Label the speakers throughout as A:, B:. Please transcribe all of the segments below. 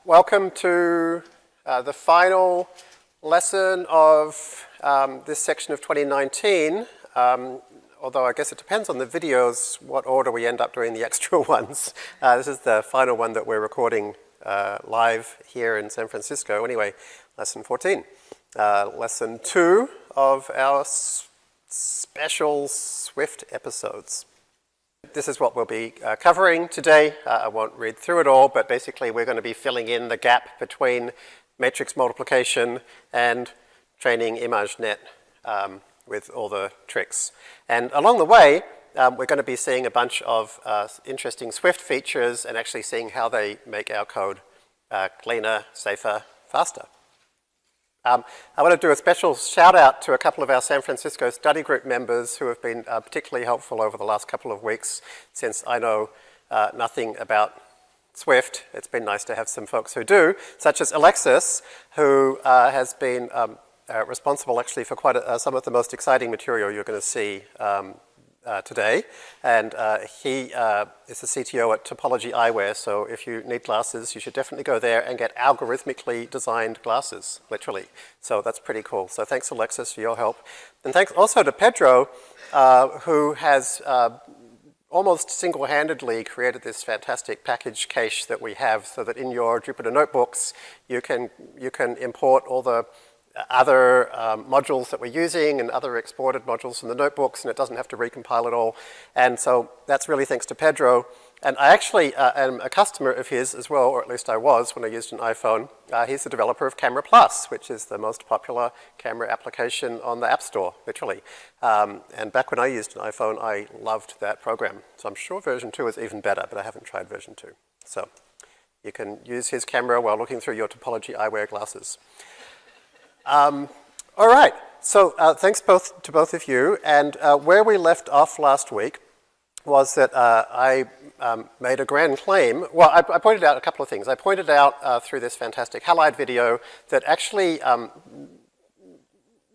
A: Welcome to the final lesson of this section of 2019. Although I guess it depends on the videos what order we end up doing the extra ones. This is the final one that we're recording live here in San Francisco. Anyway, lesson 14. Lesson 2 of our special Swift episodes. This is what we'll be covering today. I won't read through it all, but basically we're going to be filling in the gap between matrix multiplication and training ImageNet with all the tricks. And along the way, we're going to be seeing a bunch of interesting Swift features and actually seeing how they make our code cleaner, safer, faster. I want to do a special shout out to a couple of our San Francisco study group members who have been particularly helpful over the last couple of weeks since I know nothing about Swift. It's been nice to have some folks who do, such as Alexis, who has been responsible actually for quite some of the most exciting material you're going to see today. And he is the CTO at Topology Eyewear, so if you need glasses, you should definitely go there and get algorithmically designed glasses, literally. So that's pretty cool. So thanks, Alexis, for your help. And thanks also to Pedro, who has almost single-handedly created this fantastic package cache that we have so that in your Jupyter notebooks, you can import all the other modules that we're using and other exported modules from the notebooks, and it doesn't have to recompile it all. And so that's really thanks to Pedro. And I actually am a customer of his as well, or at least I was when I used an iPhone. He's the developer of Camera Plus, which is the most popular camera application on the App Store, literally. And back when I used an iPhone, I loved that program. So I'm sure version 2 is even better, but I haven't tried version 2. So you can use his camera while looking through your Topology Eyewear glasses. All right, so thanks to both of you. And where we left off last week was that I made a grand claim. Well, I pointed out a couple of things. I pointed out through this fantastic Halide video that actually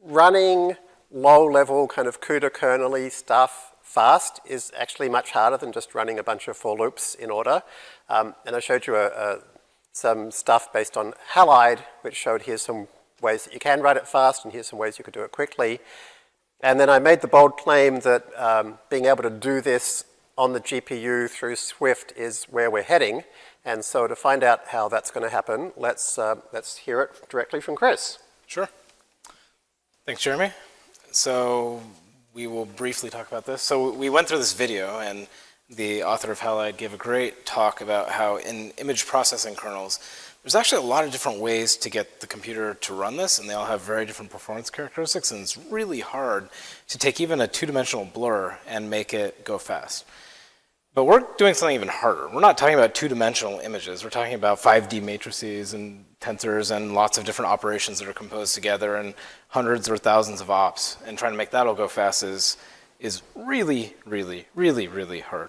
A: running low-level kind of CUDA-kernel-y stuff fast is actually much harder than just running a bunch of for loops in order. And I showed you some stuff based on Halide, which showed here's some ways that you can write it fast, and here's some ways you could do it quickly. And then I made the bold claim that being able to do this on the GPU through Swift is where we're heading. And so to find out how that's going to happen, let's hear it directly from Chris.
B: Sure. Thanks, Jeremy. So we will briefly talk about this. So we went through this video, and the author of Halide gave a great talk about how in image processing kernels, there's actually a lot of different ways to get the computer to run this, and they all have very different performance characteristics, and it's really hard to take even a two-dimensional blur and make it go fast. But we're doing something even harder. We're not talking about two-dimensional images. We're talking about 5D matrices and tensors and lots of different operations that are composed together and hundreds or thousands of ops, and trying to make that all go fast is really, really, really, really hard.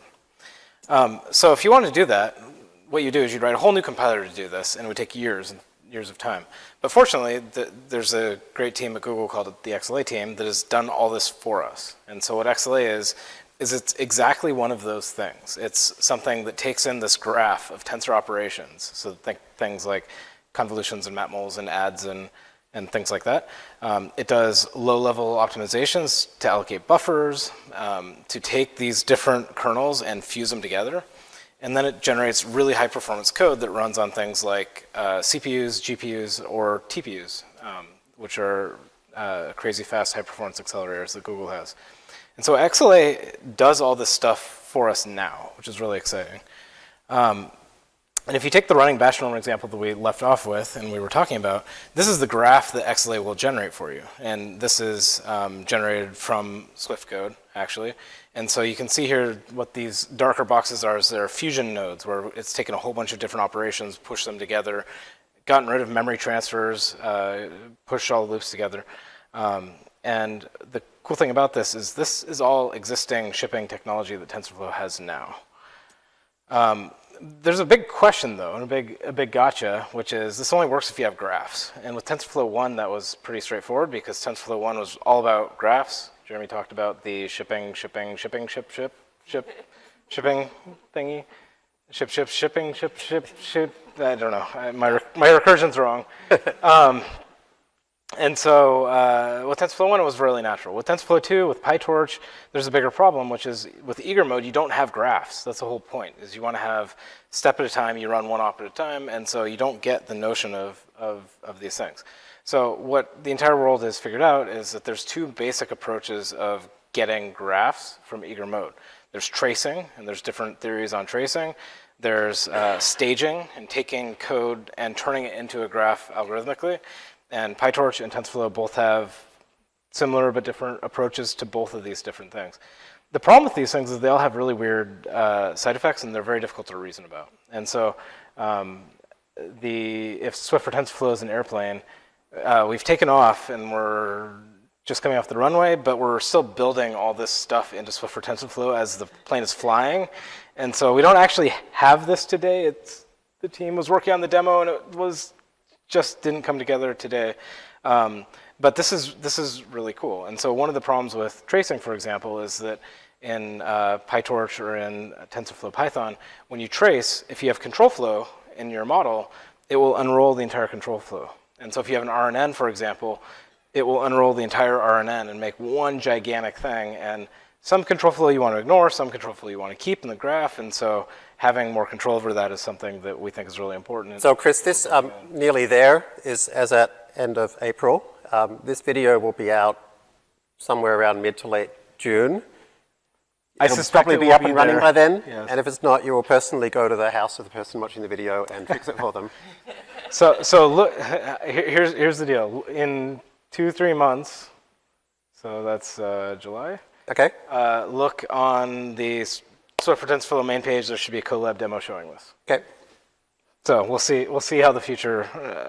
B: So if you want to do that, what you do is you'd write a whole new compiler to do this, and it would take years and years of time. But fortunately, there's a great team at Google called the XLA team that has done all this for us. And so what XLA is it's exactly one of those things. It's something that takes in this graph of tensor operations. So think things like convolutions and matmuls and adds and things like that. It does low-level optimizations to allocate buffers, to take these different kernels and fuse them together. And then it generates really high-performance code that runs on things like CPUs, GPUs, or TPUs, which are crazy fast high-performance accelerators that Google has. And so XLA does all this stuff for us now, which is really exciting. And if you take the running bash norm example that we left off with and we were talking about, this is the graph that XLA will generate for you. And this is generated from Swift code, actually. And so you can see here what these darker boxes are is they're fusion nodes where it's taken a whole bunch of different operations, pushed them together, gotten rid of memory transfers, pushed all the loops together. And the cool thing about this is all existing shipping technology that TensorFlow has now. There's a big question though, and a big gotcha, which is this only works if you have graphs. And with TensorFlow 1, that was pretty straightforward because TensorFlow 1 was all about graphs. Jeremy talked about the shipping thingy. Ship, I don't know. My recursion's wrong. And so with TensorFlow 1, it was really natural. With TensorFlow 2, with PyTorch, there's a bigger problem, which is with eager mode, you don't have graphs. That's the whole point, is you want to have step at a time, you run one op at a time, and so you don't get the notion of these things. So what the entire world has figured out is that there's two basic approaches of getting graphs from eager mode. There's tracing, and there's different theories on tracing. There's staging, and taking code and turning it into a graph algorithmically. And PyTorch and TensorFlow both have similar but different approaches to both of these different things. The problem with these things is they all have really weird side effects, and they're very difficult to reason about. And so if Swift for TensorFlow is an airplane, we've taken off, and we're just coming off the runway, but we're still building all this stuff into Swift for TensorFlow as the plane is flying. And so we don't actually have this today. The team was working on the demo, and it just didn't come together today. But this is really cool. And so one of the problems with tracing, for example, is that in PyTorch or in TensorFlow Python, when you trace, if you have control flow in your model, it will unroll the entire control flow. And so if you have an RNN, for example, it will unroll the entire RNN and make one gigantic thing. And some control flow you want to ignore, some control flow you want to keep in the graph. And so having more control over that is something that we think is really important.
A: So Chris, this nearly there is as at end of April. This video will be out somewhere around mid to late June. It'll probably be up and running by then. Yes. And if it's not, you will personally go to the house of the person watching the video and fix it for them.
B: So look, here's the deal. In 2-3 months, so that's July.
A: Okay.
B: Look on the Swift for TensorFlow main page. There should be a Colab demo showing this.
A: Okay.
B: So we'll see how the future,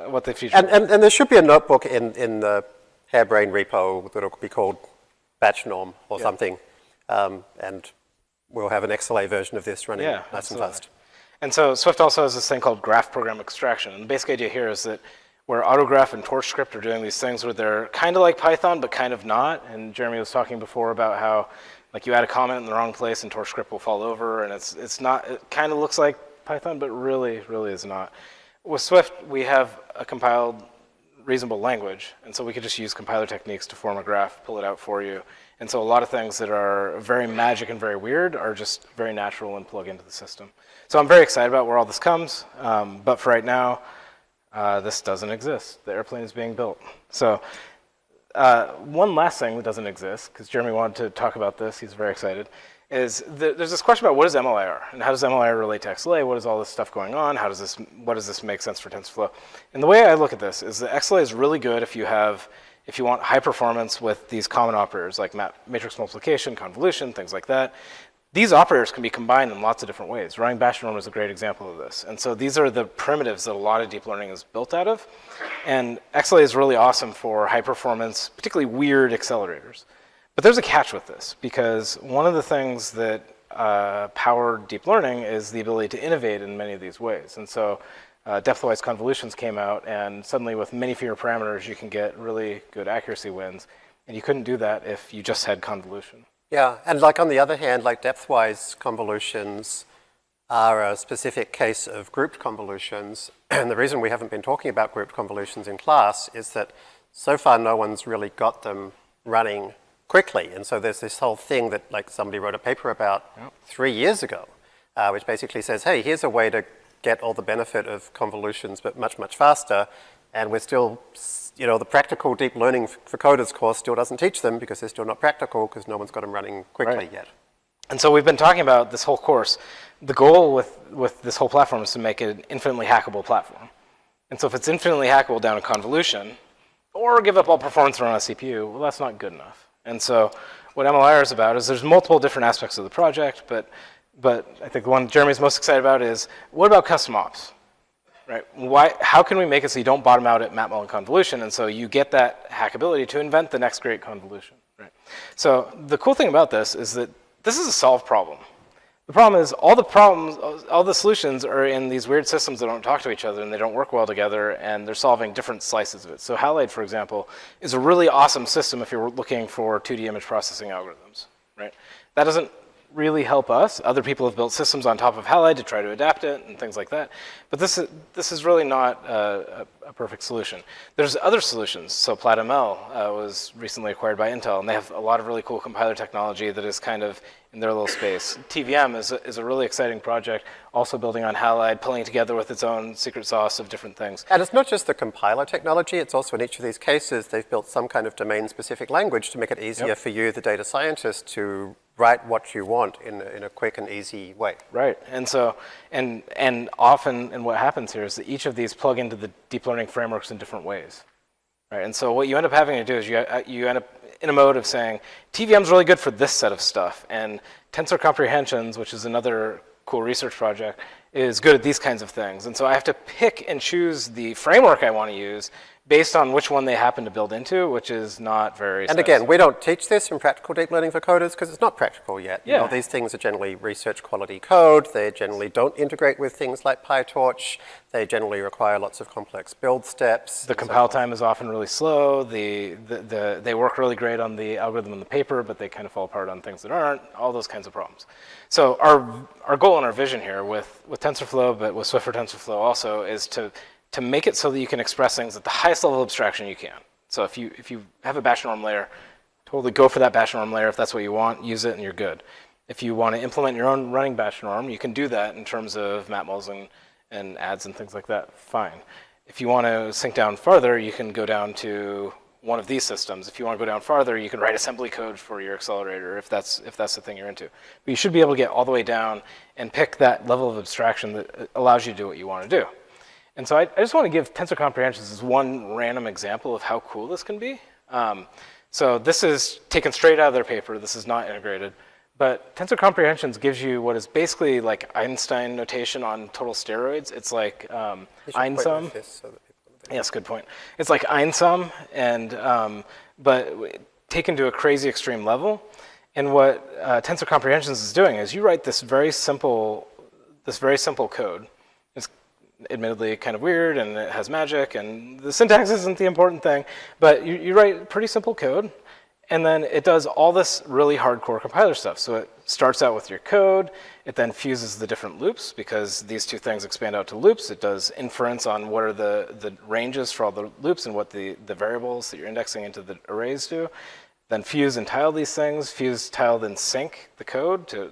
B: what the future.
A: And there should be a notebook in the Hairbrain repo that will be called batch norm or something, and we'll have an XLA version of this running nice and fast.
B: And so Swift also has this thing called graph program extraction. And the basic idea here is that where Autograph and TorchScript are doing these things where they're kind of like Python, but kind of not. And Jeremy was talking before about how, like, you add a comment in the wrong place and TorchScript will fall over, and it's not. It kind of looks like Python, but really is not. With Swift, we have a compiled reasonable language, and so we could just use compiler techniques to form a graph, pull it out for you. And so a lot of things that are very magic and very weird are just very natural and plug into the system. So I'm very excited about where all this comes, but for right now, this doesn't exist. The airplane is being built. So one last thing that doesn't exist, because Jeremy wanted to talk about this, he's very excited, is there's this question about what is MLIR, and how does MLIR relate to XLA? What is all this stuff going on? What does this make sense for TensorFlow? And the way I look at this is that XLA is really good if you want high performance with these common operators like matrix multiplication, convolution, things like that. These operators can be combined in lots of different ways. Running batch norm is a great example of this. And so these are the primitives that a lot of deep learning is built out of. And XLA is really awesome for high performance, particularly weird accelerators. But there's a catch with this, because one of the things that power deep learning is the ability to innovate in many of these ways. And so depthwise convolutions came out, and suddenly with many fewer parameters, you can get really good accuracy wins. And you couldn't do that if you just had convolution.
A: Yeah, and like on the other hand, like depthwise convolutions are a specific case of grouped convolutions. And the reason we haven't been talking about grouped convolutions in class is that so far no one's really got them running quickly. And so there's this whole thing that like somebody wrote a paper about 3 years ago, which basically says, hey, here's a way to get all the benefit of convolutions, but much, much faster. And we're still, the practical deep learning for coders course still doesn't teach them because they're still not practical because no one's got them running quickly yet.
B: And so we've been talking about this whole course. The goal with this whole platform is to make it an infinitely hackable platform. And so if it's infinitely hackable down to convolution, or give up all performance around a CPU, well, that's not good enough. And so what MLIR is about is there's multiple different aspects of the project, but I think the one Jeremy's most excited about is, what about custom ops? Right? How can we make it so you don't bottom out at map-mul and convolution, and so you get that hackability to invent the next great convolution? Right? So the cool thing about this is that this is a solved problem. The problem is all the solutions are in these weird systems that don't talk to each other and they don't work well together, and they're solving different slices of it. So Halide, for example, is a really awesome system if you're looking for 2D image processing algorithms. Right? That doesn't really help us. Other people have built systems on top of Halide to try to adapt it and things like that. But this is really not a perfect solution. There's other solutions. So PlatML was recently acquired by Intel, and they have a lot of really cool compiler technology that is kind of in their little space. TVM is a really exciting project, also building on Halide, pulling it together with its own secret sauce of different things.
A: And it's not just the compiler technology, it's also in each of these cases, they've built some kind of domain-specific language to make it easier for you, the data scientist, to write what you want in a quick and easy way.
B: Right, and so, and often, and what happens here is that each of these plug into the deep learning frameworks in different ways. Right, and so what you end up having to do is you end up in a mode of saying, TVM's really good for this set of stuff, and Tensor Comprehensions, which is another cool research project, is good at these kinds of things. And so I have to pick and choose the framework I want to use based on which one they happen to build into, which is not very
A: And again, we don't teach this in practical deep learning for coders because it's not practical yet.
B: Yeah.
A: You know, these things are generally research quality code. They generally don't integrate with things like PyTorch. They generally require lots of complex build steps.
B: The compile time is often really slow. They work really great on the algorithm in the paper, but they kind of fall apart on things that aren't, all those kinds of problems. So our goal and our vision here with TensorFlow, but with Swift for TensorFlow also, is to make it so that you can express things at the highest level of abstraction you can. So if you have a bash norm layer, totally go for that bash norm layer if that's what you want, use it and you're good. If you want to implement your own running bash norm, you can do that in terms of matmls and adds and things like that, fine. If you want to sink down farther, you can go down to one of these systems. If you want to go down farther, you can write assembly code for your accelerator if that's the thing you're into. But you should be able to get all the way down and pick that level of abstraction that allows you to do what you want to do. And so I just want to give Tensor Comprehensions as one random example of how cool this can be. So this is taken straight out of their paper. This is not integrated. But Tensor Comprehensions gives you what is basically like Einstein notation on total steroids. It's like einsum. Yes, good point. It's like einsum, and but taken to a crazy extreme level. And what Tensor Comprehensions is doing is you write this very simple code. It's admittedly kind of weird, and it has magic, and the syntax isn't the important thing. But you write pretty simple code. And then it does all this really hardcore compiler stuff. So it starts out with your code. It then fuses the different loops because these two things expand out to loops. It does inference on what are the ranges for all the loops and what the variables that you're indexing into the arrays do. Then fuse and tile these things. Fuse, tile, then sync the code to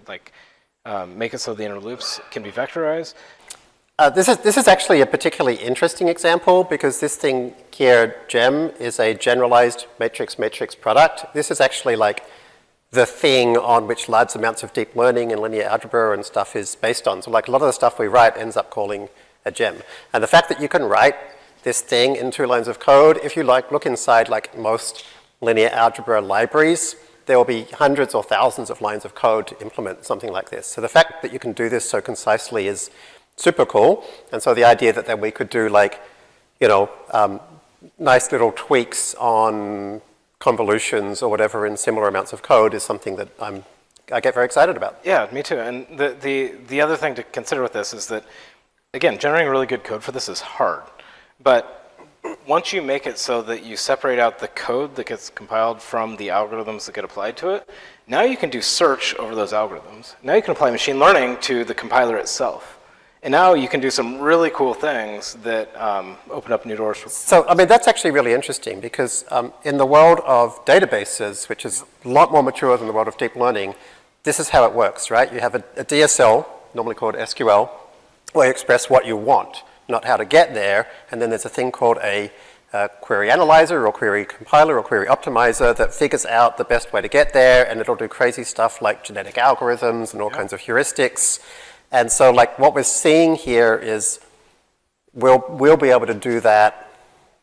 B: make it so the inner loops can be vectorized.
A: This is actually a particularly interesting example because this thing here, GEM, is a generalized matrix product. This is actually like the thing on which large amounts of deep learning and linear algebra and stuff is based on. So like a lot of the stuff we write ends up calling a GEM. And the fact that you can write this thing in 2 lines of code, if you look inside like most linear algebra libraries, there will be hundreds or thousands of lines of code to implement something like this. So the fact that you can do this so concisely is super cool. And so the idea that then we could do like, nice little tweaks on convolutions or whatever in similar amounts of code is something that I get very excited about.
B: Yeah, me too. And the other thing to consider with this is that, again, generating really good code for this is hard. But once you make it so that you separate out the code that gets compiled from the algorithms that get applied to it, now you can do search over those algorithms. Now you can apply machine learning to the compiler itself. And now you can do some really cool things that open up new doors.
A: So, I mean, that's actually really interesting because in the world of databases, which is a lot more mature than the world of deep learning, this is how it works, right? You have a DSL, normally called SQL, where you express what you want, not how to get there. And then there's a thing called a query analyzer or query compiler or query optimizer that figures out the best way to get there, and it'll do crazy stuff like genetic algorithms and all kinds of heuristics. And so like what we're seeing here is we'll be able to do that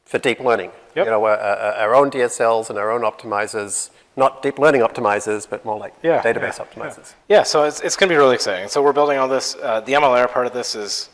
A: for deep learning.
B: Yep.
A: Our own DSLs and our own optimizers, not deep learning optimizers, but more like database optimizers.
B: Yeah, so it's going to be really exciting. So we're building all this. The MLR part of this is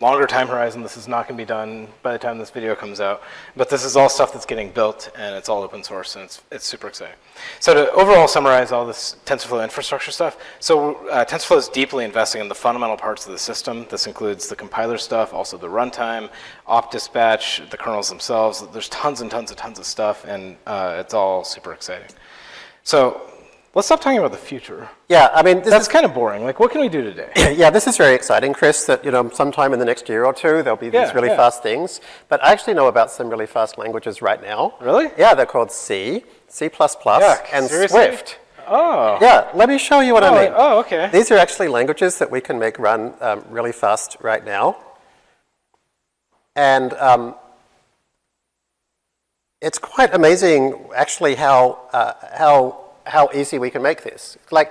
B: longer time horizon. This is not going to be done by the time this video comes out. But this is all stuff that's getting built, and it's all open source, and it's super exciting. So to overall summarize all this TensorFlow infrastructure stuff, so TensorFlow is deeply investing in the fundamental parts of the system. This includes the compiler stuff, also the runtime, op dispatch, the kernels themselves. There's tons and tons of stuff, and it's all super exciting. So Let's stop talking about the future.
A: Yeah, I mean,
B: That's kind of boring. Like, what can we do today?
A: yeah, this is very exciting, Chris, that, sometime in the next year or two, there'll be these really fast things. But I actually know about some really fast languages right now.
B: Really?
A: Yeah, they're called C, C++, and
B: seriously?
A: Swift.
B: Oh.
A: Yeah, let me show you what I mean.
B: Oh, okay.
A: These are actually languages that we can make run really fast right now. And it's quite amazing, actually, how easy we can make this. Like,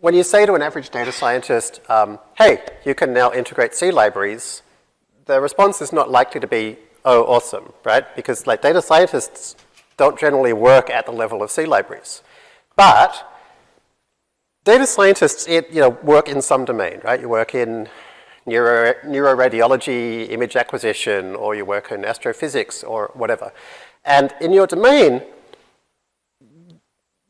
A: when you say to an average data scientist, hey, you can now integrate C libraries, the response is not likely to be, oh, awesome, right? Because like data scientists don't generally work at the level of C libraries. But data scientists, work in some domain, right? You work in neuroradiology, image acquisition, or you work in astrophysics or whatever. And in your domain,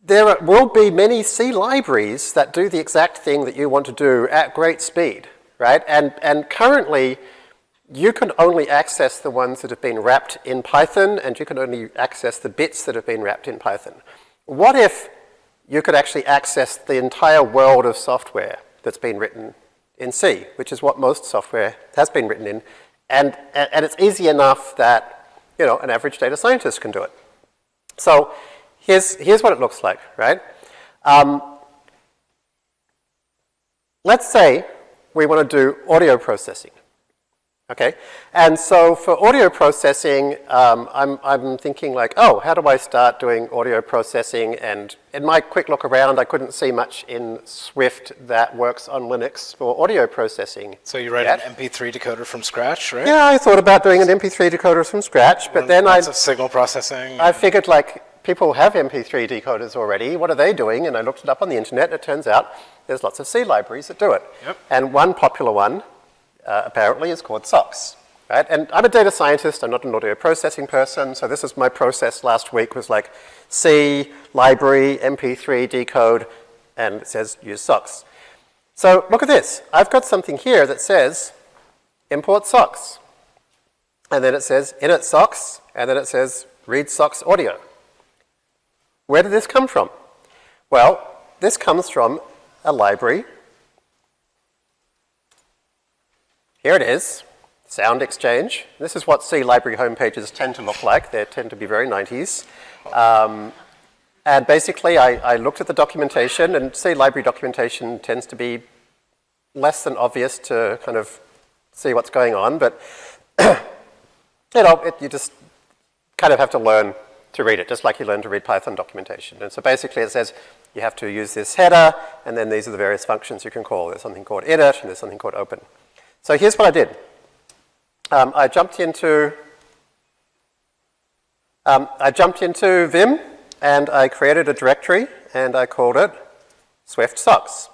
A: there will be many C libraries that do the exact thing that you want to do at great speed, right? And currently, you can only access the ones that have been wrapped in Python, and you can only access the bits that have been wrapped in Python. What if you could actually access the entire world of software that's been written in C, which is what most software has been written in, and it's easy enough that an average data scientist can do it. So here's what it looks like, right? Let's say we want to do audio processing. Okay, and so for audio processing, I'm thinking like, oh, how do I start doing audio processing? And in my quick look around, I couldn't see much in Swift that works on Linux for audio processing.
B: So you write an MP3 decoder from scratch, right?
A: Yeah, I thought about doing an MP3 decoder from scratch, but then
B: lots of signal processing.
A: I figured like people have MP3 decoders already. What are they doing? And I looked it up on the internet. And it turns out there's lots of C libraries that do it. Yep. And one popular one, apparently, is called SOX, right? And I'm a data scientist, I'm not an audio processing person, so this is my process last week, was like C, library, MP3, decode, and it says use SOX. So look at this. I've got something here that says import SOX. And then it says init SOX, and then it says read SOX audio. Where did this come from? Well, this comes from a library. Here it is, Sound Exchange. This is what C library homepages tend to look like. They tend to be very 90s. And basically, I looked at the documentation, and C library documentation tends to be less than obvious to kind of see what's going on. But, you just kind of have to learn to read it, just like you learn to read Python documentation. And so basically, it says you have to use this header, and then these are the various functions you can call. There's something called init, and there's something called open. So here's what I did. I jumped into Vim, and I created a directory, and I called it Swift SOX.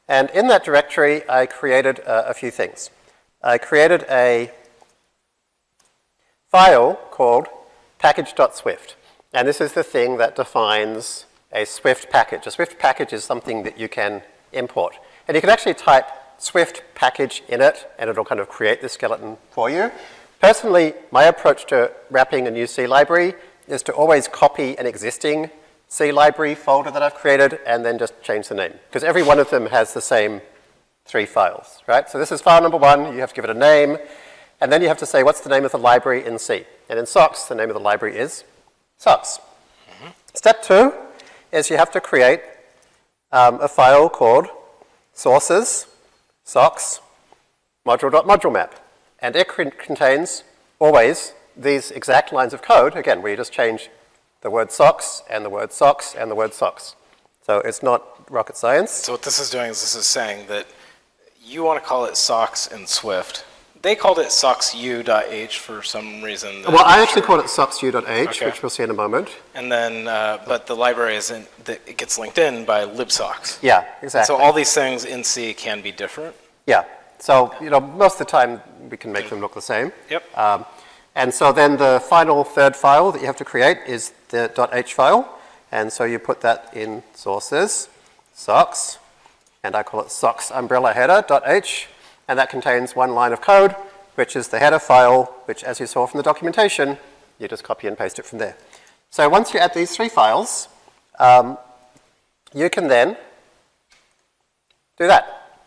A: And in that directory, I created a few things. I created a file called package.swift. And this is the thing that defines a Swift package. A Swift package is something that you can import. And you can actually type Swift package in it, and it'll kind of create the skeleton for you. Personally, my approach to wrapping a new C library is to always copy an existing C library folder that I've created and then just change the name, because every one of them has the same 3 files, right? So this is file number 1, you have to give it a name, and then you have to say what's the name of the library in C. And in SOX, the name of the library is SOX. Mm-hmm. Step 2 is you have to create a file called sources SOX module.modulemap. And it contains always these exact lines of code, again, where you just change the word SOX and the word SOX and the word SOX. So it's not rocket science.
B: So what this is doing is this is saying that you want to call it SOX in Swift. They called it SOXU.h for some reason.
A: Well, I actually call it SOXU.h, which we'll see in a moment.
B: And then, but the library isn't, it gets linked in by libsox.
A: Yeah, exactly.
B: So all these things in C can be different?
A: Yeah. So, most of the time we can make them look the same.
B: Yep.
A: And so then the final third file that you have to create is the .h file. And so you put that in sources, SOX, and I call it SOX umbrella header.h. And that contains one line of code, which is the header file, which, as you saw from the documentation, you just copy and paste it from there. So once you add these 3 files, you can then do that.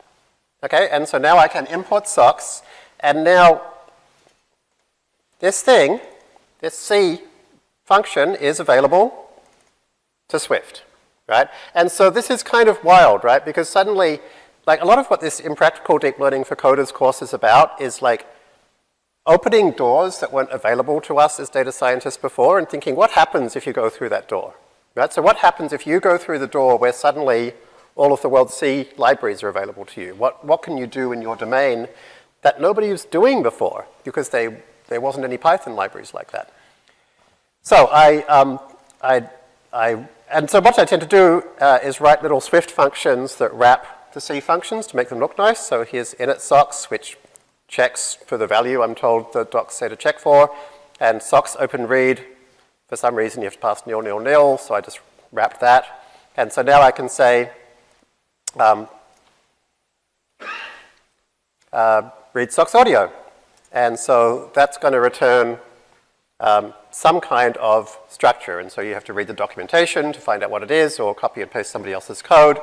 A: Okay, and so now I can import socks, and now this thing, this C function is available to Swift, right? And so this is kind of wild, right? Because suddenly, like a lot of what this Impractical Deep Learning for Coders course is about is like opening doors that weren't available to us as data scientists before and thinking, what happens if you go through that door, right? So what happens if you go through the door where suddenly all of the world's C libraries are available to you? What can you do in your domain that nobody was doing before because there wasn't any Python libraries like that? So and so what I tend to do is write little Swift functions that wrap the C functions to make them look nice. So here's init socks, which checks for the value I'm told the docs say to check for, and socks open read. For some reason, you have to pass nil, nil, nil, so I just wrapped that. And so now I can say, read socks audio. And so that's going to return some kind of structure. And so you have to read the documentation to find out what it is, or copy and paste somebody else's code.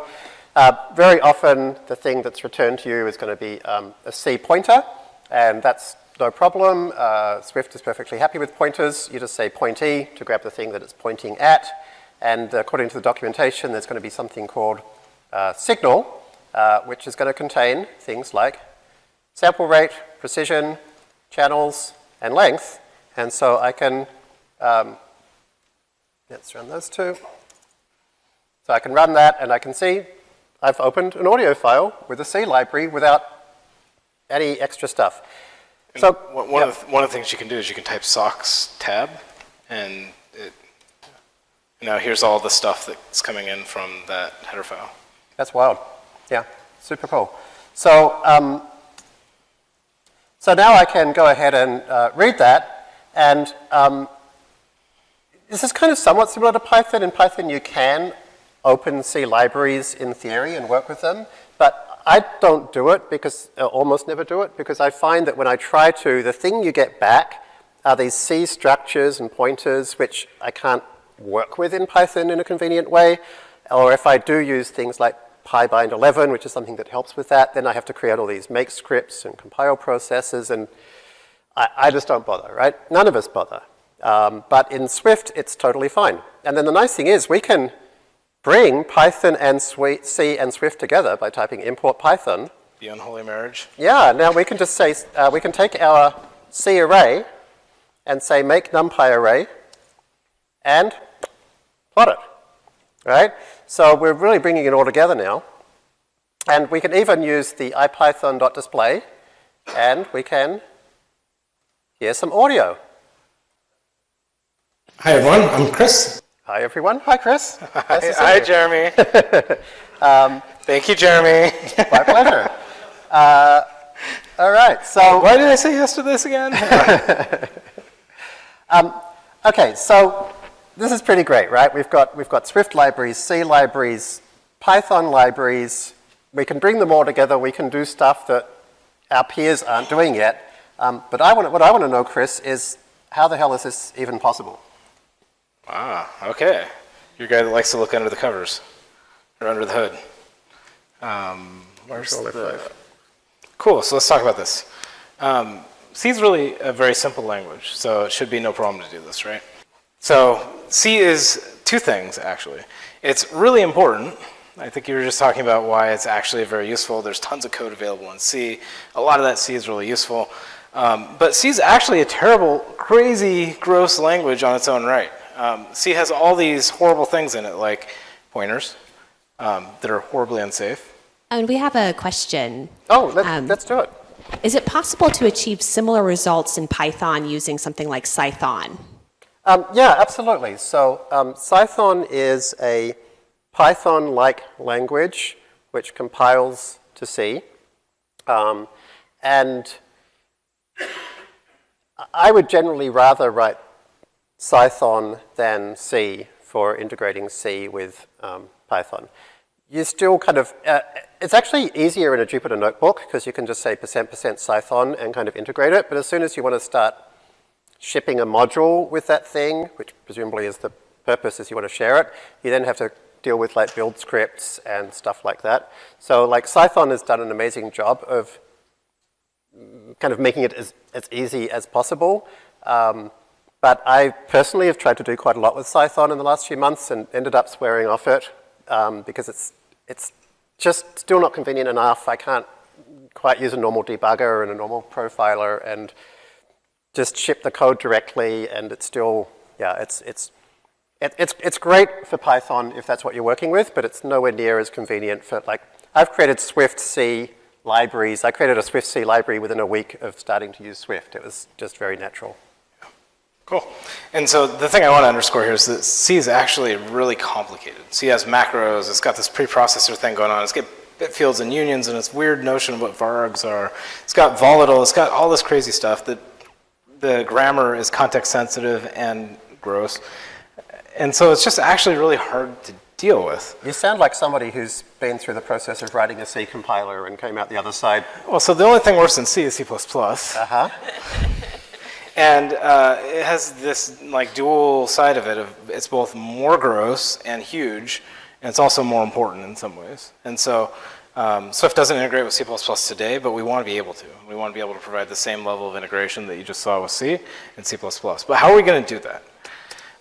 A: Very often, the thing that's returned to you is going to be a C pointer, and that's no problem. Swift is perfectly happy with pointers. You just say pointee to grab the thing that it's pointing at, and according to the documentation, there's going to be something called signal, which is going to contain things like sample rate, precision, channels, and length. And so I can, let's run those two. So I can run that, and I can see I've opened an audio file with a C library without any extra stuff.
B: And
A: so
B: one of the things you can do is you can type socks tab, and here's all the stuff that's coming in from that header file.
A: That's wild. Yeah, super cool. So so now I can go ahead and read that, and this is kind of somewhat similar to Python. In Python, you can open C libraries in theory and work with them, but I don't do it because, almost never do it, because I find that when I try to, the thing you get back are these C structures and pointers which I can't work with in Python in a convenient way, or if I do use things like PyBind 11, which is something that helps with that, then I have to create all these make scripts and compile processes, and I just don't bother, right? None of us bother. But in Swift, it's totally fine. And then the nice thing is we can bring Python and C and Swift together by typing import Python.
B: The unholy marriage.
A: Yeah, now we can just say, we can take our C array and say make NumPy array and plot it, right? So we're really bringing it all together now. And we can even use the ipython.display, and we can hear some audio.
C: Hi everyone, I'm Chris.
A: Hi everyone. Hi Chris. Nice
B: Hi Jeremy. Thank you, Jeremy.
A: My pleasure. All right, so
B: why did I say yes to this again?
A: okay, so this is pretty great, right? We've got Swift libraries, C libraries, Python libraries. We can bring them all together. We can do stuff that our peers aren't doing yet. But what I want to know, Chris, is how the hell is this even possible?
B: Ah, okay. You're a guy that likes to look under the covers, or under the hood. Where's the... Cool, so let's talk about this. C is really a very simple language, so it should be no problem to do this, right? So C is two things, actually. It's really important. I think you were just talking about why it's actually very useful. There's tons of code available in C. A lot of that C is really useful. But C is actually a terrible, crazy, gross language on its own right. C has all these horrible things in it, like pointers that are horribly unsafe.
D: And we have a question.
A: Oh, let's do it.
D: Is it possible to achieve similar results in Python using something like Cython?
A: Yeah, absolutely. So Cython is a Python-like language which compiles to C. And I would generally rather write Cython than C for integrating C with Python. You still kind of, it's actually easier in a Jupyter notebook because you can just say %% Cython and kind of integrate it. But as soon as you want to start shipping a module with that thing, which presumably is the purpose is you want to share it, you then have to deal with like build scripts and stuff like that. So like Python has done an amazing job of kind of making it as easy as possible. But I personally have tried to do quite a lot with Python in the last few months and ended up swearing off it because it's just still not convenient enough. I can't quite use a normal debugger and a normal profiler and just ship the code directly, and it's still, yeah, it's great for Python if that's what you're working with, but it's nowhere near as convenient for, like, I've created Swift C libraries. I created a Swift C library within a week of starting to use Swift. It was just very natural.
B: Cool. And so the thing I want to underscore here is that C is actually really complicated. C has macros, it's got this preprocessor thing going on, it's got bit fields and unions, and it's weird notion of what vargs are. It's got volatile, it's got all this crazy stuff. That the grammar is context sensitive and gross. And so it's just actually really hard to deal with.
A: You sound like somebody who's been through the process of writing a C compiler and came out the other side.
B: Well, so the only thing worse than C is C++.
A: Uh-huh.
B: And it has this like dual side of it. It's both more gross and huge, and it's also more important in some ways. And so Swift doesn't integrate with C++ today, but we want to be able to. We want to be able to provide the same level of integration that you just saw with C and C++. But how are we going to do that?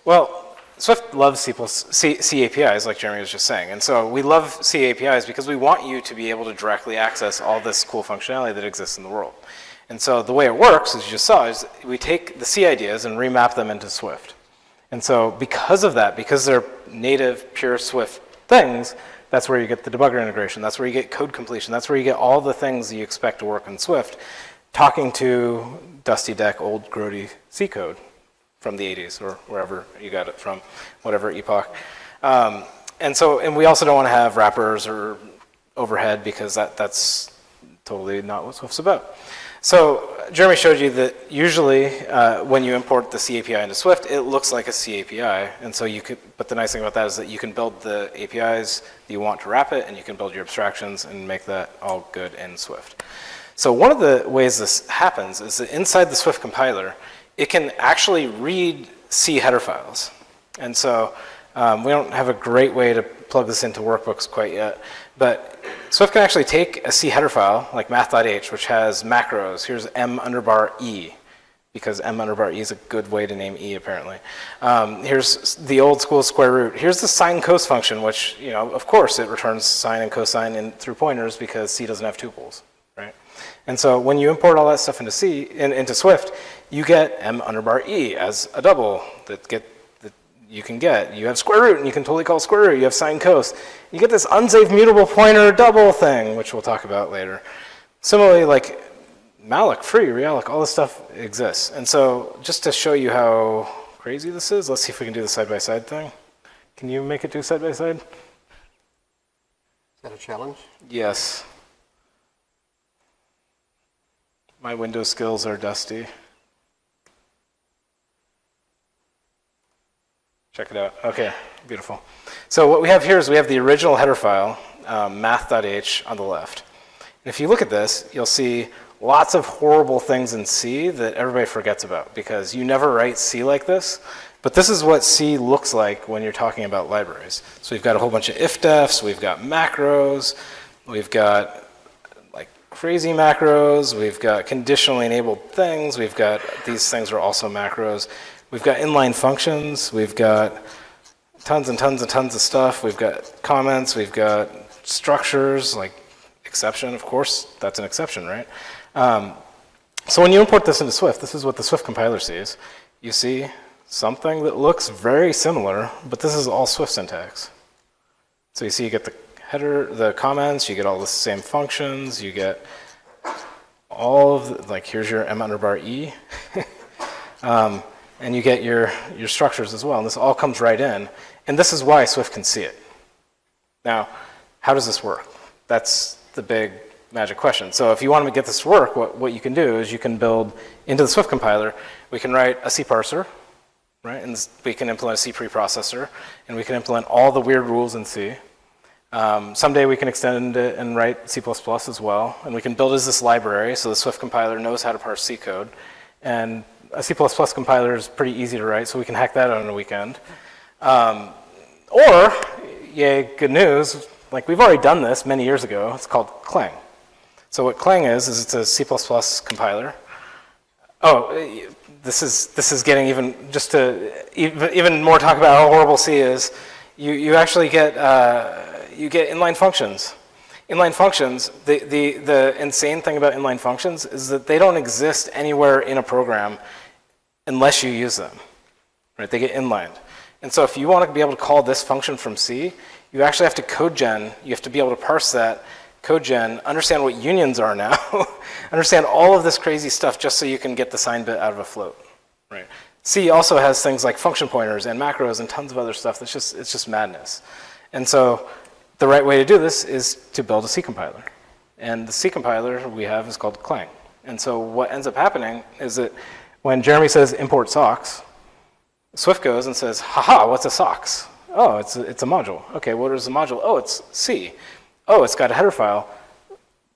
B: Well, Swift loves C APIs, like Jeremy was just saying. And so we love C APIs because we want you to be able to directly access all this cool functionality that exists in the world. And so the way it works, as you just saw, is we take the C ideas and remap them into Swift. And so because of that, because they're native, pure Swift things, that's where you get the debugger integration. That's where you get code completion. That's where you get all the things that you expect to work in Swift, talking to Dusty Deck, old grody C code from the 80s or wherever you got it from, whatever epoch. And we also don't want to have wrappers or overhead because that's totally not what Swift's about. So Jeremy showed you that usually when you import the C API into Swift, it looks like a C API. And so you could, but the nice thing about that is that you can build the APIs that you want to wrap it, and you can build your abstractions and make that all good in Swift. So one of the ways this happens is that inside the Swift compiler, it can actually read C header files. And so we don't have a great way to plug this into workbooks quite yet, but Swift can actually take a C header file, like math.h, which has macros. Here's m_e, because m_e is a good way to name e, apparently. Here's the old school square root. Here's the sine cos function, which, you know, of course, it returns sine and cosine through pointers because C doesn't have tuples, right? And so when you import all that stuff into Swift, you get m_e as a double that you can get. You have square root, and you can totally call square root. You have sine cos. You get this unsafe mutable pointer double thing, which we'll talk about later. Similarly, like malloc, free, realloc, all this stuff exists. And so just to show you how crazy this is, let's see if we can do the side-by-side thing. Can you make it do side-by-side?
A: Is that a challenge?
B: Yes. My Windows skills are dusty. Check it out. Okay, beautiful. So what we have here is we have the original header file, math.h, on the left. And if you look at this, you'll see lots of horrible things in C that everybody forgets about because you never write C like this. But this is what C looks like when you're talking about libraries. So we've got a whole bunch of if-defs, we've got macros, we've got like crazy macros, we've got conditionally enabled things, we've got these things are also macros. We've got inline functions, we've got tons and tons and tons of stuff, we've got comments, we've got structures, like exception, of course, that's an exception, right? So when you import this into Swift, this is what the Swift compiler sees. You see something that looks very similar, but this is all Swift syntax. So you see you get the header, the comments, you get all the same functions, you get all of the, like here's your m_e. And you get your structures as well, and this all comes right in. And this is why Swift can see it. Now, how does this work? That's the big magic question. So if you want to get this to work, what you can do is you can build into the Swift compiler, we can write a C parser, right? And we can implement a C preprocessor, and we can implement all the weird rules in C. Someday we can extend it and write C++ as well, and we can build as this library, so the Swift compiler knows how to parse C code. And a C++ compiler is pretty easy to write, so we can hack that out in a weekend. Or yay, good news. Like, we've already done this many years ago. It's called Clang. So what Clang is it's a C++ compiler. Oh, this is getting even more talk about how horrible C is. You actually get inline functions. Inline functions, the insane thing about inline functions is that they don't exist anywhere in a program unless you use them, right? They get inlined. And so if you want to be able to call this function from C, you actually have to code gen. You have to be able to parse that, code gen, understand what unions are now, understand all of this crazy stuff just so you can get the sign bit out of a float, right? C also has things like function pointers and macros and tons of other stuff. It's just madness. And so the right way to do this is to build a C compiler. And the C compiler we have is called Clang. And so what ends up happening is that when Jeremy says import socks, Swift goes and says, haha, what's a socks? Oh, it's a module. Okay, what is a module? Oh, it's C. Oh, it's got a header file.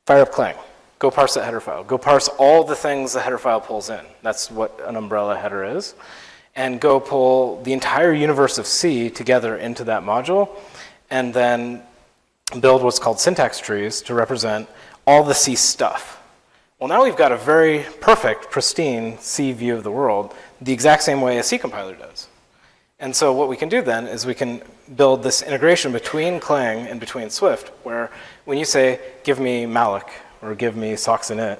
B: Fire up Clang. Go parse that header file. Go parse all the things the header file pulls in. That's what an umbrella header is. And go pull the entire universe of C together into that module, and then build what's called syntax trees to represent all the C stuff. Well, now we've got a very perfect, pristine C view of the world, the exact same way a C compiler does. And so what we can do then is we can build this integration between Clang and between Swift, where when you say, give me malloc, or give me socks init,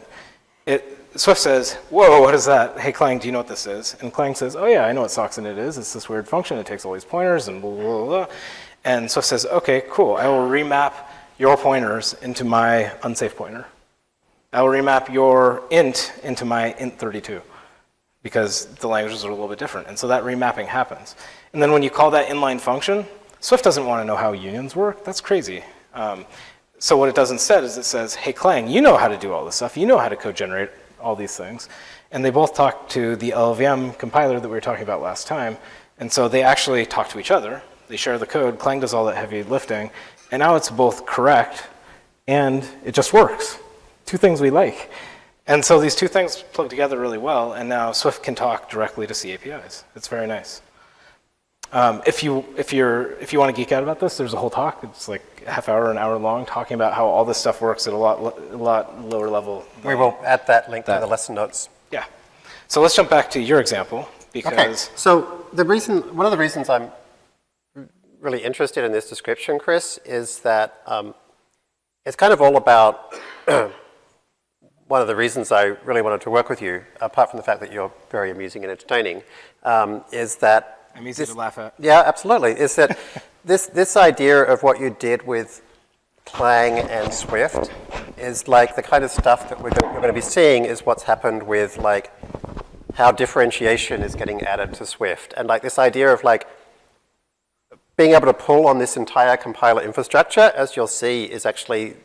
B: Swift says, whoa, what is that? Hey, Clang, do you know what this is? And Clang says, oh yeah, I know what socks init is. It's this weird function. It takes all these pointers and blah, blah, blah. And Swift says, okay, cool. I will remap your pointers into my unsafe pointer. I will remap your int into my int32, because the languages are a little bit different. And so that remapping happens. And then when you call that inline function, Swift doesn't want to know how unions work. That's crazy. So what it does instead is it says, hey, Clang, you know how to do all this stuff. You know how to code generate all these things. And they both talk to the LLVM compiler that we were talking about last time. And so they actually talk to each other. They share the code. Clang does all that heavy lifting. And now it's both correct and it just works. Two things we like. And so these two things plug together really well. And now Swift can talk directly to C APIs. It's very nice. If you want to geek out about this, there's a whole talk. It's like a half hour, an hour long, talking about how all this stuff works at a lot lower level.
A: We will add that link to the lesson notes.
B: Yeah. So let's jump back to your example, because...
A: Okay. So one of the reasons I'm really interested in this description, Chris, is that it's kind of all about one of the reasons I really wanted to work with you, apart from the fact that you're very amusing and entertaining, is that
B: I'm easy to laugh at.
A: Yeah, absolutely. Is that this idea of what you did with Clang and Swift is like the kind of stuff that you're going to be seeing is what's happened with like how differentiation is getting added to Swift. And like this idea of like being able to pull on this entire compiler infrastructure, as you'll see, is actually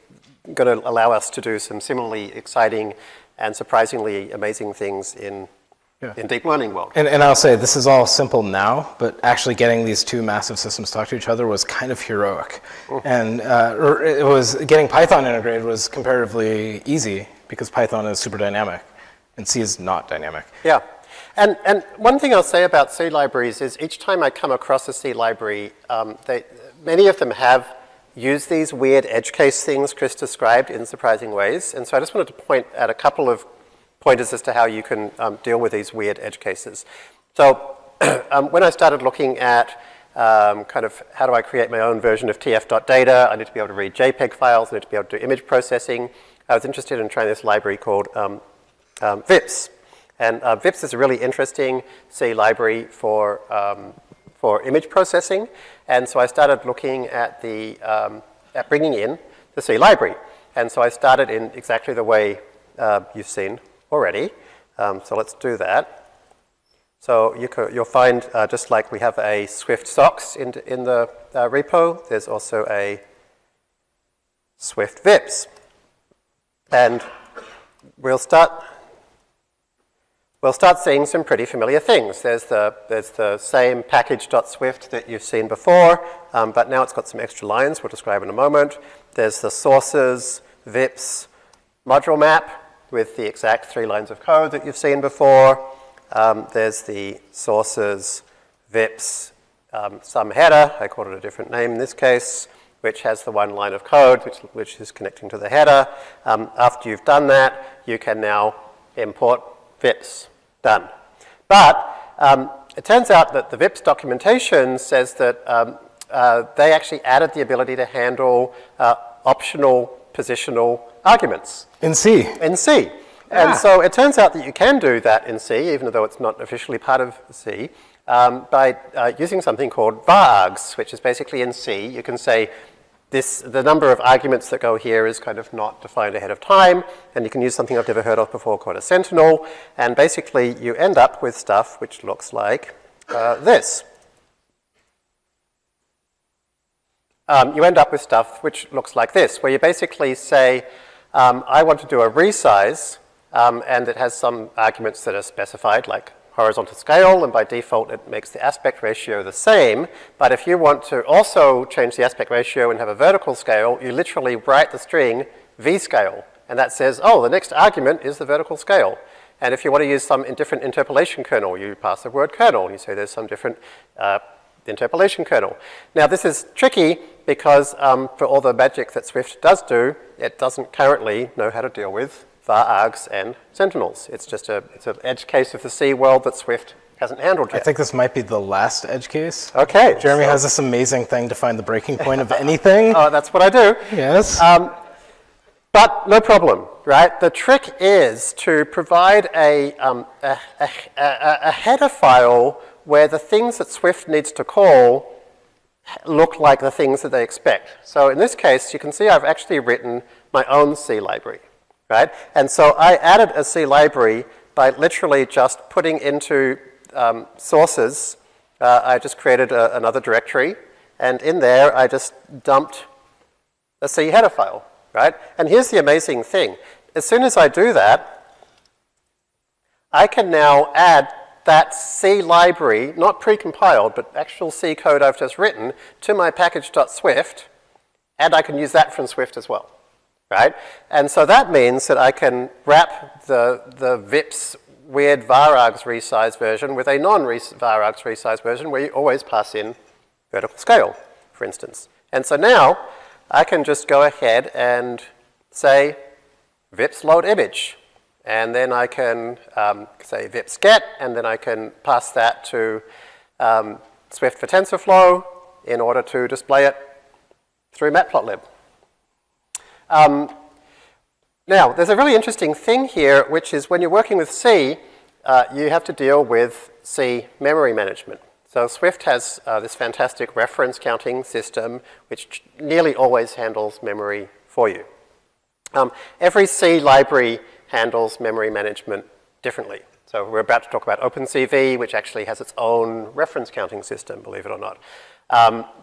A: going to allow us to do some similarly exciting and surprisingly amazing things in deep learning world.
B: And I'll say, this is all simple now, but actually getting these two massive systems to talk to each other was kind of heroic. And getting Python integrated was comparatively easy, because Python is super dynamic, and C is not dynamic.
A: Yeah. And one thing I'll say about C libraries is each time I come across a C library, many of them have used these weird edge case things Chris described in surprising ways. And so I just wanted to point at a couple of pointers as to how you can deal with these weird edge cases. So when I started looking at kind of how do I create my own version of tf.data, I need to be able to read JPEG files, I need to be able to do image processing. I was interested in trying this library called VIPS. And VIPS is a really interesting C library for image processing. And so I started looking at at bringing in the C library. And so I started in exactly the way you've seen already. So let's do that. So you'll find, just like we have a Swift socks in the repo, there's also a Swift VIPS. And we'll start seeing some pretty familiar things. There's the same package.swift that you've seen before, but now it's got some extra lines we'll describe in a moment. There's the sources VIPS module map with the exact 3 lines of code that you've seen before. There's the sources VIPS some header, I called it a different name in this case, which has the one line of code which is connecting to the header. After you've done that, you can now import VIPs. Done. But it turns out that the VIPs documentation says that they actually added the ability to handle optional positional arguments.
B: In C.
A: In C. And so it turns out that you can do that in C, even though it's not officially part of C, by using something called varargs, which is basically in C. You can say the number of arguments that go here is kind of not defined ahead of time, and you can use something I've never heard of before called a sentinel, and basically you end up with stuff which looks like this. You end up with stuff which looks like this, where you basically say, I want to do a resize, and it has some arguments that are specified, like horizontal scale, and by default it makes the aspect ratio the same. But if you want to also change the aspect ratio and have a vertical scale, you literally write the string vscale, and that says, oh, the next argument is the vertical scale. And if you want to use some different interpolation kernel, you pass the word kernel, and you say there's some different interpolation kernel. Now this is tricky because for all the magic that Swift does do, it doesn't currently know how to deal with varargs and sentinels. It's just it's an edge case of the C world that Swift hasn't handled yet.
B: I think this might be the last edge case.
A: Okay.
B: Jeremy has this amazing thing to find the breaking point of anything.
A: Oh, that's what I do.
B: Yes.
A: But no problem, right? The trick is to provide a header file where the things that Swift needs to call look like the things that they expect. So in this case, you can see I've actually written my own C library, right? And so I added a C library by literally just putting into sources. I just created another directory, and in there I just dumped a C header file, right? And here's the amazing thing. As soon as I do that, I can now add that C library, not precompiled, but actual C code I've just written, to my package.swift, and I can use that from Swift as well, right? And so that means that I can wrap the VIPs weird varargs resize version with a non-varargs resize version where you always pass in vertical scale, for instance. And so now I can just go ahead and say VIPs load image. And then I can say VIPs get, and then I can pass that to Swift for TensorFlow in order to display it through Matplotlib. Now, there's a really interesting thing here, which is when you're working with C, you have to deal with C memory management. So Swift has this fantastic reference counting system, which nearly always handles memory for you. Every C library handles memory management differently. So we're about to talk about OpenCV, which actually has its own reference counting system, believe it or not.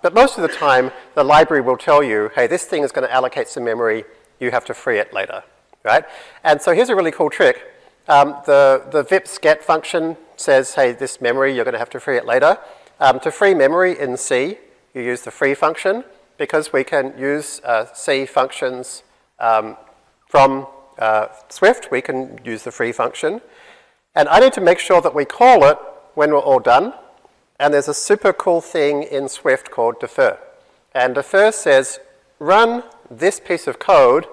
A: But most of the time, the library will tell you, hey, this thing is going to allocate some memory, you have to free it later, right? And so here's a really cool trick. The VIPs get function says, hey, this memory, you're going to have to free it later. To free memory in C, you use the free function, because we can use C functions from Swift, we can use the free function. And I need to make sure that we call it when we're all done. And there's a super cool thing in Swift called defer. And defer says, run this piece of code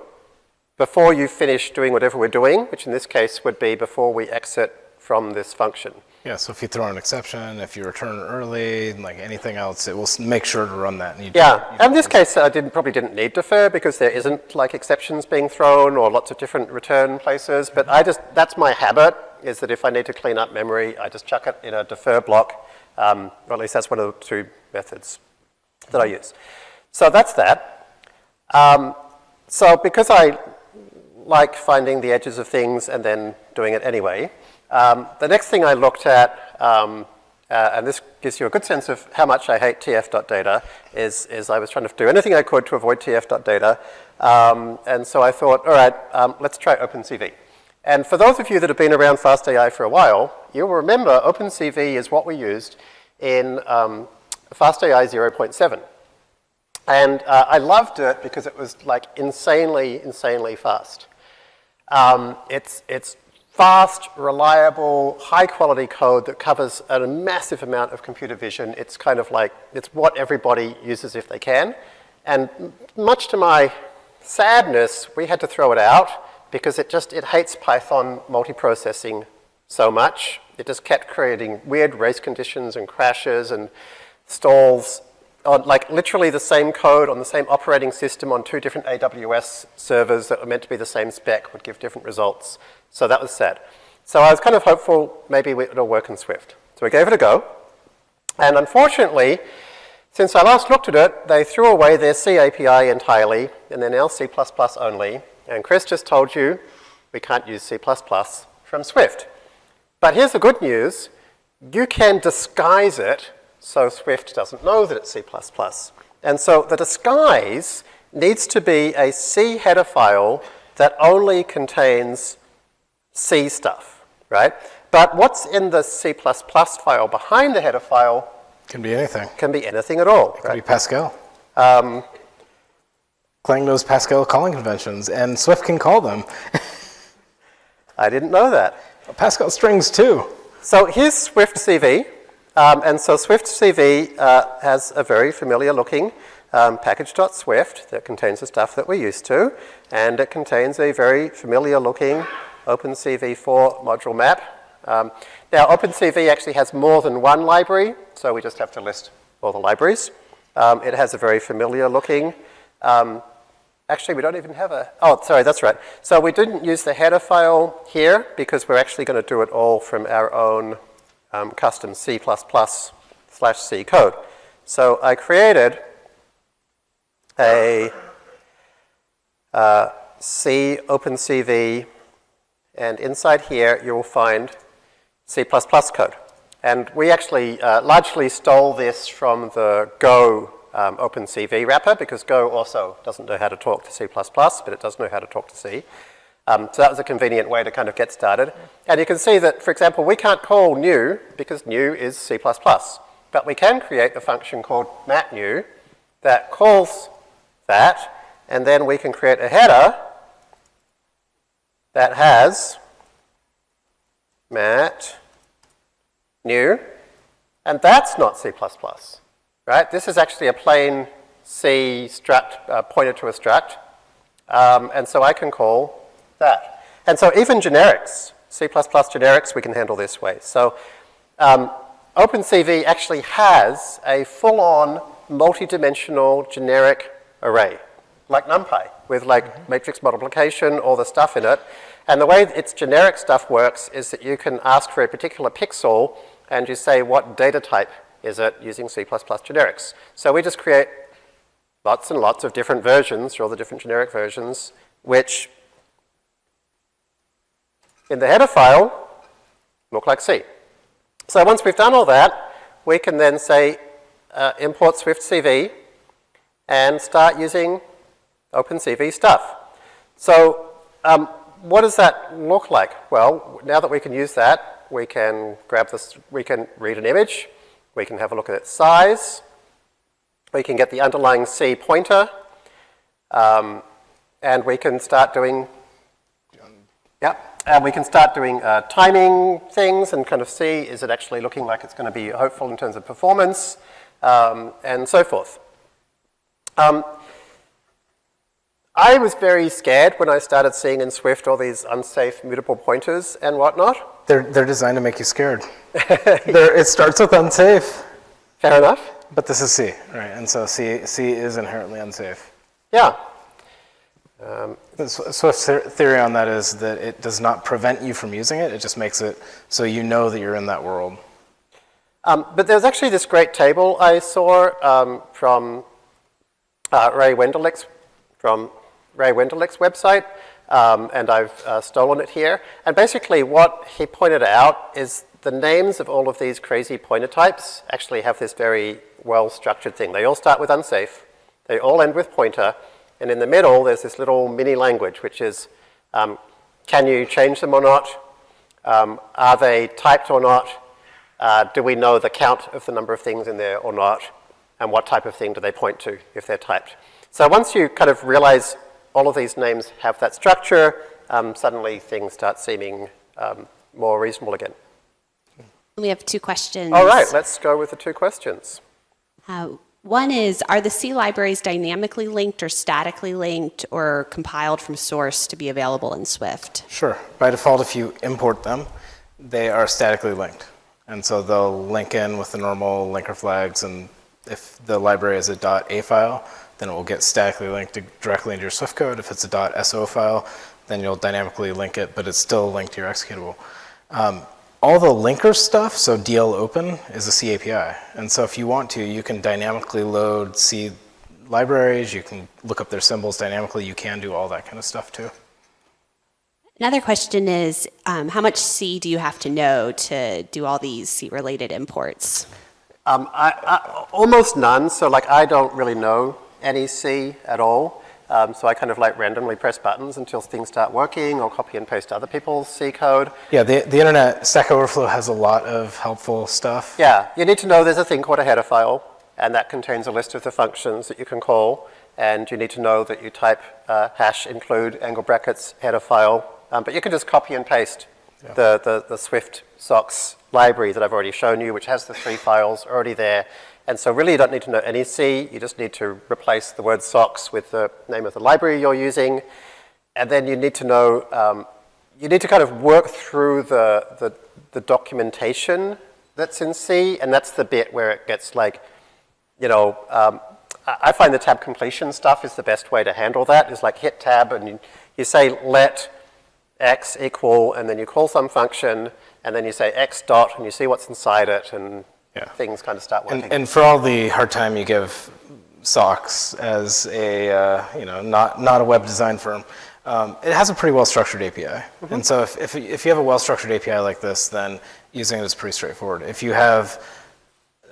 A: before you finish doing whatever we're doing, which in this case would be before we exit from this function.
B: Yeah, so if you throw an exception, if you return early, like anything else, it will make sure to run that. And
A: in this case, I probably didn't need defer because there isn't like exceptions being thrown or lots of different return places. But that's my habit, is that if I need to clean up memory, I just chuck it in a defer block. Or at least that's one of the two methods that I use. So that's that. So because I like finding the edges of things and then doing it anyway, the next thing I looked at, and this gives you a good sense of how much I hate tf.data, is I was trying to do anything I could to avoid tf.data. And so I thought, all right, let's try OpenCV. And for those of you that have been around FastAI for a while, you'll remember OpenCV is what we used in FastAI 0.7. And I loved it because it was like insanely fast. It's fast, reliable, high-quality code that covers a massive amount of computer vision. It's kind of like, it's what everybody uses if they can. And much to my sadness, we had to throw it out because it hates Python multiprocessing so much. It just kept creating weird race conditions and crashes and stalls on like literally the same code on the same operating system on 2 different AWS servers that were meant to be the same spec would give different results. So that was sad. So I was kind of hopeful maybe it'll work in Swift. So we gave it a go. And unfortunately, since I last looked at it, they threw away their C API entirely, and they're now C++ only. And Chris just told you we can't use C++ from Swift. But here's the good news. You can disguise it so Swift doesn't know that it's C++. And so the disguise needs to be a C header file that only contains C stuff, right? But what's in the C++ file behind the header file
B: Can be anything.
A: can be anything at all.
B: It can be Pascal. Clang knows Pascal calling conventions, and Swift can call them.
A: I didn't know that.
B: Pascal strings too.
A: So here's Swift CV. And so Swift CV has a very familiar looking package.swift that contains the stuff that we're used to. And it contains a very familiar looking OpenCV4 module map. Now OpenCV actually has more than one library, so we just have to list all the libraries. It has a very familiar looking, actually we don't even have a, oh sorry, that's right. So we didn't use the header file here because we're actually going to do it all from our own custom C++/C code. So I created a C OpenCV, and inside here you will find C++ code. And we actually largely stole this from the Go OpenCV wrapper, because Go also doesn't know how to talk to C++, but it does know how to talk to C. So that was a convenient way to kind of get started. And you can see that, for example, we can't call new because new is C++. But we can create a function called matnew that calls that, and then we can create a header that has mat new, and that's not C++, right? This is actually a plain C struct, pointed to a struct, and so I can call that. And so even generics, C++ generics, we can handle this way. So OpenCV actually has a full-on multi-dimensional generic array, like NumPy, with like matrix multiplication, all the stuff in it. And the way its generic stuff works is that you can ask for a particular pixel and you say what data type is it using C++ generics. So we just create lots and lots of different versions, or all the different generic versions, which in the header file look like C. So once we've done all that, we can then say import SwiftCV and start using OpenCV stuff. So what does that look like? Well, now that we can use that, we can grab this, we can read an image, we can have a look at its size, we can get the underlying C pointer, and we can start doing, and we can start doing timing things and kind of see, is it actually looking like it's going to be hopeful in terms of performance, and so forth. I was very scared when I started seeing in Swift all these unsafe mutable pointers and whatnot.
B: They're designed to make you scared. It starts with unsafe.
A: Fair enough.
B: But this is C, right? And so C is inherently unsafe.
A: Yeah.
B: Swift's theory on that is that it does not prevent you from using it. It just makes it so you know that you're in that world.
A: But there's actually this great table I saw from Ray Wenderlich's website, and I've stolen it here. And basically what he pointed out is the names of all of these crazy pointer types actually have this very well-structured thing. They all start with unsafe, they all end with pointer, and in the middle there's this little mini language which is, can you change them or not? Are they typed or not? Do we know the count of the number of things in there or not? And what type of thing do they point to if they're typed? So once you kind of realize all of these names have that structure, suddenly things start seeming more reasonable again.
D: We have two questions.
A: All right, let's go with the two questions.
D: One is, are the C libraries dynamically linked or statically linked or compiled from source to be available in Swift?
B: Sure. By default, if you import them, they are statically linked. And so they'll link in with the normal linker flags, and if the library is a .a file, then it will get statically linked directly into your Swift code. If it's a .so file, then you'll dynamically link it, but it's still linked to your executable. All the linker stuff, so DL open, is a C API. And so if you want to, you can dynamically load C libraries, you can look up their symbols dynamically, you can do all that kind of stuff too.
D: Another question is, how much C do you have to know to do all these C-related imports?
A: Almost none, so like I don't really know any C at all. So I kind of like randomly press buttons until things start working or copy and paste other people's C code.
B: Yeah, the internet, Stack Overflow has a lot of helpful stuff.
A: Yeah, you need to know there's a thing called a header file, and that contains a list of the functions that you can call, and you need to know that you type hash include angle brackets header file, but you can just copy and paste the Swift socks library that I've already shown you, which has the 3 files already there. And so really you don't need to know any C, you just need to replace the word socks with the name of the library you're using. And then you need to know, you need to kind of work through the documentation that's in C, and that's the bit where it gets like, you know, I find the tab completion stuff is the best way to handle that. It's like hit tab and you say let x equal, and then you call some function, and then you say x dot, and you see what's inside it, and things kind of start working.
B: And for all the hard time you give Socks as a, you know, not a web design firm, it has a pretty well-structured API. Mm-hmm. And so if you have a well-structured API like this, then using it is pretty straightforward. If you have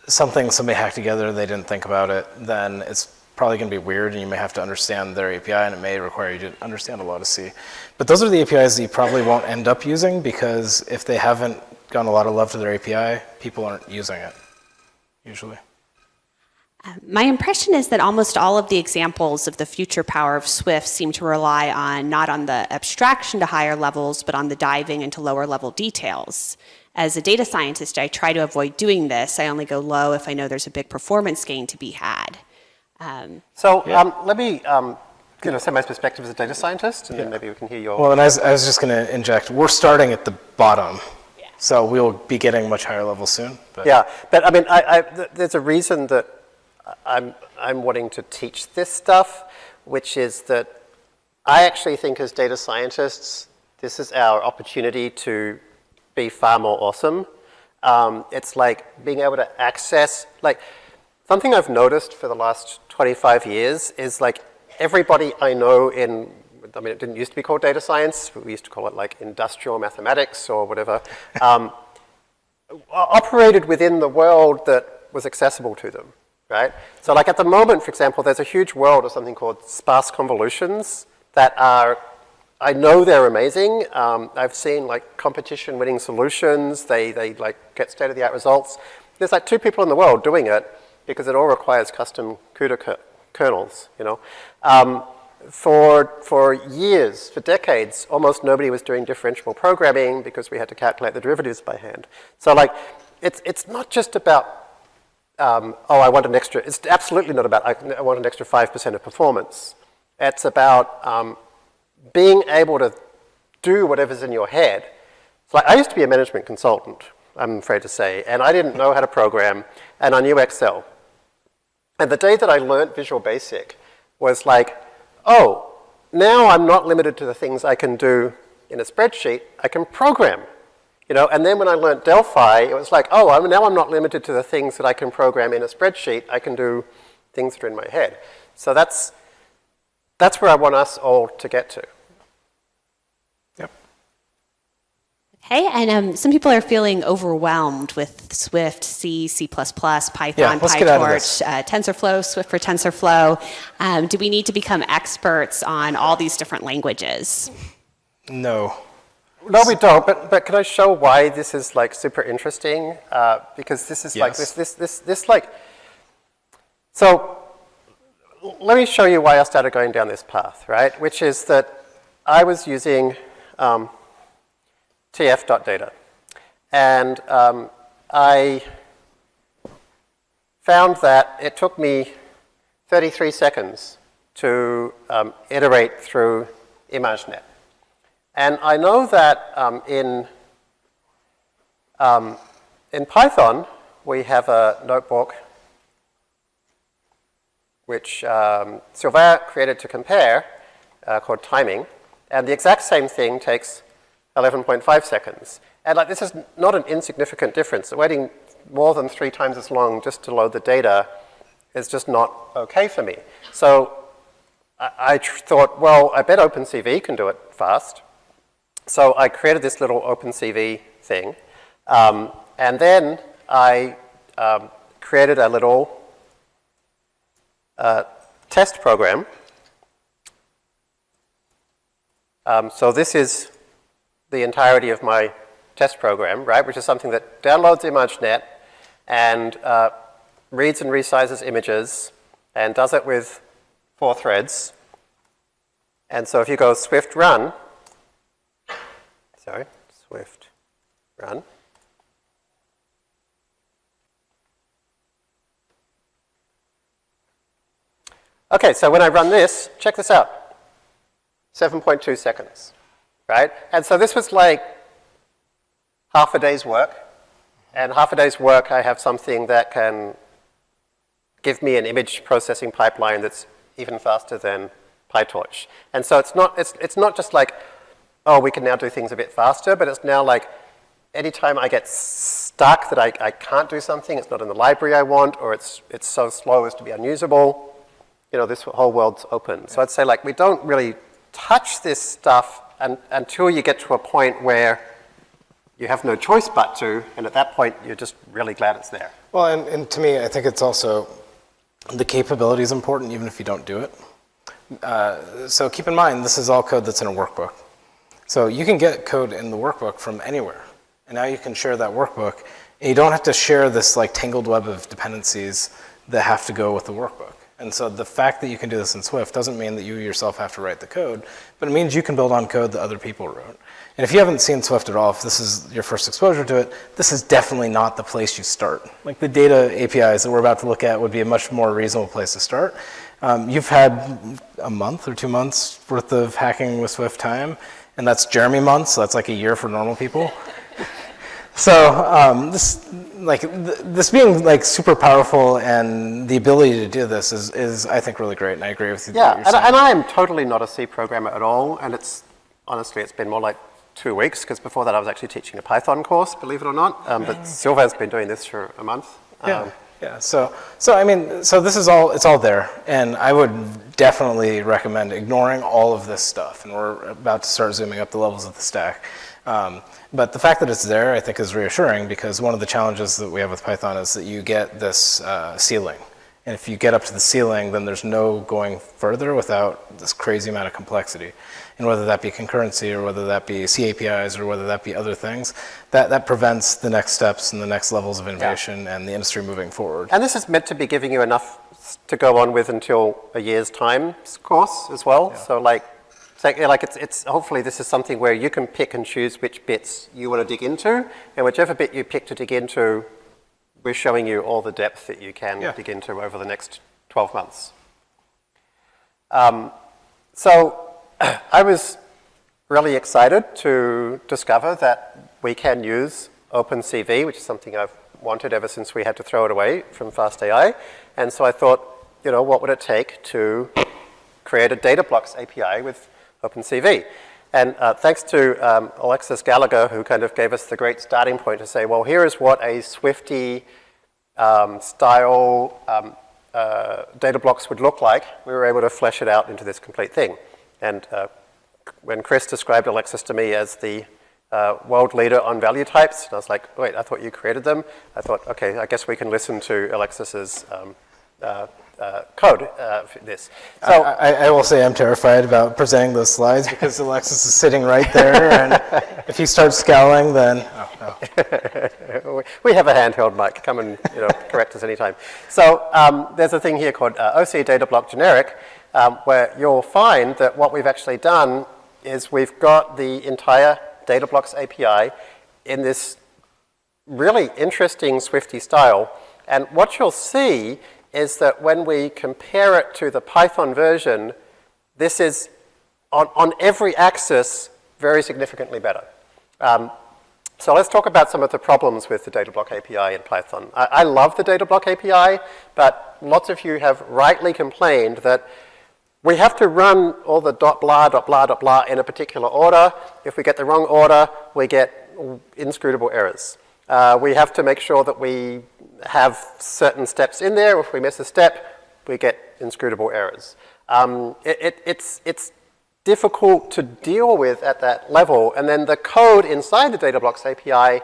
B: something somebody hacked together, they didn't think about it, then it's probably going to be weird, and you may have to understand their API, and it may require you to understand a lot of C. But those are the APIs that you probably won't end up using, because if they haven't gotten a lot of love to their API, people aren't using it, usually.
D: My impression is that almost all of the examples of the future power of Swift seem to rely on not on the abstraction to higher levels, but on the diving into lower level details. As a data scientist, I try to avoid doing this. I only go low if I know there's a big performance gain to be had.
A: Let me say my perspective as a data scientist, and then maybe we can hear your...
B: Well, and I was just going to inject, we're starting at the bottom. So we'll be getting much higher levels soon. But.
A: Yeah, but I mean, there's a reason that I'm wanting to teach this stuff, which is that I actually think as data scientists, this is our opportunity to be far more awesome. It's like being able to access, like something I've noticed for the last 25 years is like everybody I know in, I mean, it didn't used to be called data science, but we used to call it like industrial mathematics or whatever, operated within the world that was accessible to them, right? So like at the moment, for example, there's a huge world of something called sparse convolutions that are, I know they're amazing. I've seen like competition winning solutions. They like get state-of-the-art results. There's like 2 people in the world doing it because it all requires custom CUDA kernels, you know. For years, for decades, almost nobody was doing differentiable programming because we had to calculate the derivatives by hand. So like, it's not just about, I want an extra, it's absolutely not about, I want an extra 5% of performance. It's about being able to do whatever's in your head. It's like, I used to be a management consultant, I'm afraid to say, and I didn't know how to program, and I knew Excel. And the day that I learned Visual Basic was like, oh, now I'm not limited to the things I can do in a spreadsheet, I can program, you know, and then when I learned Delphi, it was like, oh, now I'm not limited to the things that I can program in a spreadsheet, I can do things that are in my head. So that's where I want us all to get to.
B: Yep.
D: Okay, and some people are feeling overwhelmed with Swift, C, C++, Python, PyTorch, TensorFlow, Swift for TensorFlow. Do we need to become experts on all these different languages?
B: No.
A: No, we don't, but can I show why this is like super interesting? Because this is like, this like, so let me show you why I started going down this path, right? Which is that I was using tf.data. And I found that it took me 33 seconds to iterate through ImageNet. And I know that in Python, we have a notebook which Sylvain created to compare called timing. And the exact same thing takes 11.5 seconds. And like, this is not an insignificant difference. Waiting more than 3 times as long just to load the data is just not okay for me. So I thought, well, I bet OpenCV can do it fast. So I created this little OpenCV thing. And then I created a little test program. So this is the entirety of my test program, right, which is something that downloads ImageNet and reads and resizes images and does it with 4 threads. And so if you go Swift run, Swift run, okay, so when I run this, check this out, 7.2 seconds, right? And so this was like half a day's work, and half a day's work I have something that can give me an image processing pipeline that's even faster than PyTorch. And so it's not just like, oh, we can now do things a bit faster, but it's now like anytime I get stuck that I can't do something, it's not in the library I want, or it's so slow as to be unusable, you know, this whole world's open. So I'd say like we don't really touch this stuff until you get to a point where you have no choice but to, and at that point you're just really glad it's there.
B: Well, and to me, I think it's also, the capability is important even if you don't do it. So keep in mind, this is all code that's in a workbook. So you can get code in the workbook from anywhere. And now you can share that workbook. And you don't have to share this like tangled web of dependencies that have to go with the workbook. And so the fact that you can do this in Swift doesn't mean that you yourself have to write the code, but it means you can build on code that other people wrote. And if you haven't seen Swift at all, if this is your first exposure to it, this is definitely not the place you start. Like the data APIs that we're about to look at would be a much more reasonable place to start. You've had a month or 2 months worth of hacking with Swift time, and that's Jeremy months, so that's like a year for normal people. So this being like super powerful and the ability to do this is I think really great, and I agree with you.
A: Yeah, and I am totally not a C programmer at all, and honestly it's been more like 2 weeks, because before that I was actually teaching a Python course, believe it or not, but Sylvain's been doing this for a month.
B: Yeah. So I mean, so this is it's all there, and I would definitely recommend ignoring all of this stuff, and we're about to start zooming up the levels of the stack. But the fact that it's there, I think, is reassuring, because one of the challenges that we have with Python is that you get this ceiling. And if you get up to the ceiling, then there's no going further without this crazy amount of complexity. And whether that be concurrency, or whether that be C APIs, or whether that be other things, that prevents the next steps and the next levels of innovation and the industry moving forward.
A: And this is meant to be giving you enough to go on with until a year's time course as well. Yeah. So like it's hopefully this is something where you can pick and choose which bits you want to dig into, and whichever bit you pick to dig into, we're showing you all the depth that you can dig into over the next 12 months. So I was really excited to discover that we can use OpenCV, which is something I've wanted ever since we had to throw it away from FastAI. And so I thought, you know, what would it take to create a data blocks API with OpenCV? And thanks to Alexis Gallagher, who kind of gave us the great starting point to say, well, here is what a Swifty style data blocks would look like. We were able to flesh it out into this complete thing. And when Chris described Alexis to me as the world leader on value types, and I was like, wait, I thought you created them. I thought, okay, I guess we can listen to Alexis's code for this. So
B: I will say I'm terrified about presenting those slides, because Alexis is sitting right there, and if he starts scowling, then
A: we have a handheld mic. Come and correct us anytime. So there's a thing here called OC data block generic, where you'll find that what we've actually done is we've got the entire data blocks API in this really interesting Swifty style. And what you'll see is that when we compare it to the Python version, this is, on every axis, very significantly better. So let's talk about some of the problems with the data block API in Python. I love the data block API, but lots of you have rightly complained that we have to run all the dot blah, dot blah, dot blah in a particular order. If we get the wrong order, we get inscrutable errors. We have to make sure that we have certain steps in there. If we miss a step, we get inscrutable errors. It's difficult to deal with at that level. And then the code inside the data blocks API,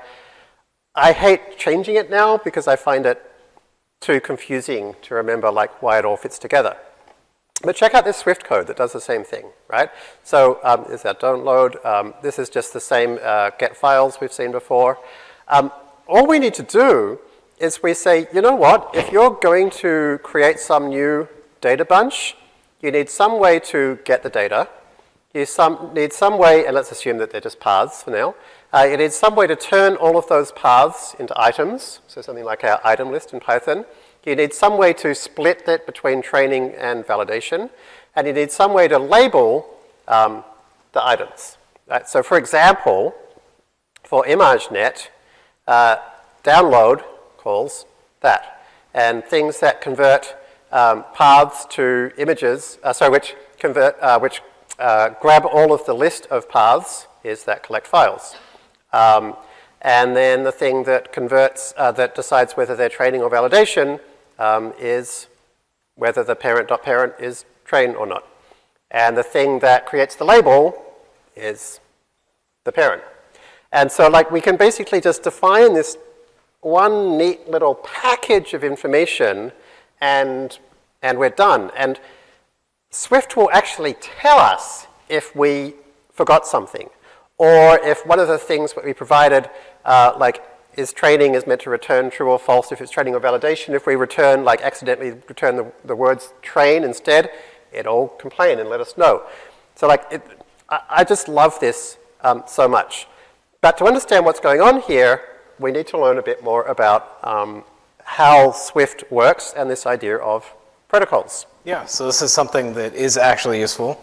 A: I hate changing it now because I find it too confusing to remember like why it all fits together. But check out this Swift code that does the same thing, right? So is that don't load. This is just the same get files we've seen before. All we need to do is we say, you know what, if you're going to create some new data bunch, you need some way to get the data. You need some way, and let's assume that they're just paths for now. You need some way to turn all of those paths into items, so something like our item list in Python. You need some way to split it between training and validation. And you need some way to label the items. Right? So for example, for ImageNet, download calls that. And things that convert paths to images, which grab all of the list of paths is that collect files. And then the thing that converts, that decides whether they're training or validation is whether the parent.parent is train or not. And the thing that creates the label is the parent. And so like we can basically just define this one neat little package of information and we're done. And Swift will actually tell us if we forgot something, or if one of the things that we provided, is training is meant to return true or false. If it's training or validation, if we return, accidentally return the words train instead, it'll complain and let us know. So I just love this so much. But to understand what's going on here, we need to learn a bit more about how Swift works and this idea of protocols.
B: Yeah, so this is something that is actually useful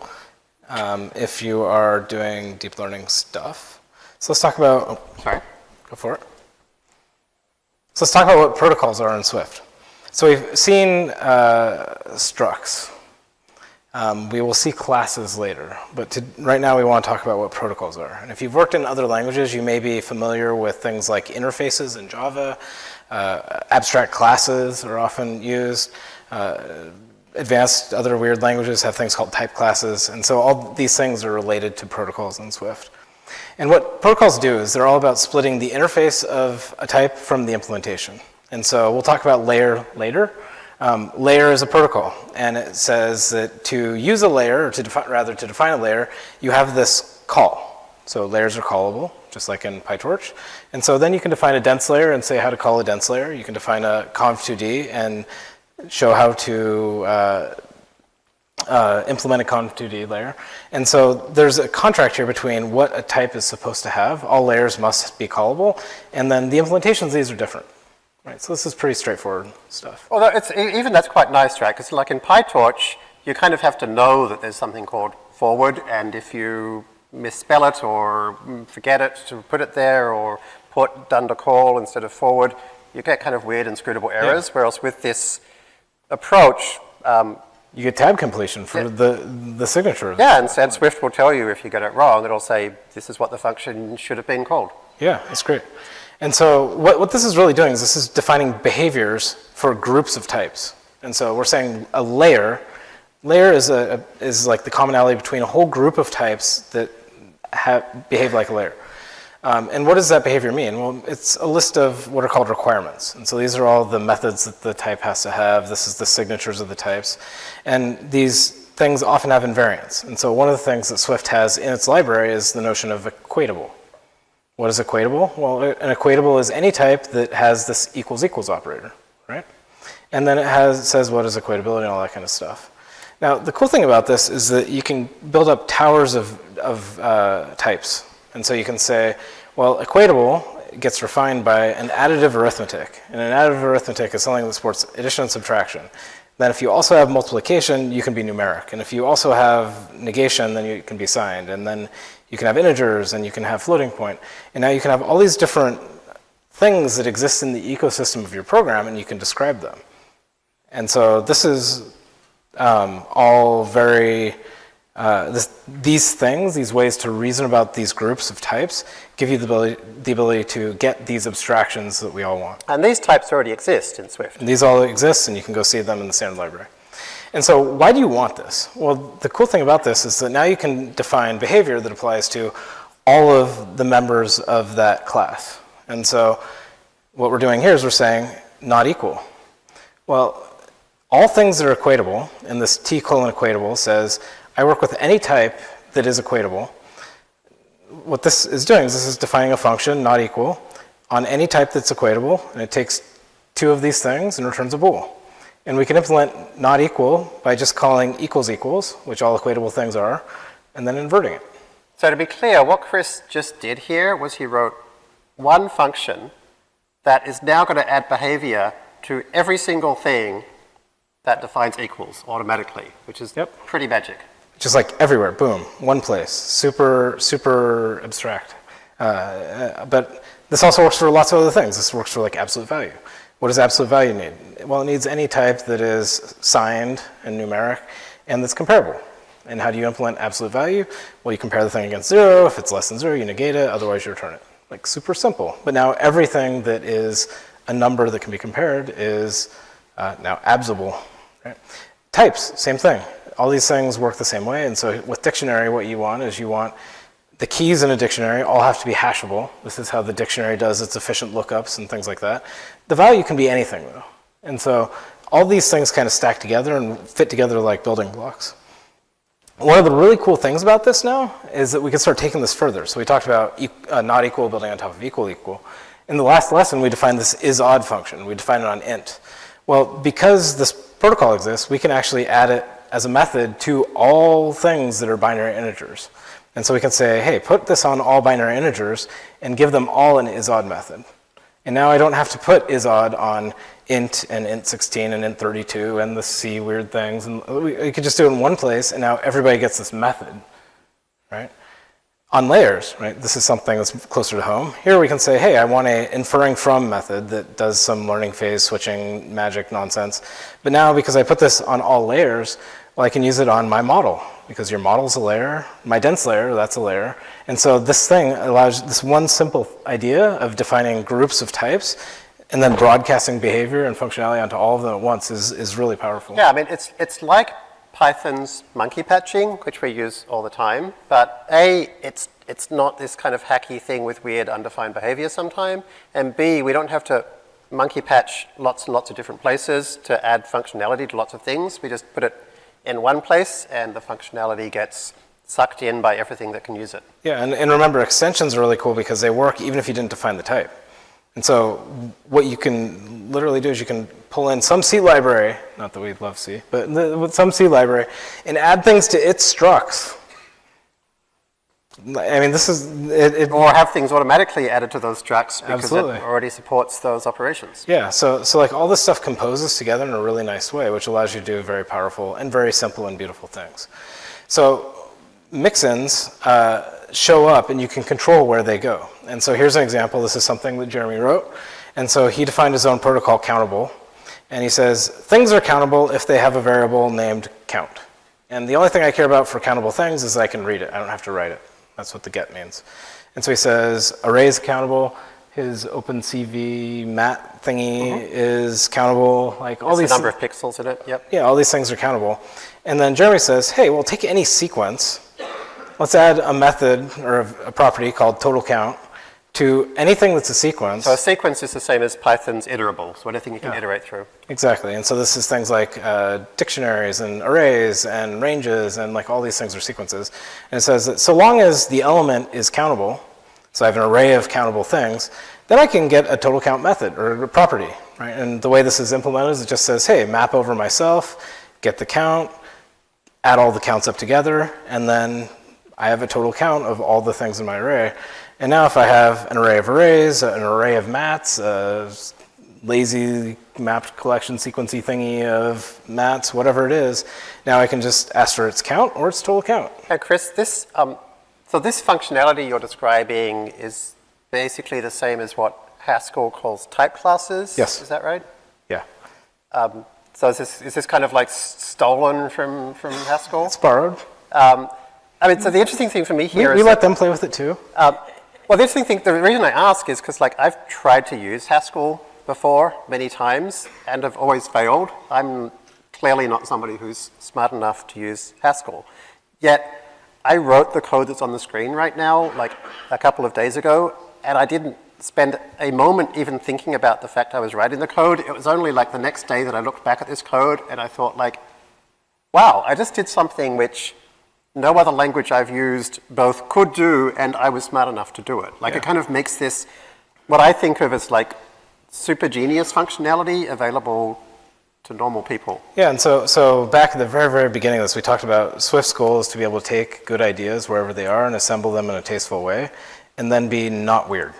B: if you are doing deep learning stuff. So let's talk about, sorry, go for it. So let's talk about what protocols are in Swift. So we've seen structs. We will see classes later, but right now we want to talk about what protocols are. And if you've worked in other languages, you may be familiar with things like interfaces in Java. Abstract classes are often used. Advanced other weird languages have things called type classes. And so all these things are related to protocols in Swift. And what protocols do is they're all about splitting the interface of a type from the implementation. And so we'll talk about layer later. Layer is a protocol, and it says that to use a layer, or to define a layer, you have this call. So layers are callable, just like in PyTorch. And so then you can define a dense layer and say how to call a dense layer. You can define a conv2d and show how to implement a conv2d layer. And so there's a contract here between what a type is supposed to have. All layers must be callable, and then the implementations of these are different. Right, so this is pretty straightforward stuff.
A: Although even that's quite nice, right? Because like in PyTorch, you kind of have to know that there's something called forward, and if you misspell it or forget it to put it there, or put done to call instead of forward, you get kind of weird inscrutable errors. Yeah. Whereas with this approach,
B: you get tab completion for the signature.
A: Yeah, and Swift will tell you if you get it wrong. It'll say this is what the function should have been called.
B: Yeah, that's great. And so what this is really doing is this is defining behaviors for groups of types. And so we're saying a layer is like the commonality between a whole group of types that behave like a layer. And what does that behavior mean? Well, it's a list of what are called requirements. And so these are all the methods that the type has to have. This is the signatures of the types. And these things often have invariants. And so one of the things that Swift has in its library is the notion of equatable. What is equatable? Well, an equatable is any type that has this equals equals operator, right? And then it says what is equatability and all that kind of stuff. Now, the cool thing about this is that you can build up towers of types. And so you can say, well, equatable gets refined by an additive arithmetic. And an additive arithmetic is something that supports addition and subtraction. Then if you also have multiplication, you can be numeric. And if you also have negation, then you can be signed. And then you can have integers, and you can have floating point. And now you can have all these different things that exist in the ecosystem of your program, and you can describe them. And so this is all very, these things, these ways to reason about these groups of types, give you the ability to get these abstractions that we all want.
A: And these types already exist in Swift.
B: And these all exist, and you can go see them in the standard library. And so why do you want this? Well, the cool thing about this is that now you can define behavior that applies to all of the members of that class. And so what we're doing here is we're saying not equal. Well, all things that are equatable, and this T colon equatable says, I work with any type that is equatable. What this is doing is this is defining a function, not equal, on any type that's equatable, and it takes two of these things and returns a bool. And we can implement not equal by just calling equals equals, which all equatable things are, and then inverting it.
A: So to be clear, what Chris just did here was he wrote one function that is now going to add behavior to every single thing that defines equals automatically, which is pretty magic.
B: Just like everywhere, boom, one place, super, super abstract. But this also works for lots of other things. This works for like absolute value. What does absolute value need? Well, it needs any type that is signed and numeric and that's comparable. And how do you implement absolute value? Well, you compare the thing against 0. If it's less than 0, you negate it. Otherwise, you return it. Like super simple. But now everything that is a number that can be compared is now absable. Right? Types, same thing. All these things work the same way. And so with dictionary, what you want is you want the keys in a dictionary all have to be hashable. This is how the dictionary does its efficient lookups and things like that. The value can be anything, though. And so all these things kind of stack together and fit together like building blocks. One of the really cool things about this now is that we can start taking this further. So we talked about not equal building on top of equal equal. In the last lesson, we defined this is-odd function. We defined it on int. Well, because this protocol exists, we can actually add it as a method to all things that are binary integers. And so we can say, hey, put this on all binary integers and give them all an is-odd method. And now I don't have to put is-odd on int and int16 and int32 and the C weird things. And we could just do it in one place, and now everybody gets this method, right? On layers, right? This is something that's closer to home. Here we can say, hey, I want a inferring from method that does some learning phase switching magic nonsense. But now because I put this on all layers, well, I can use it on my model because your model's a layer, my dense layer, that's a layer. And so this thing allows this one simple idea of defining groups of types and then broadcasting behavior and functionality onto all of them at once is really powerful.
A: Yeah, I mean, it's like Python's monkey patching, which we use all the time, but A, it's not this kind of hacky thing with weird undefined behavior sometime, and B, we don't have to monkey patch lots and lots of different places to add functionality to lots of things. We just put it in one place, and the functionality gets sucked in by everything that can use it.
B: Yeah, and remember, extensions are really cool because they work even if you didn't define the type. And so what you can literally do is you can pull in some C library, not that we love C, but with some C library, and add things to its structs. I mean, this is...
A: Or have things automatically added to those structs because
B: Absolutely.
A: it already supports those operations.
B: Yeah, so like all this stuff composes together in a really nice way, which allows you to do very powerful and very simple and beautiful things. So mix-ins show up and you can control where they go. And so here's an example. This is something that Jeremy wrote. And so he defined his own protocol, countable. And he says, things are countable if they have a variable named count. And the only thing I care about for countable things is I can read it. I don't have to write it. That's what the get means. And so he says, arrays countable. His OpenCV mat thingy is countable. Like all these
A: the number of pixels in it, yep.
B: Yeah, all these things are countable. And then Jeremy says, hey, well, take any sequence. Let's add a method or a property called total count to anything that's a sequence.
A: So a sequence is the same as Python's iterable, so anything you can iterate through.
B: Exactly, and so this is things like dictionaries and arrays and ranges and like all these things are sequences. And it says that so long as the element is countable, so I have an array of countable things, then I can get a total count method or a property, right? And the way this is implemented is it just says, hey, map over myself, get the count, add all the counts up together, and then I have a total count of all the things in my array. And now if I have an array of arrays, an array of mats, a lazy mapped collection sequencey thingy of mats, whatever it is, now I can just ask for its count or its total count.
A: Hey, Chris, so this functionality you're describing is basically the same as what Haskell calls type classes?
B: Yes.
A: Is that right?
B: Yeah.
A: So is this kind of like stolen from Haskell?
B: It's borrowed.
A: I mean, so the interesting thing for me here is
B: we let them play with it too.
A: Well, the interesting thing, the reason I ask is because like I've tried to use Haskell before many times and have always failed. I'm clearly not somebody who's smart enough to use Haskell. Yet I wrote the code that's on the screen right now like a couple of days ago, and I didn't spend a moment even thinking about the fact I was writing the code. It was only like the next day that I looked back at this code and I thought like, wow, I just did something which no other language I've used both could do and I was smart enough to do it. Like it kind of makes this, what I think of as like super genius functionality available to normal people.
B: Yeah, and so back at the very, very beginning of this, we talked about Swift's goal is to be able to take good ideas wherever they are and assemble them in a tasteful way and then be not weird.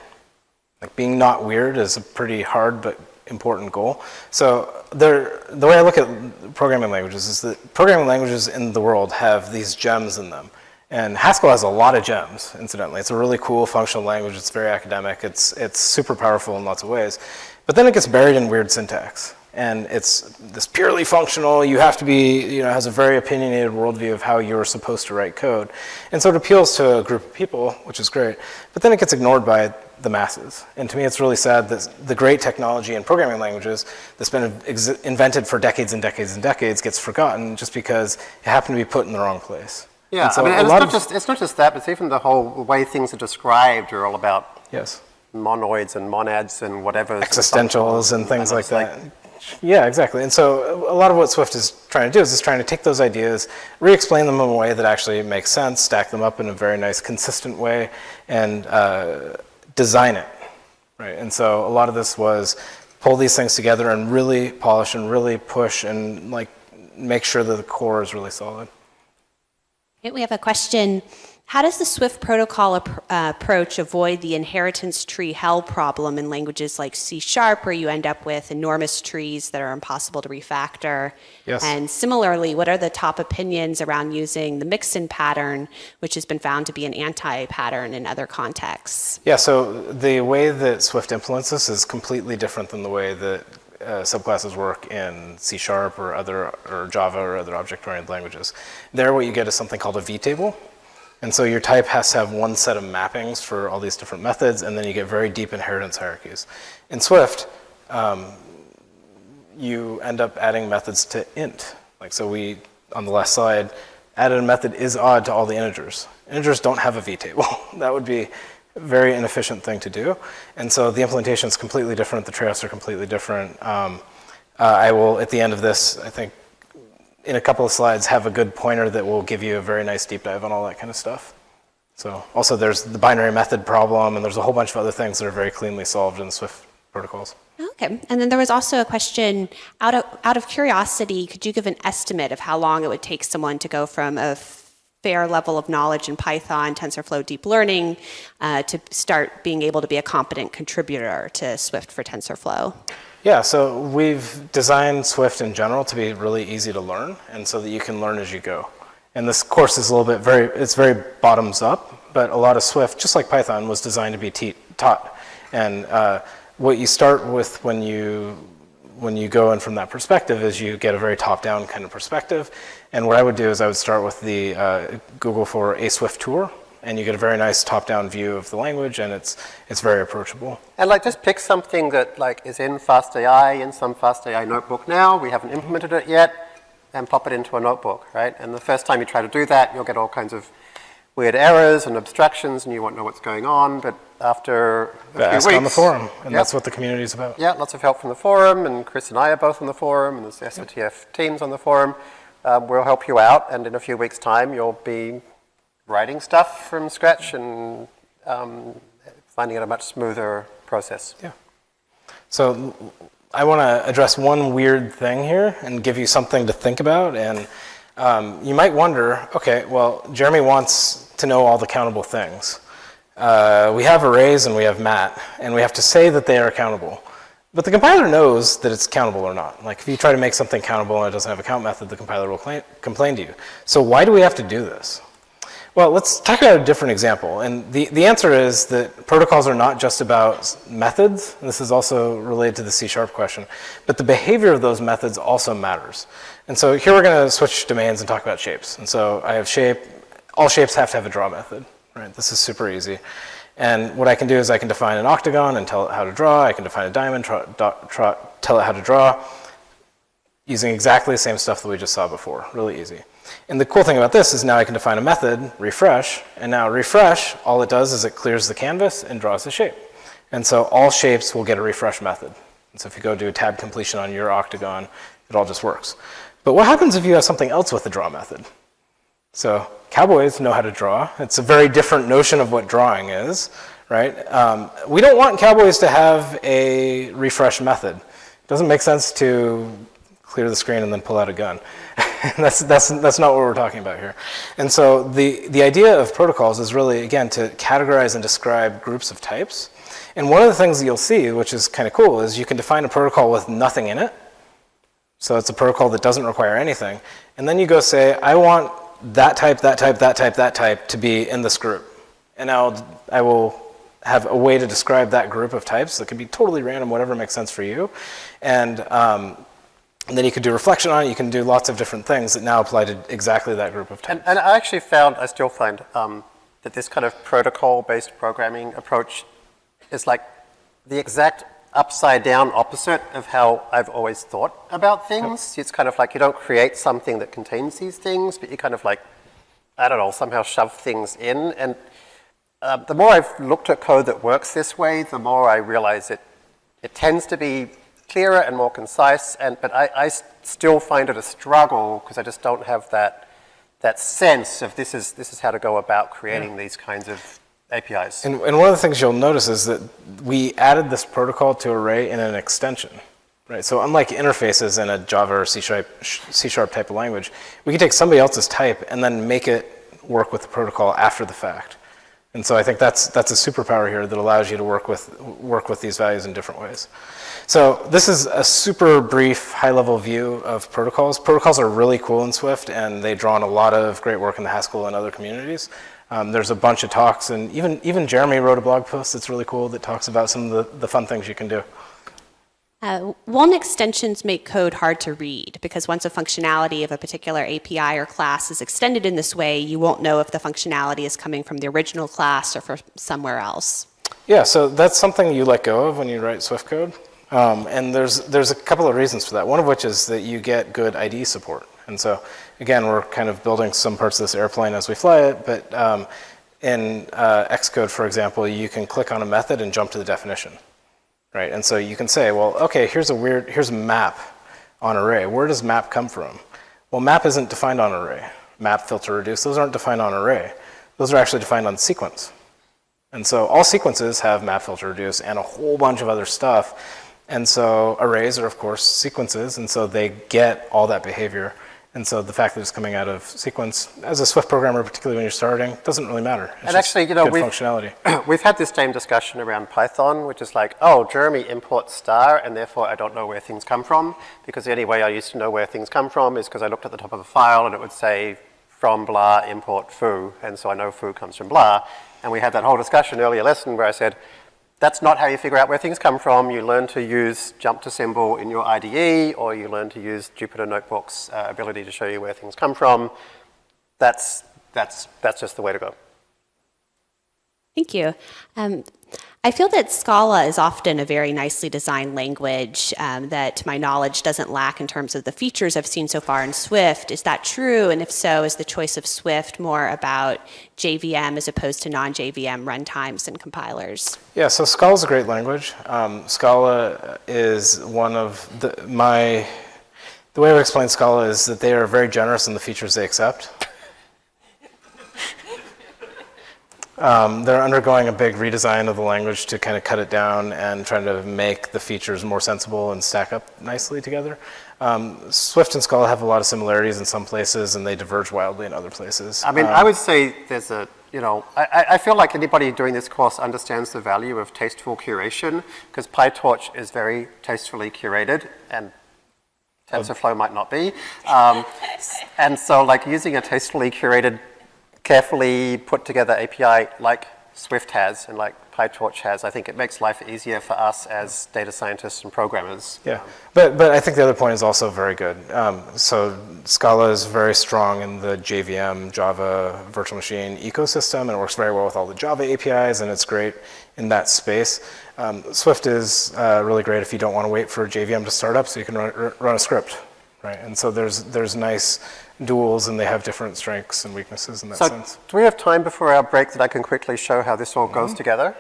B: Like being not weird is a pretty hard but important goal. So the way I look at programming languages is that programming languages in the world have these gems in them. And Haskell has a lot of gems, incidentally. It's a really cool functional language. It's very academic. It's super powerful in lots of ways. But then it gets buried in weird syntax. And it's this purely functional, you have to be, has a very opinionated worldview of how you're supposed to write code. And so it appeals to a group of people, which is great. But then it gets ignored by the masses. And to me, it's really sad that the great technology in programming languages that's been invented for decades and decades and decades gets forgotten just because it happened to be put in the wrong place.
A: Yeah,
B: so
A: I mean, it's not just that, but it's even the whole way things are described are all about monoids and monads and whatever.
B: Existentials and things like that. Yeah, exactly. And so a lot of what Swift is trying to do is it's trying to take those ideas, re-explain them in a way that actually makes sense, stack them up in a very nice, consistent way, and design it, right? And so a lot of this was pull these things together and really polish and really push and like make sure that the core is really solid.
D: Okay, we have a question. How does the Swift protocol approach avoid the inheritance tree hell problem in languages like C#, where you end up with enormous trees that are impossible to refactor?
B: Yes.
D: And similarly, what are the top opinions around using the mix-in pattern, which has been found to be an anti-pattern in other contexts?
B: Yeah, so the way that Swift implements this is completely different than the way that subclasses work in C# or Java or other object-oriented languages. There, what you get is something called a vtable. And so your type has to have one set of mappings for all these different methods, and then you get very deep inheritance hierarchies. In Swift, you end up adding methods to int. Like so we, on the last slide, added a method is_odd to all the integers. Integers don't have a vtable. That would be a very inefficient thing to do. And so the implementation is completely different. The trade-offs are completely different. I will, at the end of this, I think, in a couple of slides, have a good pointer that will give you a very nice deep dive on all that kind of stuff. So also there's the binary method problem, and there's a whole bunch of other things that are very cleanly solved in the Swift protocols.
D: Okay, and then there was also a question, out of curiosity, could you give an estimate of how long it would take someone to go from a fair level of knowledge in Python, TensorFlow, deep learning, to start being able to be a competent contributor to Swift for TensorFlow?
B: Yeah, so we've designed Swift in general to be really easy to learn, and so that you can learn as you go. And this course is a little bit it's very bottoms up, but a lot of Swift, just like Python, was designed to be taught. And what you start with when you go in from that perspective is you get a very top-down kind of perspective. And what I would do is I would start with the Google for a Swift tour, and you get a very nice top-down view of the language, and it's very approachable.
A: And like just pick something that like is in fastai, in some fastai notebook now, we haven't implemented it yet, and pop it into a notebook, right? And the first time you try to do that, you'll get all kinds of weird errors and abstractions, and you won't know what's going on, but after a few
B: ask
A: weeks,
B: on the forum, and that's what the community is about.
A: Yeah, lots of help from the forum, and Chris and I are both on the forum, and there's the SOTF teams on the forum. We'll help you out, and in a few weeks' time, you'll be writing stuff from scratch and finding it a much smoother process.
B: Yeah. So I want to address one weird thing here and give you something to think about. And you might wonder, okay, well, Jeremy wants to know all the countable things. We have arrays and we have mat, and we have to say that they are countable. But the compiler knows that it's countable or not. Like if you try to make something countable and it doesn't have a count method, the compiler will complain to you. So why do we have to do this? Well, let's talk about a different example. And the answer is that protocols are not just about methods. This is also related to the C# question. But the behavior of those methods also matters. And so here we're going to switch domains and talk about shapes. And so I have shape. All shapes have to have a draw method. Right? This is super easy. And what I can do is I can define an octagon and tell it how to draw. I can define a diamond, tell it how to draw, using exactly the same stuff that we just saw before. Really easy. And the cool thing about this is now I can define a method, refresh, and now refresh, all it does is it clears the canvas and draws a shape. And so all shapes will get a refresh method. And so if you go do a tab completion on your octagon, it all just works. But what happens if you have something else with the draw method? So cowboys know how to draw. It's a very different notion of what drawing is, right? We don't want cowboys to have a refresh method. It doesn't make sense to clear the screen and then pull out a gun. that's not what we're talking about here. And so the idea of protocols is really, again, to categorize and describe groups of types. And one of the things that you'll see, which is kind of cool, is you can define a protocol with nothing in it. So it's a protocol that doesn't require anything. And then you go say, I want that type, that type, that type, that type to be in this group. And now I will have a way to describe that group of types that can be totally random, whatever makes sense for you. And then you can do reflection on it. You can do lots of different things that now apply to exactly that group of types.
A: And I actually found, I still find, that this kind of protocol-based programming approach is like the exact upside-down opposite of how I've always thought about things. It's kind of like you don't create something that contains these things, but you kind of like, I don't know, somehow shove things in. And the more I've looked at code that works this way, the more I realize it tends to be clearer and more concise, but I still find it a struggle because I just don't have that sense of this is how to go about creating these kinds of APIs.
B: And one of the things you'll notice is that we added this protocol to array in an extension, right? So unlike interfaces in a Java or C# type of language, we can take somebody else's type and then make it work with the protocol after the fact. And so I think that's a superpower here that allows you to work with these values in different ways. So this is a super brief, high-level view of protocols. Protocols are really cool in Swift, and they draw on a lot of great work in the Haskell and other communities. There's a bunch of talks, and even Jeremy wrote a blog post that's really cool that talks about some of the fun things you can do.
D: One, extensions make code hard to read because once a functionality of a particular API or class is extended in this way, you won't know if the functionality is coming from the original class or from somewhere else.
B: Yeah, so that's something you let go of when you write Swift code. And there's a couple of reasons for that. One of which is that you get good IDE support. And so, again, we're kind of building some parts of this airplane as we fly it, but in Xcode, for example, you can click on a method and jump to the definition, right? And so you can say, well, okay, here's map on array. Where does map come from? Well, map isn't defined on array. Map, filter, reduce, those aren't defined on array. Those are actually defined on sequence. And so all sequences have map, filter, reduce, and a whole bunch of other stuff. And so arrays are, of course, sequences, and so they get all that behavior. And so the fact that it's coming out of sequence, as a Swift programmer, particularly when you're starting, doesn't really matter. It's
A: and actually,
B: good functionality.
A: We've had this same discussion around Python, which is like, oh, Jeremy imports star, and therefore I don't know where things come from, because the only way I used to know where things come from is because I looked at the top of a file and it would say from blah import foo, and so I know foo comes from blah. And we had that whole discussion earlier lesson where I said, that's not how you figure out where things come from. You learn to use jump to symbol in your IDE, or you learn to use Jupyter Notebook's ability to show you where things come from. That's just the way to go.
D: Thank you. I feel that Scala is often a very nicely designed language that, to my knowledge, doesn't lack in terms of the features I've seen so far in Swift. Is that true? And if so, is the choice of Swift more about JVM as opposed to non-JVM runtimes and compilers?
B: Yeah, so Scala is a great language. Scala is one of the way I would explain Scala is that they are very generous in the features they accept. They're undergoing a big redesign of the language to kind of cut it down and try to make the features more sensible and stack up nicely together. Swift and Scala have a lot of similarities in some places, and they diverge wildly in other places.
A: I mean, I would say there's you know, I feel like anybody doing this course understands the value of tasteful curation, because PyTorch is very tastefully curated, and TensorFlow might not be. And so like using a tastefully curated, carefully put together API like Swift has and like PyTorch has, I think it makes life easier for us as data scientists and programmers.
B: Yeah, but I think the other point is also very good. So Scala is very strong in the JVM, Java virtual machine ecosystem, and it works very well with all the Java APIs, and it's great in that space. Swift is really great if you don't want to wait for JVM to start up, so you can run a script, right? And so there's nice duals, and they have different strengths and weaknesses in that sense.
A: Do we have time before our break that I can quickly show how this all goes together?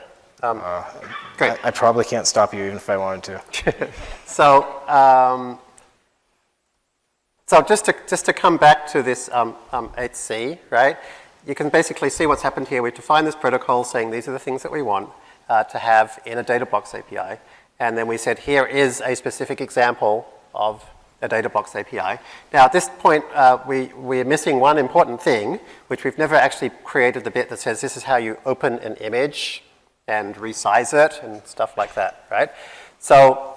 A: Great.
B: I probably can't stop you even if I wanted to.
A: So just to come back to this 8C, right? You can basically see what's happened here. We've defined this protocol saying these are the things that we want to have in a data blocks API. And then we said here is a specific example of a data blocks API. Now at this point, we're missing one important thing, which we've never actually created the bit that says this is how you open an image and resize it and stuff like that, right? So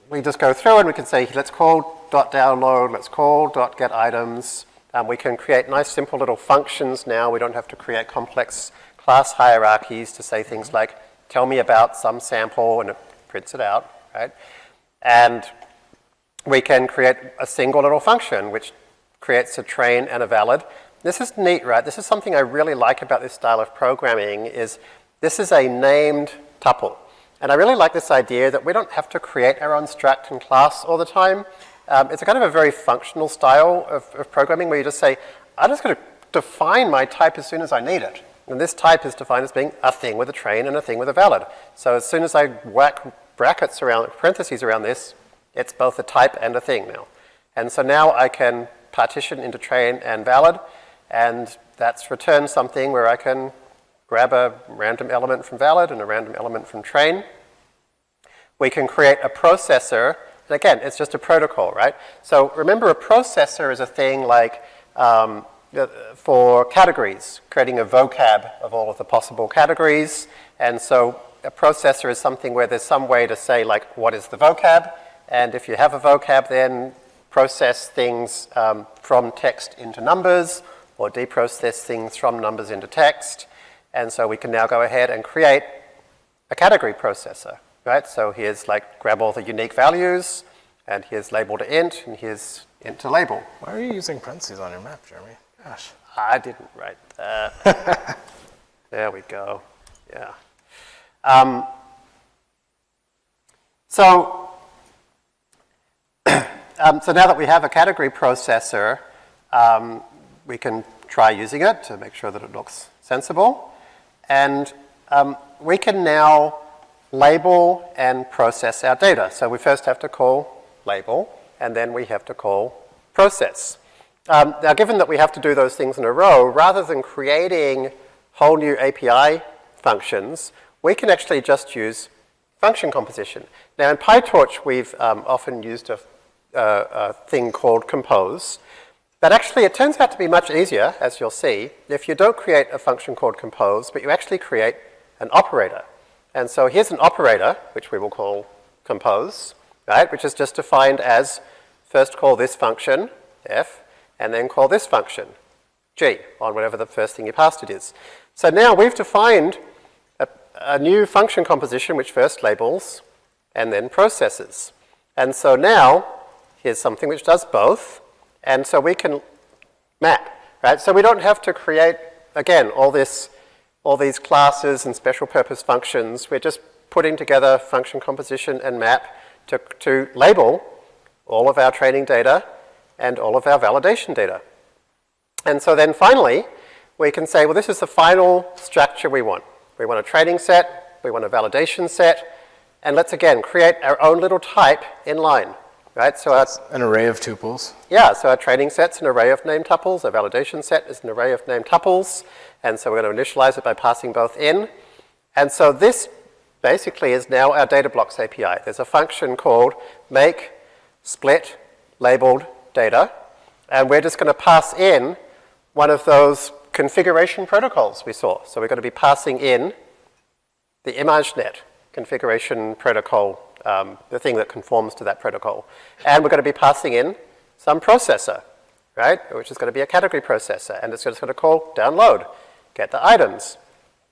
A: we just go through and we can say, let's call .download, let's call .getItems. We can create nice simple little functions now. We don't have to create complex class hierarchies to say things like, tell me about some sample, and it prints it out, right? And we can create a single little function which creates a train and a valid. This is neat, right? This is something I really like about this style of programming is this is a named tuple. And I really like this idea that we don't have to create our own struct and class all the time. It's a kind of a very functional style of programming where you just say, I'm just going to define my type as soon as I need it. And this type is defined as being a thing with a train and a thing with a valid. So as soon as I whack brackets around, parentheses around this, it's both a type and a thing now. And so now I can partition into train and valid, and that's returned something where I can grab a random element from valid and a random element from train. We can create a processor, and again, it's just a protocol, right? So remember, a processor is a thing like for categories, creating a vocab of all of the possible categories. And so a processor is something where there's some way to say, like, what is the vocab? And if you have a vocab, then process things from text into numbers, or deprocess things from numbers into text. And so we can now go ahead and create a category processor, right? So here's like, grab all the unique values, and here's label to int, and here's int to label.
B: Why are you using parentheses on your map, Jeremy? Gosh.
A: I didn't write that. There we go. Yeah. So now that we have a category processor, we can try using it to make sure that it looks sensible. And we can now label and process our data. So we first have to call label, and then we have to call process. Now, given that we have to do those things in a row, rather than creating whole new API functions, we can actually just use function composition. Now, in PyTorch, we've often used a thing called compose. But actually, it turns out to be much easier, as you'll see, if you don't create a function called compose, but you actually create an operator. And so here's an operator, which we will call compose, right? Which is just defined as first call this function, f, and then call this function, g, on whatever the first thing you passed it is. So now we've defined a new function composition which first labels and then processes. And so now here's something which does both. And so we can map, right? So we don't have to create, again, all these classes and special purpose functions. We're just putting together function composition and map to label all of our training data and all of our validation data. And so then finally, we can say, well, this is the final structure we want. We want a training set, we want a validation set, and let's again create our own little type in line. Right, so
B: it's an array of tuples.
A: Yeah, so our training set's an array of named tuples. Our validation set is an array of named tuples. And so we're going to initialize it by passing both in. And so this basically is now our data blocks API. There's a function called make split labeled data. And we're just going to pass in one of those configuration protocols we saw. So we're going to be passing in the ImageNet configuration protocol, the thing that conforms to that protocol. And we're going to be passing in some processor, right, which is going to be a category processor. And it's just going to call download, get the items,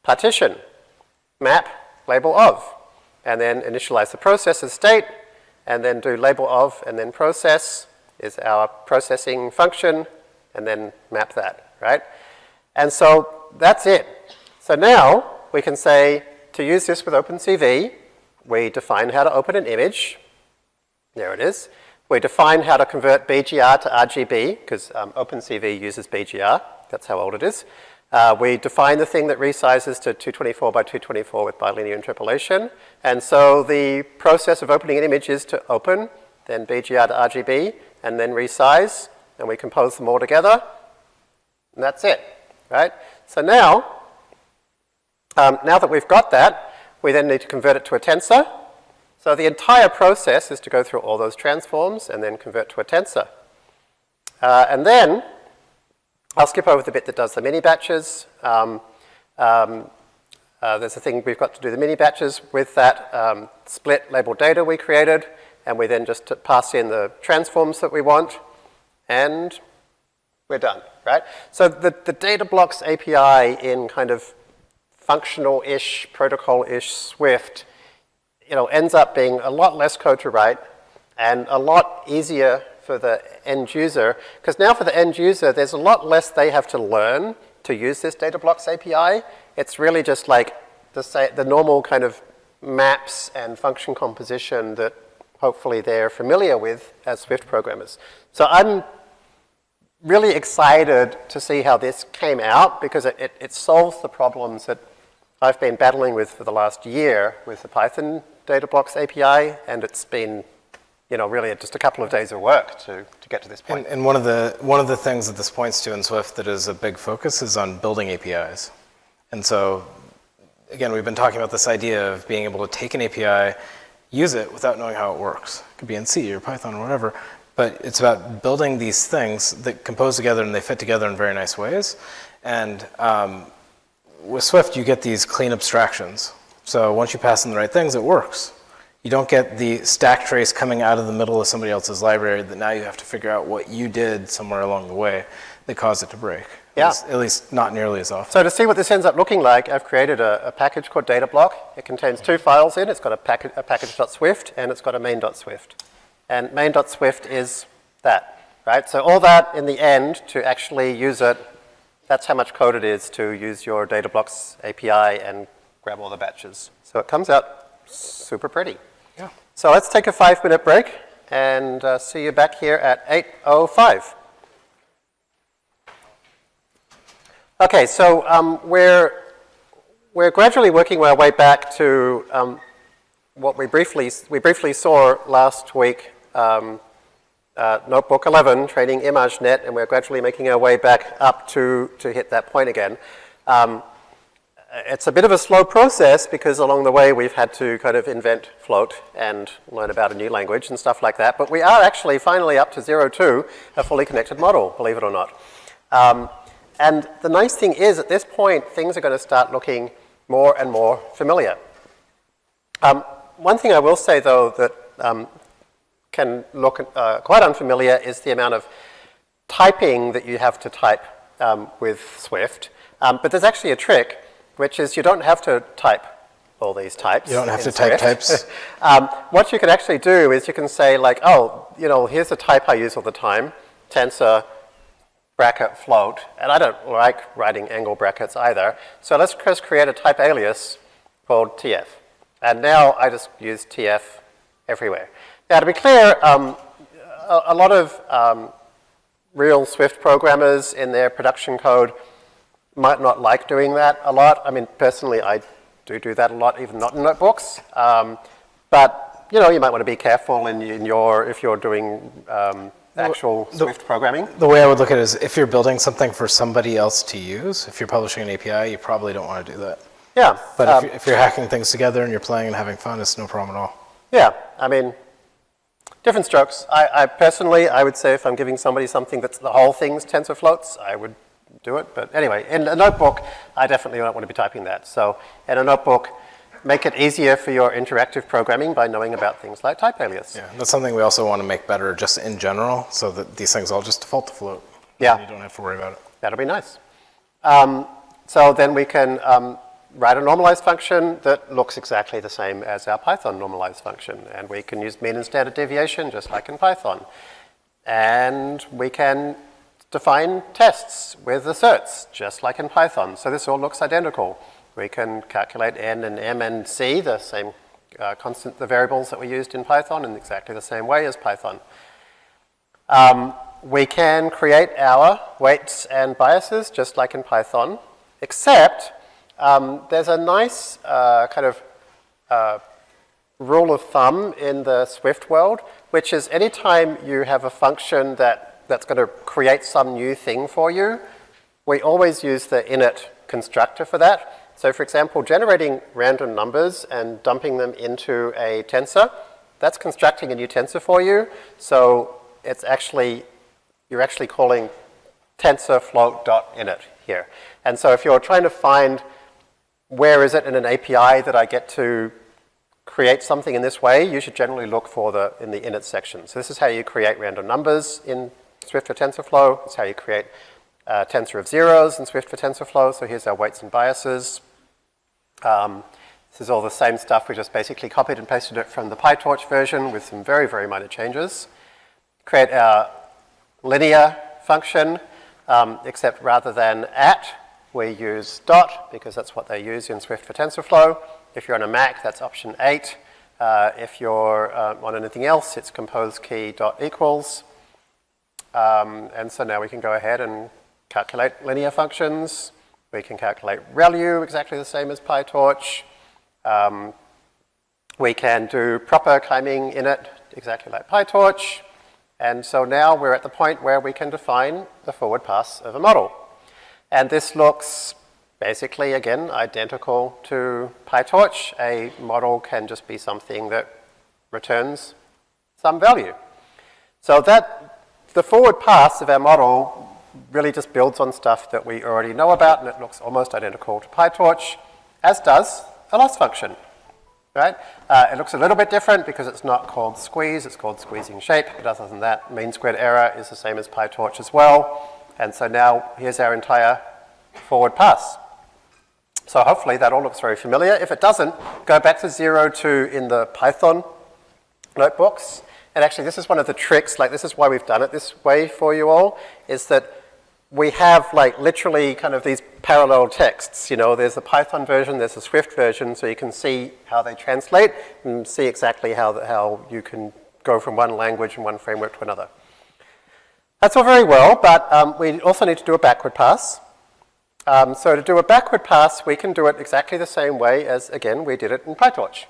A: partition, map, label of, and then initialize the processor state, and then do label of, and then process is our processing function, and then map that, right? And so that's it. So now we can say, to use this with OpenCV, we define how to open an image. There it is. We define how to convert BGR to RGB, because OpenCV uses BGR. That's how old it is. We define the thing that resizes to 224 by 224 with bilinear interpolation. And so the process of opening an image is to open, then BGR to RGB, and then resize, and we compose them all together, and that's it, right? So now that we've got that, we then need to convert it to a tensor. So the entire process is to go through all those transforms and then convert to a tensor. And then I'll skip over the bit that does the mini batches. There's a thing we've got to do the mini batches with that split labeled data we created, and we then just pass in the transforms that we want, and we're done, right? So the data blocks API in kind of functional-ish, protocol-ish Swift, ends up being a lot less code to write and a lot easier for the end user, because now for the end user, there's a lot less they have to learn to use this data blocks API. It's really just like the normal kind of maps and function composition that hopefully they're familiar with as Swift programmers. So I'm really excited to see how this came out, because it solves the problems that I've been battling with for the last year with the Python data blocks API, and it's been really just a couple of days of work to get to this point.
B: And one of the things that this points to in Swift that is a big focus is on building APIs. And so, again, we've been talking about this idea of being able to take an API, use it without knowing how it works. It could be in C or Python or whatever, but it's about building these things that compose together and they fit together in very nice ways. And with Swift, you get these clean abstractions. So once you pass in the right things, it works. You don't get the stack trace coming out of the middle of somebody else's library that now you have to figure out what you did somewhere along the way that caused it to break.
A: Yeah.
B: At least not nearly as often.
A: So to see what this ends up looking like, I've created a package called datablock. It contains two files in. It's got a package.swift and it's got a main.swift. And main.swift is that, right? So all that in the end to actually use it, that's how much code it is to use your datablocks API and grab all the batches. So it comes out super pretty.
B: Yeah.
A: So let's take a 5-minute break and see you back here at 8:05. Okay, so we're gradually working our way back to what we briefly saw last week, Notebook 11, training ImageNet, and we're gradually making our way back up to hit that point again. It's a bit of a slow process because along the way we've had to kind of invent float and learn about a new language and stuff like that, but we are actually finally up to 0.2, a fully connected model, believe it or not. And the nice thing is, at this point, things are going to start looking more and more familiar. One thing I will say, though, that can look quite unfamiliar is the amount of typing that you have to type with Swift. But there's actually a trick, which is you don't have to type all these types.
B: You don't have to type types.
A: What you can actually do is you can say, like, oh, here's a type I use all the time, tensor, bracket float, and I don't like writing angle brackets either. So let's just create a type alias called TF. And now I just use TF everywhere. Now to be clear, a lot of real Swift programmers in their production code might not like doing that a lot. I mean, personally, I do that a lot, even not in notebooks. But you might want to be careful if you're doing actual Swift programming.
B: The way I would look at it is if you're building something for somebody else to use, if you're publishing an API, you probably don't want to do that.
A: Yeah.
B: But if you're hacking things together and you're playing and having fun, it's no problem at all.
A: Yeah, I mean, different strokes. I personally, I would say if I'm giving somebody something that's the whole thing's tensor floats, I would do it. But anyway, in a notebook, I definitely don't want to be typing that. So in a notebook, make it easier for your interactive programming by knowing about things like type alias.
B: Yeah, that's something we also want to make better just in general, so that these things all just default to float.
A: Yeah.
B: You don't have to worry about it.
A: That'll be nice. So then we can write a normalized function that looks exactly the same as our Python normalized function. And we can use mean and standard deviation just like in Python. And we can define tests with asserts just like in Python. So this all looks identical. We can calculate n and m and c, the same constant, the variables that we used in Python in exactly the same way as Python. We can create our weights and biases just like in Python, except there's a nice kind of rule of thumb in the Swift world, which is anytime you have a function that's going to create some new thing for you, we always use the init constructor for that. So for example, generating random numbers and dumping them into a tensor, that's constructing a new tensor for you. So it's actually, you're actually calling tensorfloat.init here. And so if you're trying to find where is it in an API that I get to create something in this way, you should generally look for in the init section. So this is how you create random numbers in Swift for TensorFlow. It's how you create a tensor of zeros in Swift for TensorFlow. So here's our weights and biases. This is all the same stuff. We just basically copied and pasted it from the PyTorch version with some very, very minor changes. Create our linear function, except rather than @ we use dot, because that's what they use in Swift for TensorFlow. If you're on a Mac, that's option 8. If you're on anything else, it's compose key dot equals. And so now we can go ahead and calculate linear functions. We can calculate ReLU exactly the same as PyTorch. We can do proper chiming init exactly like PyTorch. And so now we're at the point where we can define the forward pass of a model. And this looks basically, again, identical to PyTorch. A model can just be something that returns some value. So the forward pass of our model really just builds on stuff that we already know about, and it looks almost identical to PyTorch, as does a loss function. Right? It looks a little bit different because it's not called squeeze, it's called squeezing shape. But other than that, mean squared error is the same as PyTorch as well. And so now here's our entire forward pass. So hopefully that all looks very familiar. If it doesn't, go back to 0.2 in the Python notebooks. And actually this is one of the tricks, like this is why we've done it this way for you all, is that we have like literally kind of these parallel texts. You know, there's the Python version, there's the Swift version, so you can see how they translate and see exactly how you can go from one language and one framework to another. That's all very well, but we also need to do a backward pass. So to do a backward pass, we can do it exactly the same way as, again, we did it in PyTorch.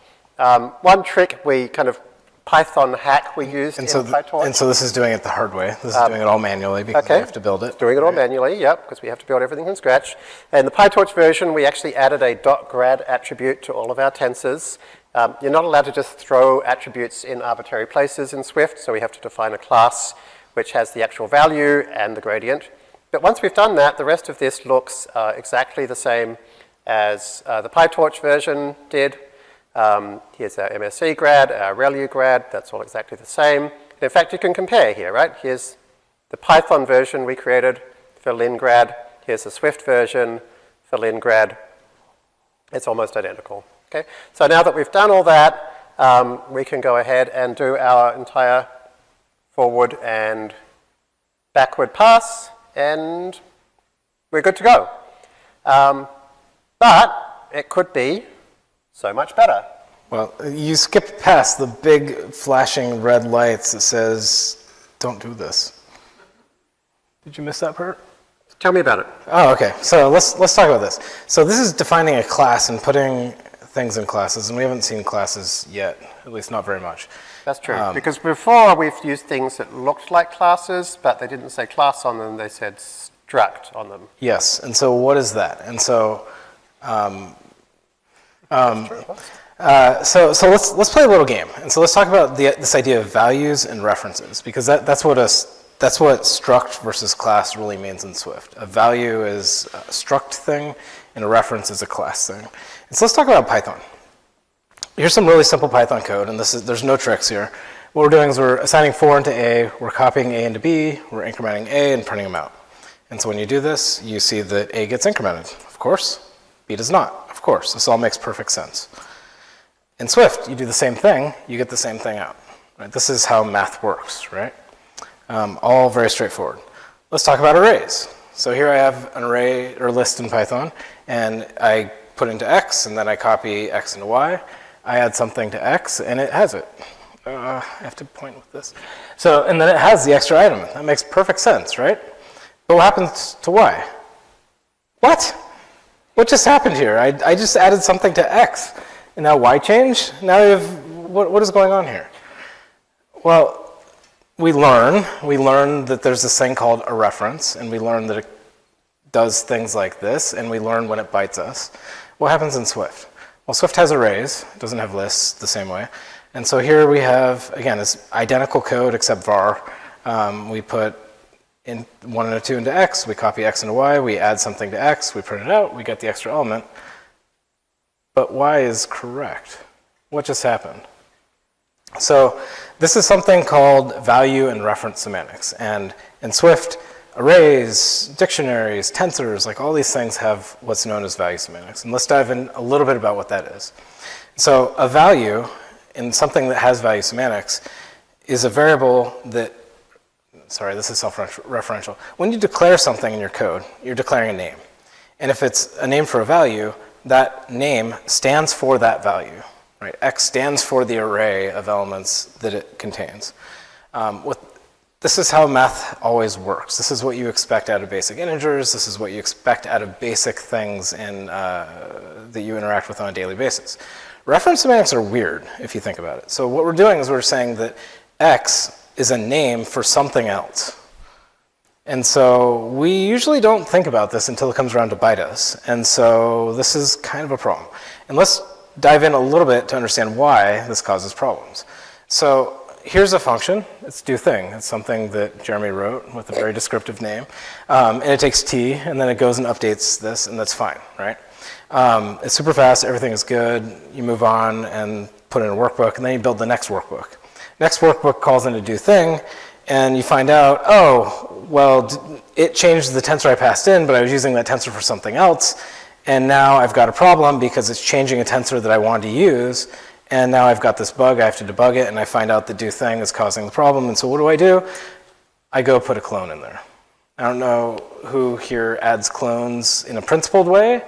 A: One trick we kind of Python hack we used in PyTorch.
B: And so this is doing it the hard way. This is doing it all manually because we have to build it.
A: Doing it all manually, yep, because we have to build everything from scratch. In the PyTorch version, we actually added a .grad attribute to all of our tensors. You're not allowed to just throw attributes in arbitrary places in Swift, so we have to define a class which has the actual value and the gradient. But once we've done that, the rest of this looks exactly the same as the PyTorch version did. Here's our MSC grad, our ReLU grad, that's all exactly the same. And in fact, you can compare here, right? Here's the Python version we created for lingrad. Here's the Swift version for lingrad. It's almost identical, okay? So now that we've done all that, we can go ahead and do our entire forward and backward pass, and we're good to go. But it could be so much better.
B: Well, you skipped past the big flashing red lights that says, don't do this. Did you miss that part?
A: Tell me about it.
B: Oh, okay. So let's talk about this. So this is defining a class and putting things in classes, and we haven't seen classes yet, at least not very much.
A: That's true, because before we've used things that looked like classes, but they didn't say class on them, they said struct on them.
B: Yes, and so what is that? And so so let's play a little game. And so let's talk about this idea of values and references, because that's what a that's what struct versus class really means in Swift. A value is a struct thing, and a reference is a class thing. And so let's talk about Python. Here's some really simple Python code, and there's no tricks here. What we're doing is we're assigning 4 into A, we're copying A into B, we're incrementing A and printing them out. And so when you do this, you see that A gets incremented, of course. B does not, of course. This all makes perfect sense. In Swift, you do the same thing, you get the same thing out. Right? This is how math works, right? All very straightforward. Let's talk about arrays. So here I have an array or list in Python, and I put into X, and then I copy X into Y. I add something to X, and it has it. I have to point with this. So, and then it has the extra item. That makes perfect sense, right? But what happens to Y? What? What just happened here? I just added something to X, and now Y changed? Now you have, what is going on here? Well, we learn that there's this thing called a reference, and we learn that it does things like this, and we learn when it bites us. What happens in Swift? Well, Swift has arrays. It doesn't have lists the same way. And so here we have, again, it's identical code except var. We put in 1 and a 2 into X, we copy X into Y, we add something to X, we print it out, we get the extra element. But Y is correct. What just happened? So this is something called value and reference semantics. And in Swift, arrays, dictionaries, tensors, like all these things have what's known as value semantics. And let's dive in a little bit about what that is. So a value in something that has value semantics is a variable that, sorry, this is self-referential. When you declare something in your code, you're declaring a name. And if it's a name for a value, that name stands for that value. Right? X stands for the array of elements that it contains. This is how math always works. This is what you expect out of basic integers. This is what you expect out of basic things that you interact with on a daily basis. Reference semantics are weird if you think about it. So what we're doing is we're saying that X is a name for something else. And so we usually don't think about this until it comes around to bite us. And so this is kind of a problem. And let's dive in a little bit to understand why this causes problems. So here's a function. It's doThing. It's something that Jeremy wrote with a very descriptive name. And it takes t, and then it goes and updates this, and that's fine, right? It's super fast. Everything is good. You move on and put in a workbook, and then you build the next workbook. Next workbook calls into doThing, and you find out, oh, well, it changed the tensor I passed in, but I was using that tensor for something else. And now I've got a problem because it's changing a tensor that I wanted to use. And now I've got this bug, I have to debug it, and I find out the doThing is causing the problem. And so what do? I go put a clone in there. I don't know who here adds clones in a principled way,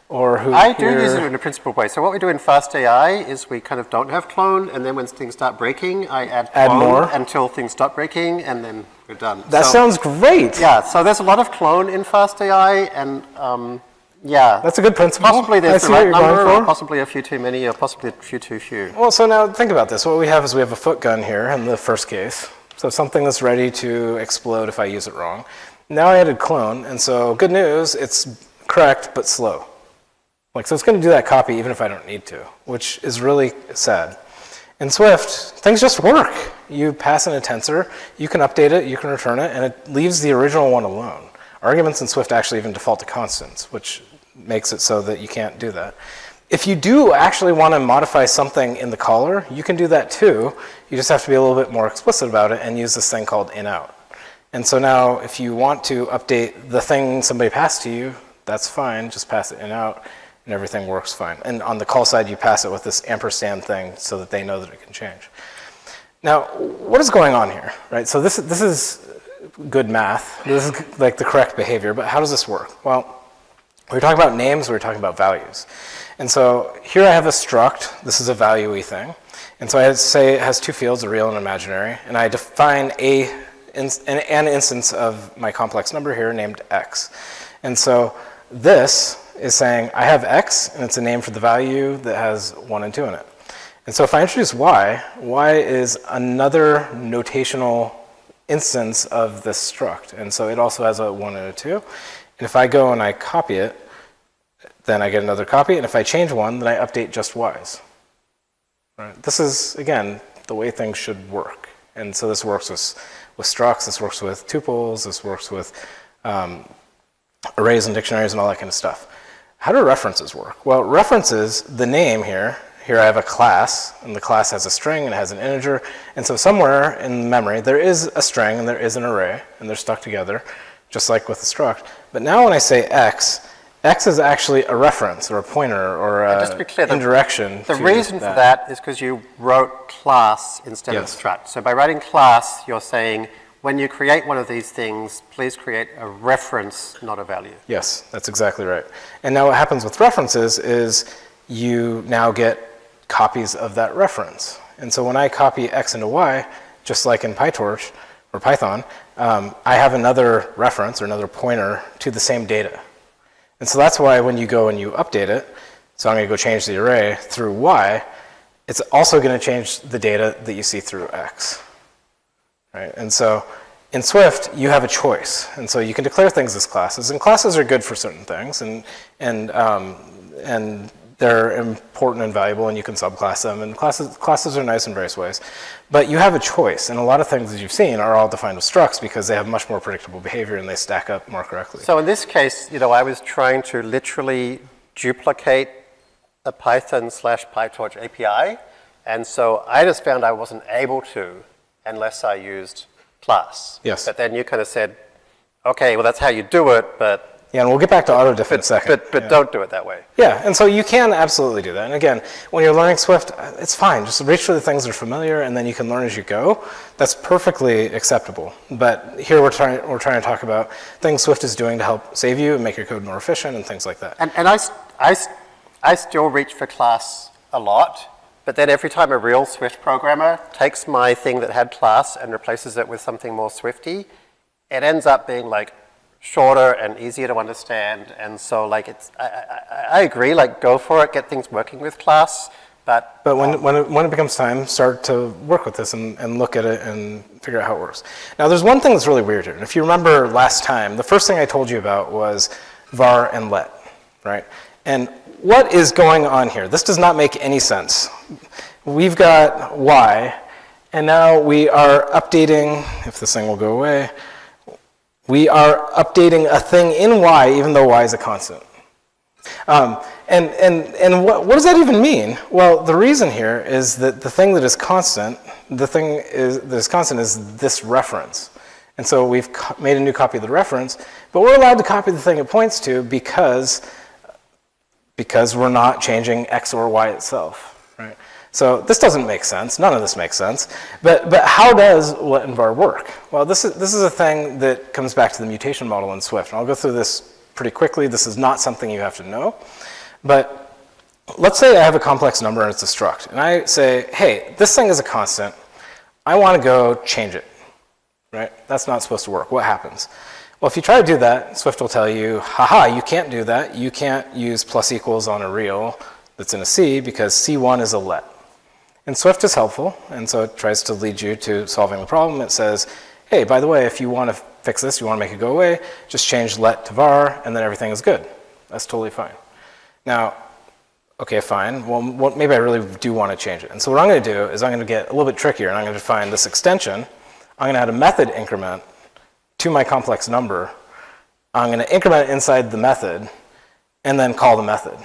B: or who
A: I do use it in a principled way. So what we do in fastai is we kind of don't have clone, and then when things start breaking, I add clone
B: more
A: until things stop breaking, and then we're done.
B: That sounds great.
A: Yeah, so there's a lot of clone in fastai, and yeah.
B: That's a good principle.
A: Possibly there's the right number, or possibly a few too many, or possibly a few too few.
B: Well, so now think about this. What we have is we have a foot gun here in the first case. So something that's ready to explode if I use it wrong. Now I added clone, and so good news, it's correct but slow. So it's going to do that copy even if I don't need to, which is really sad. In Swift, things just work. You pass in a tensor, you can update it, you can return it, and it leaves the original one alone. Arguments in Swift actually even default to constants, which makes it so that you can't do that. If you do actually want to modify something in the caller, you can do that too. You just have to be a little bit more explicit about it and use this thing called in-out. And so now if you want to update the thing somebody passed to you, that's fine, just pass it in-out, and everything works fine. And on the call side, you pass it with this ampersand thing so that they know that it can change. Now, what is going on here, right? So this is good math. This is like the correct behavior, but how does this work? Well, we were talking about names, we were talking about values. And so here I have a struct. This is a value-y thing. And so I say it has two fields, a real and imaginary. And I define an instance of my complex number here named x. And so this is saying I have x, and it's a name for the value that has 1 and 2 in it. And so if I introduce y is another notational instance of this struct. And so it also has a 1 and a 2. And if I go and I copy it, then I get another copy. And if I change one, then I update just y's. Right? This is, again, the way things should work. And so this works with structs, this works with tuples, this works with arrays and dictionaries and all that kind of stuff. How do references work? Well, references, the name here I have a class, and the class has a string and it has an integer. And so somewhere in memory, there is a string and there is an array, and they're stuck together, just like with a struct. But now when I say x is actually a reference or a pointer or a indirection.
A: The reason for that is because you wrote class instead of struct. So by writing class, you're saying, when you create one of these things, please create a reference, not a value.
B: Yes, that's exactly right. And now what happens with references is you now get copies of that reference. And so when I copy x into y, just like in PyTorch or Python, I have another reference or another pointer to the same data. And so that's why when you go and you update it, so I'm going to go change the array through y, it's also going to change the data that you see through x. Right? And so in Swift, you have a choice. And so you can declare things as classes. And classes are good for certain things. And they're important and valuable, and you can subclass them. And classes are nice in various ways. But you have a choice. And a lot of things that you've seen are all defined with structs because they have much more predictable behavior and they stack up more correctly.
A: So in this case, I was trying to literally duplicate a Python/PyTorch API. And so I just found I wasn't able to unless I used class.
B: Yes.
A: But then you kind of said, okay, well, that's how you do it, but...
B: Yeah, and we'll get back to autodiff in a second.
A: But don't do it that way.
B: Yeah, and so you can absolutely do that. And again, when you're learning Swift, it's fine. Just reach for the things that are familiar, and then you can learn as you go. That's perfectly acceptable. But here we're trying to talk about things Swift is doing to help save you and make your code more efficient and things like that.
A: And I still reach for class a lot, but then every time a real Swift programmer takes my thing that had class and replaces it with something more Swifty, it ends up being like shorter and easier to understand. And so like I agree, like go for it, get things working with class. But
B: when it becomes time, start to work with this and look at it and figure out how it works. Now there's one thing that's really weird here. And if you remember last time, the first thing I told you about was var and let, right? And what is going on here? This does not make any sense. We've got y, and now we are updating, if this thing will go away, we are updating a thing in y even though y is a constant. And what does that even mean? Well, the reason here is that the thing that is constant, is this reference. And so we've made a new copy of the reference, but we're allowed to copy the thing it points to because we're not changing x or y itself, right? So this doesn't make sense. None of this makes sense. But how does let and var work? Well, this is a thing that comes back to the mutation model in Swift. And I'll go through this pretty quickly. This is not something you have to know. But let's say I have a complex number and it's a struct. And I say, hey, this thing is a constant. I want to go change it, right? That's not supposed to work. What happens? Well, if you try to do that, Swift will tell you, haha, you can't do that. You can't use plus equals on a real that's in a C because C1 is a let. And Swift is helpful, and so it tries to lead you to solving the problem. It says, hey, by the way, if you want to fix this, you want to make it go away, just change let to var, and then everything is good. That's totally fine. Now, okay, fine. Well, maybe I really do want to change it. And so what I'm going to do is I'm going to get a little bit trickier, and I'm going to define this extension. I'm going to add a method increment to my complex number. I'm going to increment it inside the method, and then call the method.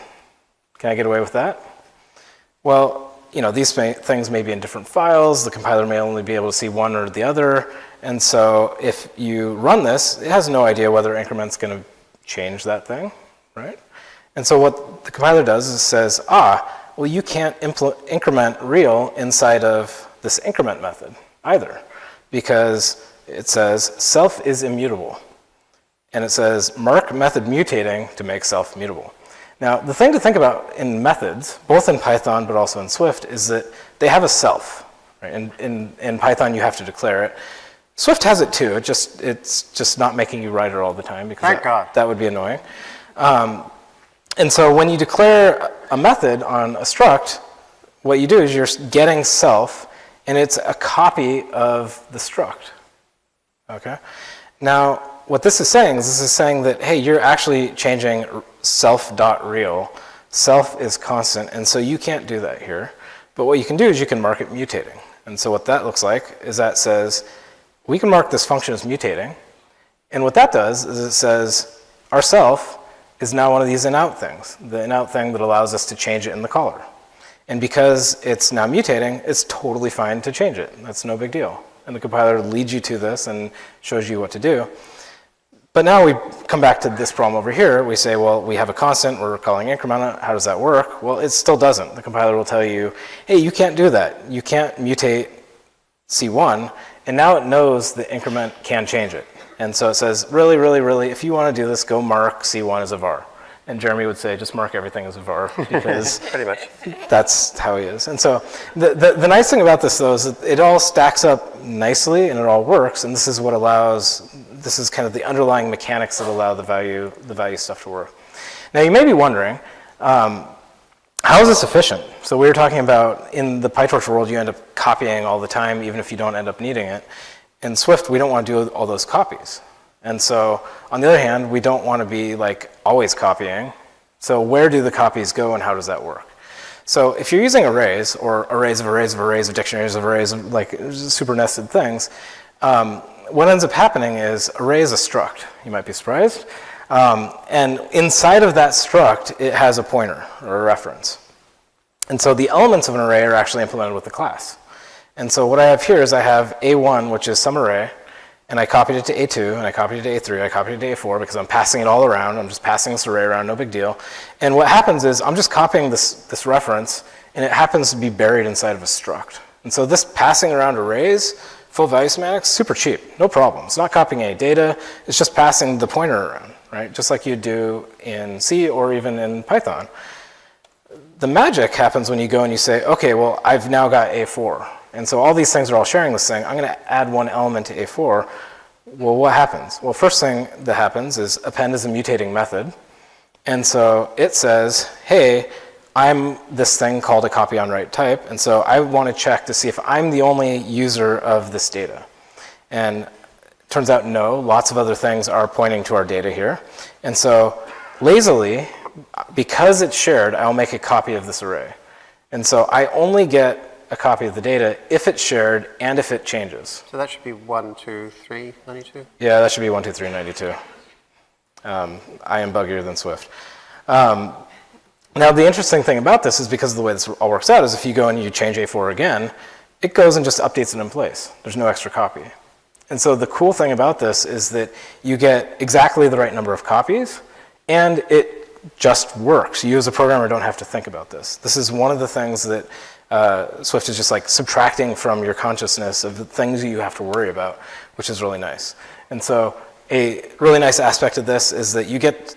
B: Can I get away with that? Well, these things may be in different files. The compiler may only be able to see one or the other. And so if you run this, it has no idea whether increment's going to change that thing, right? And so what the compiler does is says, well, you can't increment real inside of this increment method either, because it says self is immutable. And it says mark method mutating to make self mutable. Now, the thing to think about in methods, both in Python but also in Swift, is that they have a self. Right? In Python, you have to declare it. Swift has it too. It's just not making you write it all the time because that would be annoying. And so when you declare a method on a struct, what you do is you're getting self, and it's a copy of the struct. Okay? Now, what this is saying that, hey, you're actually changing self.real. Self is constant, and so you can't do that here. But what you can do is you can mark it mutating. And so what that looks like is that says, we can mark this function as mutating. And what that does is it says, our self is now one of these in-out things, the in-out thing that allows us to change it in the caller. And because it's now mutating, it's totally fine to change it. That's no big deal. And the compiler leads you to this and shows you what to do. But now we come back to this problem over here. We say, well, we have a constant, we're calling increment. How does that work? Well, it still doesn't. The compiler will tell you, hey, you can't do that. You can't mutate C1. And now it knows the increment can change it. And so it says, really, really, really, if you want to do this, go mark C1 as a var. And Jeremy would say, just mark everything as a var, because
A: Pretty much.
B: that's how he is. And so the nice thing about this, though, is that it all stacks up nicely and it all works. And this is what allows, this is kind of the underlying mechanics that allow the value stuff to work. Now, you may be wondering, how is this efficient? So we were talking about in the PyTorch world, you end up copying all the time, even if you don't end up needing it. In Swift, we don't want to do all those copies. And so, on the other hand, we don't want to be like always copying. So where do the copies go and how does that work? So if you're using arrays, or arrays of arrays of arrays of dictionaries of arrays of like super nested things, what ends up happening is array is a struct. You might be surprised. And inside of that struct, it has a pointer or a reference. And so the elements of an array are actually implemented with the class. And so what I have here is I have A1, which is some array, and I copied it to A2, and I copied it to A3, I copied it to A4 because I'm passing it all around. I'm just passing this array around, no big deal. And what happens is I'm just copying this reference, and it happens to be buried inside of a struct. And so this passing around arrays, full value semantics, super cheap, no problem. It's not copying any data, it's just passing the pointer around, right? Just like you do in C or even in Python. The magic happens when you go and you say, okay, well, I've now got A4. And so all these things are all sharing this thing. I'm going to add one element to A4. Well, what happens? Well, first thing that happens is append is a mutating method. And so it says, hey, I'm this thing called a copy on write type. And so I want to check to see if I'm the only user of this data. And it turns out no, lots of other things are pointing to our data here. And so lazily, because it's shared, I'll make a copy of this array. And so I only get a copy of the data if it's shared and if it changes.
A: So that should be 1, 2, 3, 92?
B: Yeah, that should be 1, 2, 3, 92. I am buggier than Swift. Now, the interesting thing about this is because of the way this all works out is if you go and you change A4 again, it goes and just updates it in place. There's no extra copy. And so the cool thing about this is that you get exactly the right number of copies, and it just works. You as a programmer don't have to think about this. This is one of the things that Swift is just like subtracting from your consciousness of the things you have to worry about, which is really nice. And so a really nice aspect of this is that you get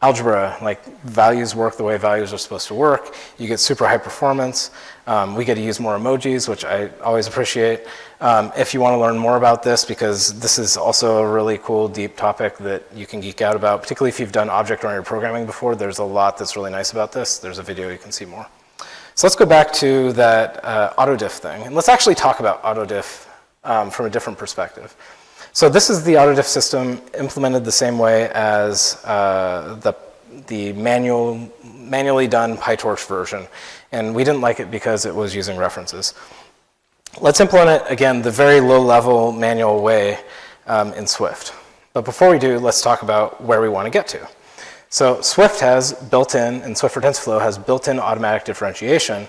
B: algebra, like values work the way values are supposed to work. You get super high performance. We get to use more emojis, which I always appreciate. If you want to learn more about this, because this is also a really cool, deep topic that you can geek out about, particularly if you've done object-oriented programming before, there's a lot that's really nice about this. There's a video you can see more. So let's go back to that autodiff thing. And let's actually talk about autodiff from a different perspective. So this is the autodiff system implemented the same way as the manually done PyTorch version. And we didn't like it because it was using references. Let's implement it, again, the very low-level manual way in Swift. But before we do, let's talk about where we want to get to. So Swift has built-in, and Swift for TensorFlow has built-in automatic differentiation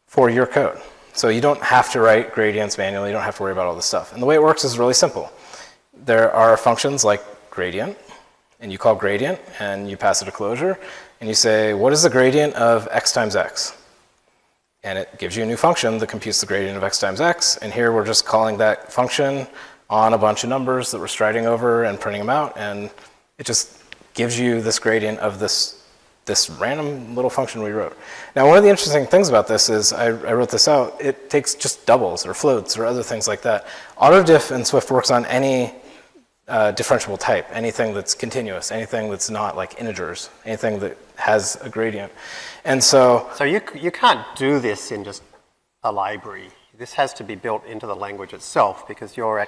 B: for your code. So you don't have to write gradients manually, you don't have to worry about all this stuff. And the way it works is really simple. There are functions like gradient, and you call gradient, and you pass it a closure, and you say, what is the gradient of x times x? And it gives you a new function that computes the gradient of x times x, and here we're just calling that function on a bunch of numbers that we're striding over and printing them out, and it just gives you this gradient of this random little function we wrote. Now, one of the interesting things about this is, I wrote this out, it takes just doubles or floats or other things like that. Autodiff in Swift works on any differentiable type, anything that's continuous, anything that's not like integers, anything that has a gradient. And so
A: you can't do this in just a library. This has to be built into the language itself because you're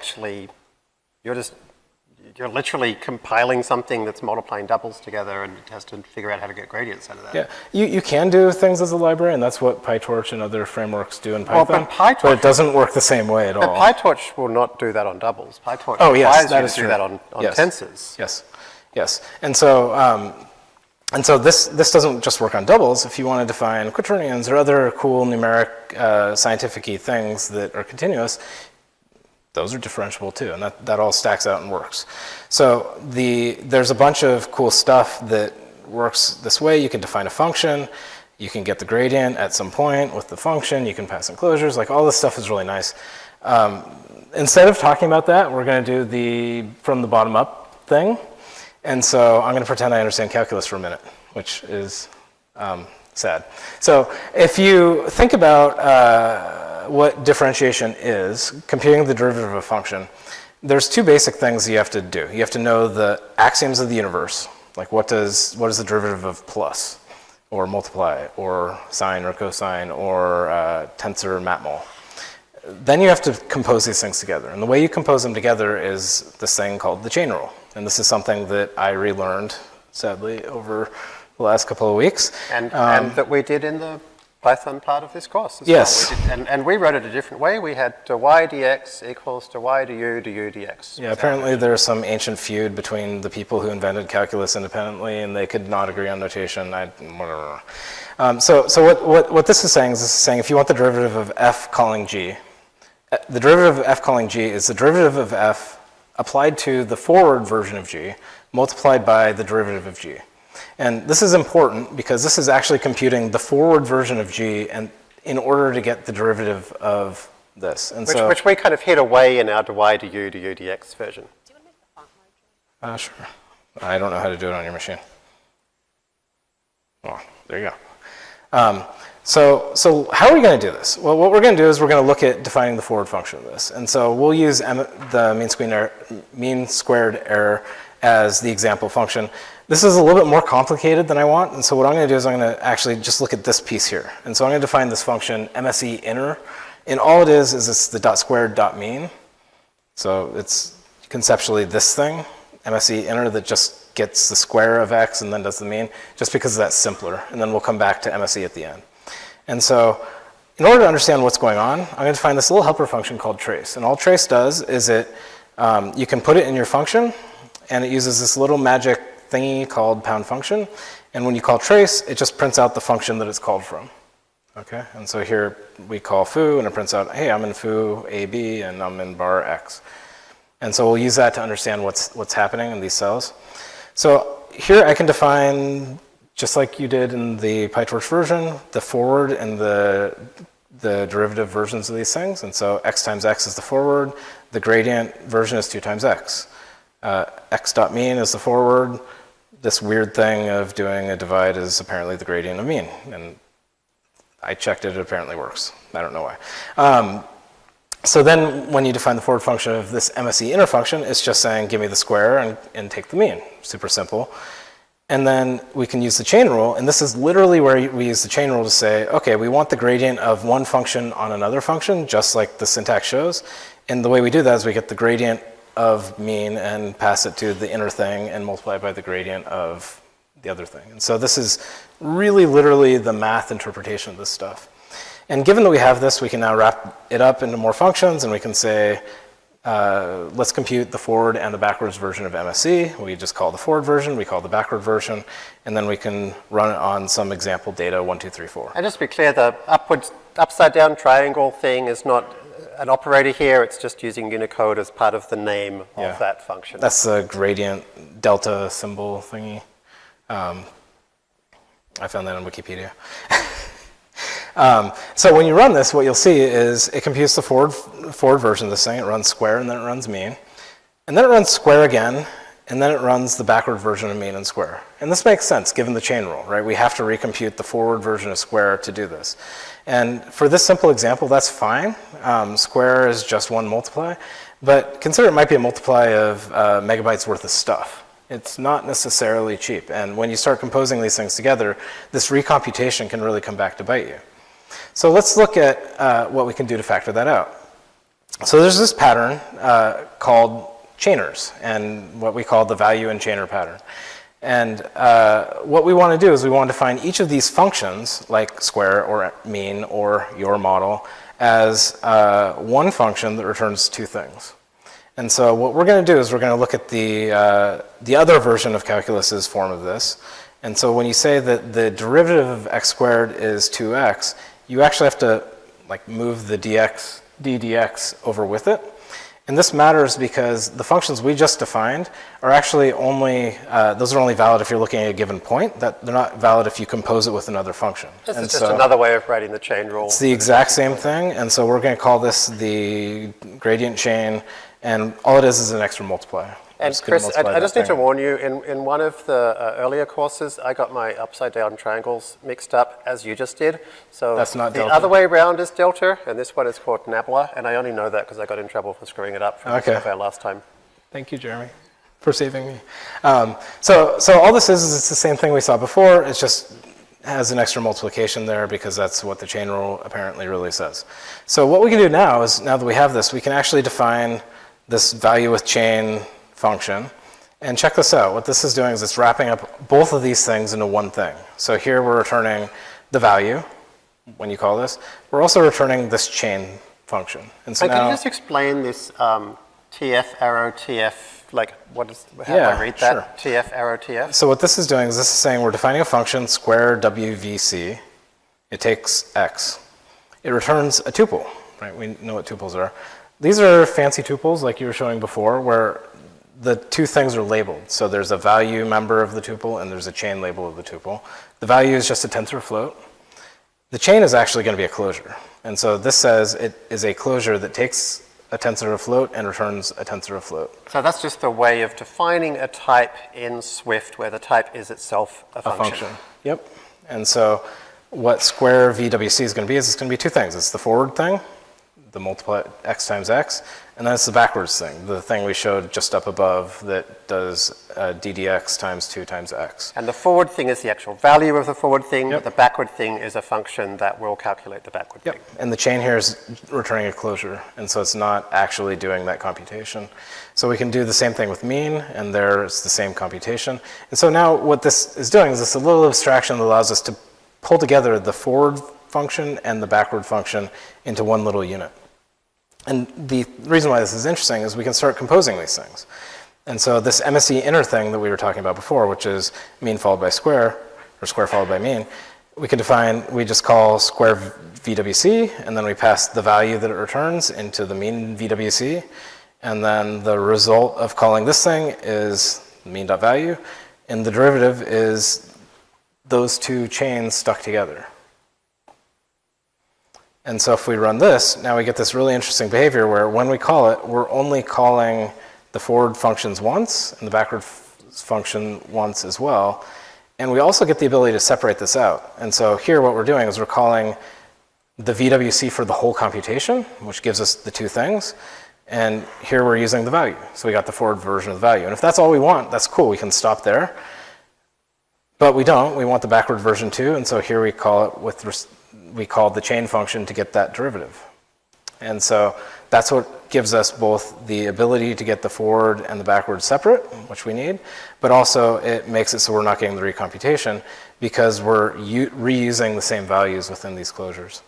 A: you're literally compiling something that's multiplying doubles together, and it has to figure out how to get gradients out of that.
B: Yeah, you can do things as a library, and that's what PyTorch and other frameworks do in Python. But it doesn't work the same way at all.
A: But PyTorch will not do that on doubles. PyTorch
B: Oh, yes,
A: requires
B: that
A: you
B: is
A: to do
B: true.
A: that on
B: Yes.
A: tensors.
B: Yes. And so this doesn't just work on doubles. If you want to define quaternions or other cool numeric scientific-y things that are continuous, those are differentiable too, and that all stacks out and works. So there's a bunch of cool stuff that works this way. You can define a function, you can get the gradient at some point with the function, you can pass enclosures, like all this stuff is really nice. Instead of talking about that, we're going to do the from the bottom up thing. And so I'm going to pretend I understand calculus for a minute, which is sad. So if you think about what differentiation is, computing the derivative of a function, there's two basic things you have to do. You have to know the axioms of the universe, like what is the derivative of plus, or multiply, or sine or cosine, or tensor matmul. Then you have to compose these things together. And the way you compose them together is this thing called the chain rule. And this is something that I relearned, sadly, over the last couple of weeks.
A: And that we did in the Python part of this course as
B: yes.
A: well. And we wrote it a different way. We had y dx equals to y du dx.
B: Yeah, apparently there's some ancient feud between the people who invented calculus independently, and they could not agree on notation. Whatever. So what this is saying if you want the derivative of f calling g, the derivative of f calling g is the derivative of f applied to the forward version of g multiplied by the derivative of g. And this is important because this is actually computing the forward version of g and in order to get the derivative of this. And
A: which we kind of hid away in our y du dx version.
D: Do you want to make the font larger?
B: Sure. I don't know how to do it on your machine. Oh, there you go. So how are we going to do this? Well, what we're going to do is we're going to look at defining the forward function of this. And so we'll use the mean squared error as the example function. This is a little bit more complicated than I want, and so what I'm going to do is I'm going to actually just look at this piece here. And so I'm going to define this function MSE inner, and all it is it's the dot squared dot mean. So it's conceptually this thing, MSE inner, that just gets the square of x and then does the mean, just because that's simpler, and then we'll come back to MSE at the end. And so in order to understand what's going on, I'm going to define this little helper function called trace. And all trace does is you can put it in your function, and it uses this little magic thingy called pound function. And when you call trace, it just prints out the function that it's called from. Okay, and so here we call foo, and it prints out, hey, I'm in foo AB, and I'm in bar X. And so we'll use that to understand what's happening in these cells. So here I can define, just like you did in the PyTorch version, the forward and the derivative versions of these things. And so x times x is the forward, the gradient version is 2 times x. X dot mean is the forward. This weird thing of doing a divide is apparently the gradient of mean. And I checked it apparently works. I don't know why. So then when you define the forward function of this MSE inner function, it's just saying give me the square and take the mean. Super simple. And then we can use the chain rule, and this is literally where we use the chain rule to say, okay, we want the gradient of one function on another function, just like the syntax shows. And the way we do that is we get the gradient of mean and pass it to the inner thing and multiply by the gradient of the other thing. And so this is really literally the math interpretation of this stuff. And given that we have this, we can now wrap it up into more functions, and we can say, let's compute the forward and the backwards version of MSE. We just call the forward version, we call the backward version, and then we can run it on some example data 1, 2, 3, 4.
A: And just to be clear, the upside down triangle thing is not an operator here, it's just using Unicode as part of the name of that function.
B: That's the gradient delta symbol thingy. I found that on Wikipedia. So when you run this, what you'll see is it computes the forward version of this thing. It runs square, and then it runs mean. And then it runs square again, and then it runs the backward version of mean and square. And this makes sense, given the chain rule, right? We have to recompute the forward version of square to do this. And for this simple example, that's fine. Square is just one multiply. But consider it might be a multiply of megabytes worth of stuff. It's not necessarily cheap. And when you start composing these things together, this recomputation can really come back to bite you. So let's look at what we can do to factor that out. So there's this pattern called chainers and what we call the value and chainer pattern. And what we want to do is we want to define each of these functions, like square or mean or your model, as one function that returns two things. And so what we're going to do is we're going to look at the other version of calculus's form of this. And so when you say that the derivative of x squared is 2x, you actually have to like move the ddx over with it. And this matters because the functions we just defined are actually only, those are only valid if you're looking at a given point. That they're not valid if you compose it with another function.
A: This is just another way of writing the chain rule.
B: It's the exact same thing. And so we're going to call this the gradient chain. And all it is an extra multiplier.
A: And Chris, I just need to warn you, in one of the earlier courses, I got my upside down triangles mixed up as you just did. So
B: that's not
A: the
B: delta.
A: Other way around is delta, and this one is called nabla, and I only know that because I got in trouble for screwing it up from the survey last time.
B: Thank you, Jeremy, for saving me. So all this is it's the same thing we saw before. It just has an extra multiplication there because that's what the chain rule apparently really says. So what we can do now is, now that we have this, we can actually define this value with chain function. And check this out. What this is doing is it's wrapping up both of these things into one thing. So here we're returning the value when you call this. We're also returning this chain function. And so now,
A: can you just explain this TF arrow TF, like what is, how do I read that? Sure. TF arrow TF?
B: So what this is doing is this is saying we're defining a function square WVC. It takes x. It returns a tuple, right? We know what tuples are. These are fancy tuples like you were showing before where the two things are labeled. So there's a value member of the tuple and there's a chain label of the tuple. The value is just a tensor float. The chain is actually going to be a closure. And so this says it is a closure that takes a tensor float and returns a tensor float.
A: So that's just a way of defining a type in Swift where the type is itself a function.
B: Yep. And so what square VWC is going to be is it's going to be two things. It's the forward thing, the multiply x times x, and then it's the backwards thing, the thing we showed just up above that does ddx times 2 times x.
A: And the forward thing is the actual value of the forward thing, but the backward thing is a function that will calculate the backward thing.
B: And the chain here is returning a closure, and so it's not actually doing that computation. So we can do the same thing with mean, and there's the same computation. And so now what this is doing is this a little abstraction that allows us to pull together the forward function and the backward function into one little unit. And the reason why this is interesting is we can start composing these things. And so this MSE inner thing that we were talking about before, which is mean followed by square, or square followed by mean, we can define, we just call square VWC, and then we pass the value that it returns into the mean VWC, and then the result of calling this thing is mean.value, and the derivative is those two chains stuck together. And so if we run this, now we get this really interesting behavior where when we call it, we're only calling the forward functions once and the backward function once as well. And we also get the ability to separate this out. And so here what we're doing is we're calling the VWC for the whole computation, which gives us the two things. And here we're using the value. So we got the forward version of the value. And if that's all we want, that's cool. We can stop there. But we don't. We want the backward version too. And so here we call it we call the chain function to get that derivative. And so that's what gives us both the ability to get the forward and the backward separate, which we need, but also it makes it so we're not getting the recomputation because we're reusing the same values within these closures.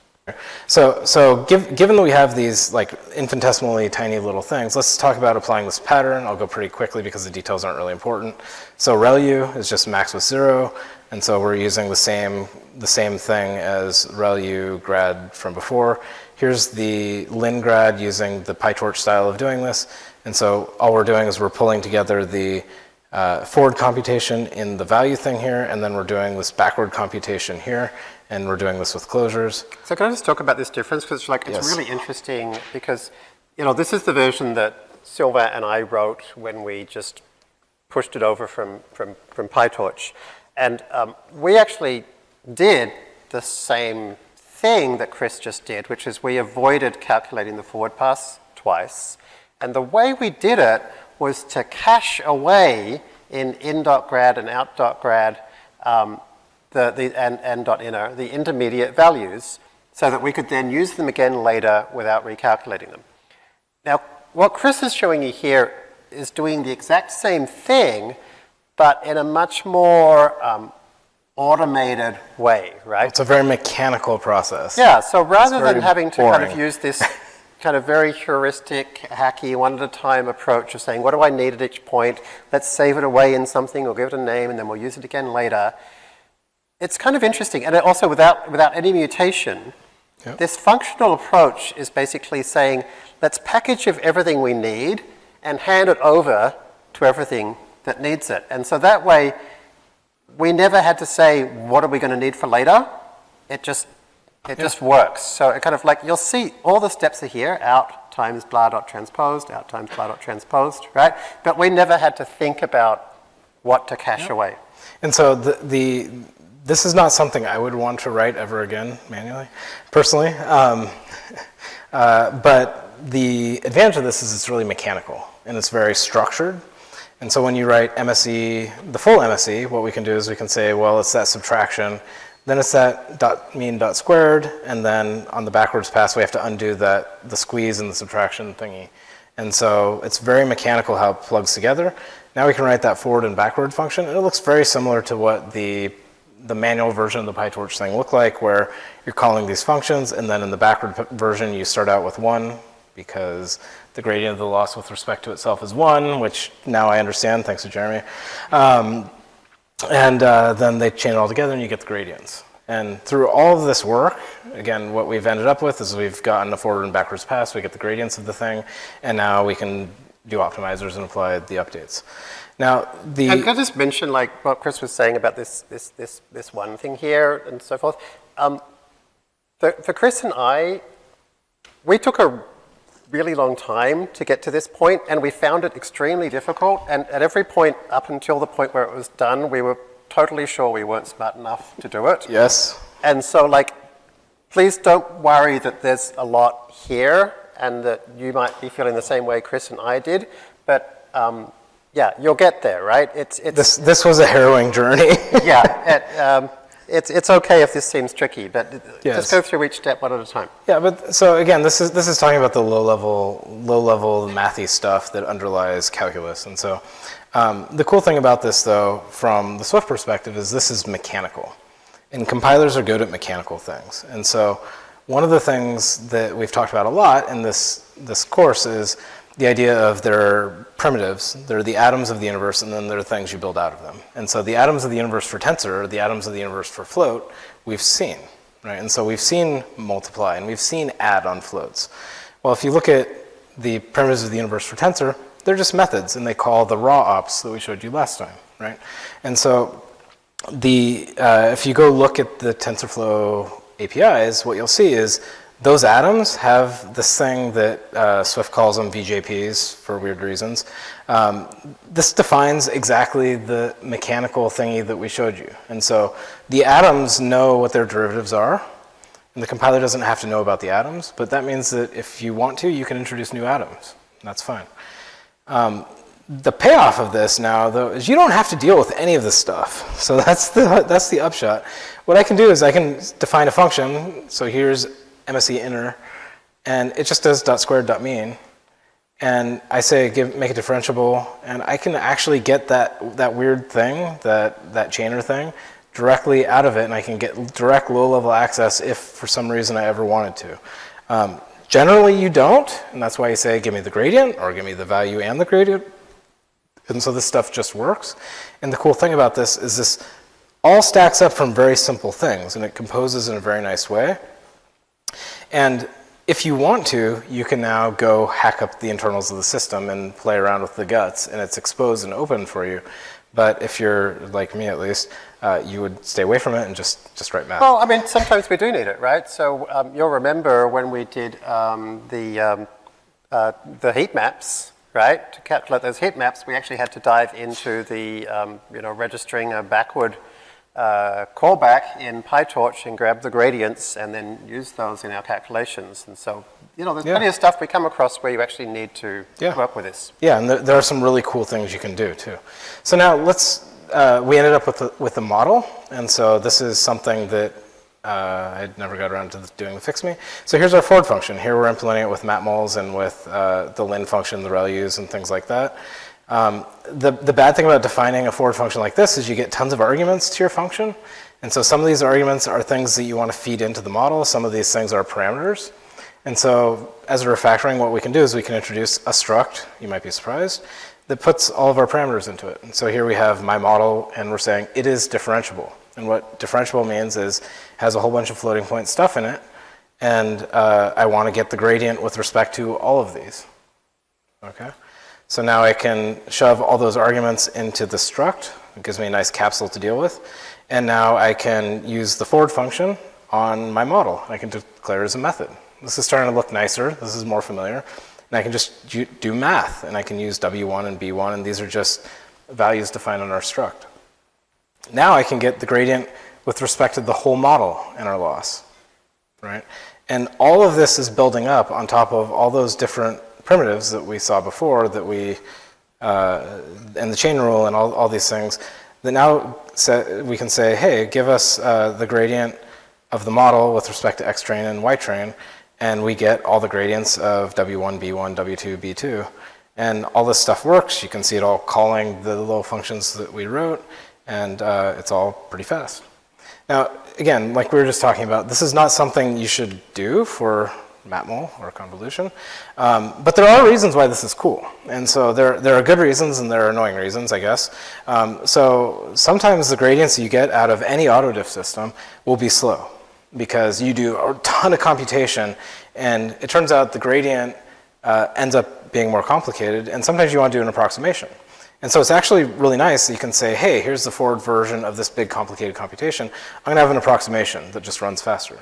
B: So given that we have these like infinitesimally tiny little things, let's talk about applying this pattern. I'll go pretty quickly because the details aren't really important. So ReLU is just max with 0, and so we're using the same thing as ReLU grad from before. Here's the lin grad using the PyTorch style of doing this, and so all we're doing is we're pulling together the forward computation in the value thing here, and then we're doing this backward computation here, and we're doing this with closures.
A: So can I just talk about this difference? Because it's really interesting because, this is the version that Silva and I wrote when we just pushed it over from PyTorch. And we actually did the same thing that Chris just did, which is we avoided calculating the forward pass twice. And the way we did it was to cache away in in.grad and out.grad and n.inner, the intermediate values, so that we could then use them again later without recalculating them. Now, what Chris is showing you here is doing the exact same thing, but in a much more automated way, right?
B: It's a very mechanical process.
A: Yeah, so rather
B: very
A: than having to kind of
B: boring.
A: use this kind of very heuristic, hacky, one-at-a-time approach of saying, what do I need at each point? Let's save it away in something or give it a name, and then we'll use it again later. It's kind of interesting, and also without any mutation,
B: Yep.
A: this functional approach is basically saying, let's package of everything we need and hand it over to everything that needs it. And so that way, we never had to say, what are we going to need for later? It just works. So it kind of like, you'll see all the steps are here, out times blah dot transposed, out times blah dot transposed, right? But we never had to think about what to cache away.
B: And so this is not something I would want to write ever again manually, personally. But the advantage of this is it's really mechanical and it's very structured. And so when you write MSE, the full MSE, what we can do is we can say, well, it's that subtraction, then it's that dot mean dot squared, and then on the backwards pass we have to undo the squeeze and the subtraction thingy. And so it's very mechanical how it plugs together. Now we can write that forward and backward function, and it looks very similar to what the manual version of the PyTorch thing looked like, where you're calling these functions, and then in the backward version you start out with 1, because the gradient of the loss with respect to itself is 1, which now I understand, thanks to Jeremy. Then they chain it all together and you get the gradients. And through all of this work, again, what we've ended up with is we've gotten a forward and backwards pass, we get the gradients of the thing, and now we can do optimizers and apply the updates. Now,
A: And can I just mention, like, what Chris was saying about this one thing here and so forth? For Chris and I, we took a really long time to get to this point, and we found it extremely difficult. And at every point up until the point where it was done, we were totally sure we weren't smart enough to do it.
B: yes,
A: And so, like, please don't worry that there's a lot here and that you might be feeling the same way Chris and I did. But yeah, you'll get there, right?
B: this was a harrowing journey.
A: Yeah, it's okay if this seems tricky, but
B: Yes.
A: just go through each step one at a time.
B: Yeah, but so again, this is talking about the low level mathy stuff that underlies calculus. And so the cool thing about this, though, from the Swift perspective, is this is mechanical, and compilers are good at mechanical things. And so one of the things that we've talked about a lot in this course is the idea of they're primitives, they're the atoms of the universe, and then there are things you build out of them. And so the atoms of the universe for tensor, the atoms of the universe for float, we've seen, right? And so we've seen multiply, and we've seen add on floats. Well, if you look at the primitives of the universe for tensor, they're just methods, and they call the raw ops that we showed you last time, right? And so if you go look at the TensorFlow APIs, what you'll see is those atoms have this thing that Swift calls them VJPs for weird reasons. This defines exactly the mechanical thingy that we showed you. And so the atoms know what their derivatives are, and the compiler doesn't have to know about the atoms, but that means that if you want to, you can introduce new atoms. That's fine. The payoff of this now, though, is you don't have to deal with any of this stuff. So that's the upshot. What I can do is I can define a function. So here's MSE inner, and it just does dot squared dot mean, and I say make it differentiable, and I can actually get that weird thing, that chainer thing, directly out of it, and I can get direct low-level access if for some reason I ever wanted to. Generally you don't, and that's why you say give me the gradient or give me the value and the gradient, and so this stuff just works. And the cool thing about this is this all stacks up from very simple things, and it composes in a very nice way. And if you want to, you can now go hack up the internals of the system and play around with the guts, and it's exposed and open for you. But if you're like me, at least, you would stay away from it and just write math.
A: Well, I mean, sometimes we do need it, right? So you'll remember when we did the heat maps, right? To calculate those heat maps, we actually had to dive into the registering a backward callback in PyTorch and grab the gradients and then use those in our calculations. And so, there's plenty of stuff we come across where you actually need to work with this.
B: Yeah, and there are some really cool things you can do too. So now we ended up with the model, and so this is something that I never got around to doing the fix me. So here's our forward function. Here we're implementing it with matmols and with the lin function, the ReLUs, and things like that. The bad thing about defining a forward function like this is you get tons of arguments to your function. And so some of these arguments are things that you want to feed into the model. Some of these things are parameters. And so as a refactoring, what we can do is we can introduce a struct, you might be surprised, that puts all of our parameters into it. And so here we have my model, and we're saying it is differentiable. And what differentiable means is it has a whole bunch of floating point stuff in it, and I want to get the gradient with respect to all of these. Okay? So now I can shove all those arguments into the struct. It gives me a nice capsule to deal with. And now I can use the forward function on my model. I can declare it as a method. This is starting to look nicer. This is more familiar. And I can just do math, and I can use W1 and B1, and these are just values defined on our struct. Now I can get the gradient with respect to the whole model and our loss, right? And all of this is building up on top of all those different primitives that we saw before, that we, and the chain rule and all these things, that now we can say, hey, give us the gradient of the model with respect to X train and Y train, and we get all the gradients of W1, B1, W2, B2. And all this stuff works. You can see it all calling the little functions that we wrote, and it's all pretty fast. Now, again, like we were just talking about, this is not something you should do for matmul or convolution, but there are reasons why this is cool. And so there are good reasons and there are annoying reasons, I guess. So sometimes the gradients you get out of any autodiff system will be slow because you do a ton of computation, and it turns out the gradient ends up being more complicated, and sometimes you want to do an approximation. And so it's actually really nice that you can say, hey, here's the forward version of this big complicated computation. I'm going to have an approximation that just runs faster.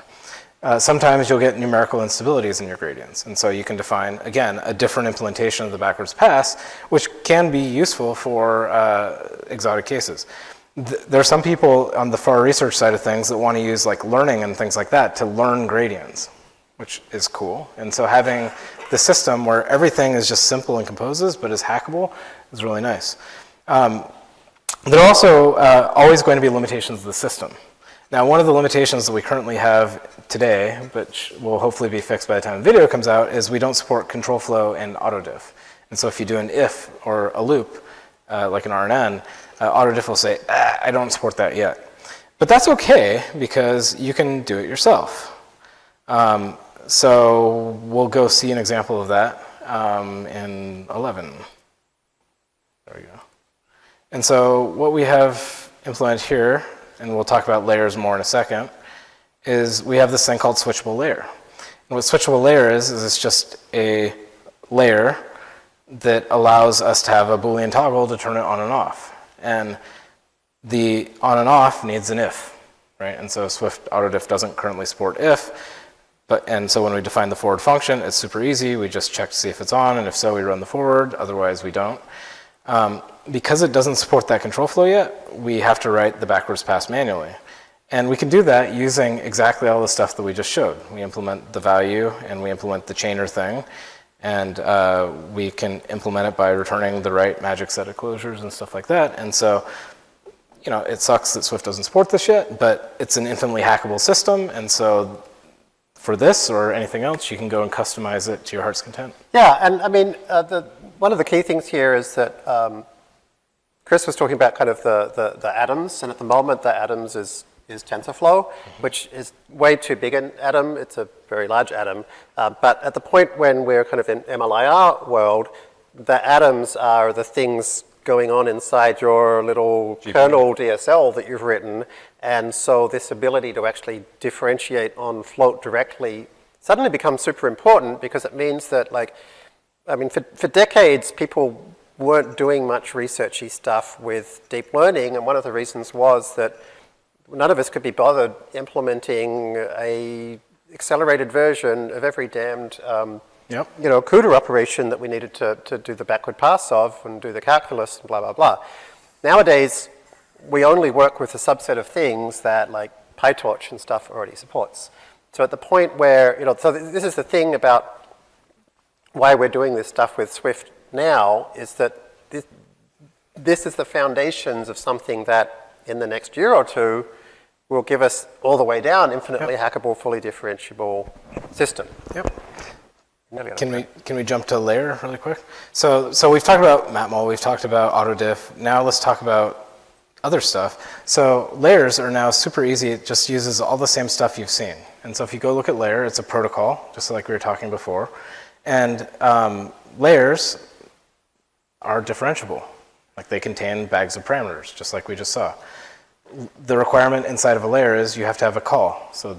B: Sometimes you'll get numerical instabilities in your gradients. And so you can define, again, a different implementation of the backwards pass, which can be useful for exotic cases. There are some people on the far research side of things that want to use like learning and things like that to learn gradients, which is cool. And so having the system where everything is just simple and composes but is hackable is really nice. There are also always going to be limitations of the system. Now, one of the limitations that we currently have today, which will hopefully be fixed by the time the video comes out, is we don't support control flow and autodiff. And so if you do an if or a loop, like an RNN, autodiff will say, I don't support that yet. But that's okay, because you can do it yourself. So we'll go see an example of that in 11. There we go. And so what we have implemented here, and we'll talk about layers more in a second, is we have this thing called switchable layer. And what switchable layer is it's just a layer that allows us to have a Boolean toggle to turn it on and off. And the on and off needs an if, right? And so Swift autodiff doesn't currently support if, and so when we define the forward function, it's super easy. We just check to see if it's on, and if so, we run the forward. Otherwise, we don't. Because it doesn't support that control flow yet, we have to write the backwards pass manually. And we can do that using exactly all the stuff that we just showed. We implement the value, and we implement the chainer thing, and we can implement it by returning the right magic set of closures and stuff like that. And so, you know, it sucks that Swift doesn't support this yet, but it's an infinitely hackable system, and so for this or anything else, you can go and customize it to your heart's content.
A: Yeah, and I mean, one of the key things here is that Chris was talking about kind of the atoms, and at the moment the atoms is TensorFlow, which is way too big an atom. It's a very large atom. But at the point when we're kind of in MLIR world, the atoms are the things going on inside your little kernel DSL that you've written. And so this ability to actually differentiate on float directly suddenly becomes super important, because it means that, like, I mean, for decades, people weren't doing much researchy stuff with deep learning, and one of the reasons was that none of us could be bothered implementing a accelerated version of every damned you know, CUDA operation that we needed to do the backward pass of and do the calculus and blah, blah, blah. Nowadays, we only work with a subset of things that, like, PyTorch and stuff already supports. So at the point where, you know, so this is the thing about why we're doing this stuff with Swift now, is that this is the foundations of something that in the next year or two will give us all the way down infinitely hackable, fully differentiable system.
B: Yep. Can we jump to layer really quick? So we've talked about matmul, we've talked about autodiff. Now let's talk about other stuff. So layers are now super easy. It just uses all the same stuff you've seen. And so if you go look at layer, it's a protocol, just like we were talking before. And layers are differentiable. Like they contain bags of parameters, just like we just saw. The requirement inside of a layer is you have to have a call. So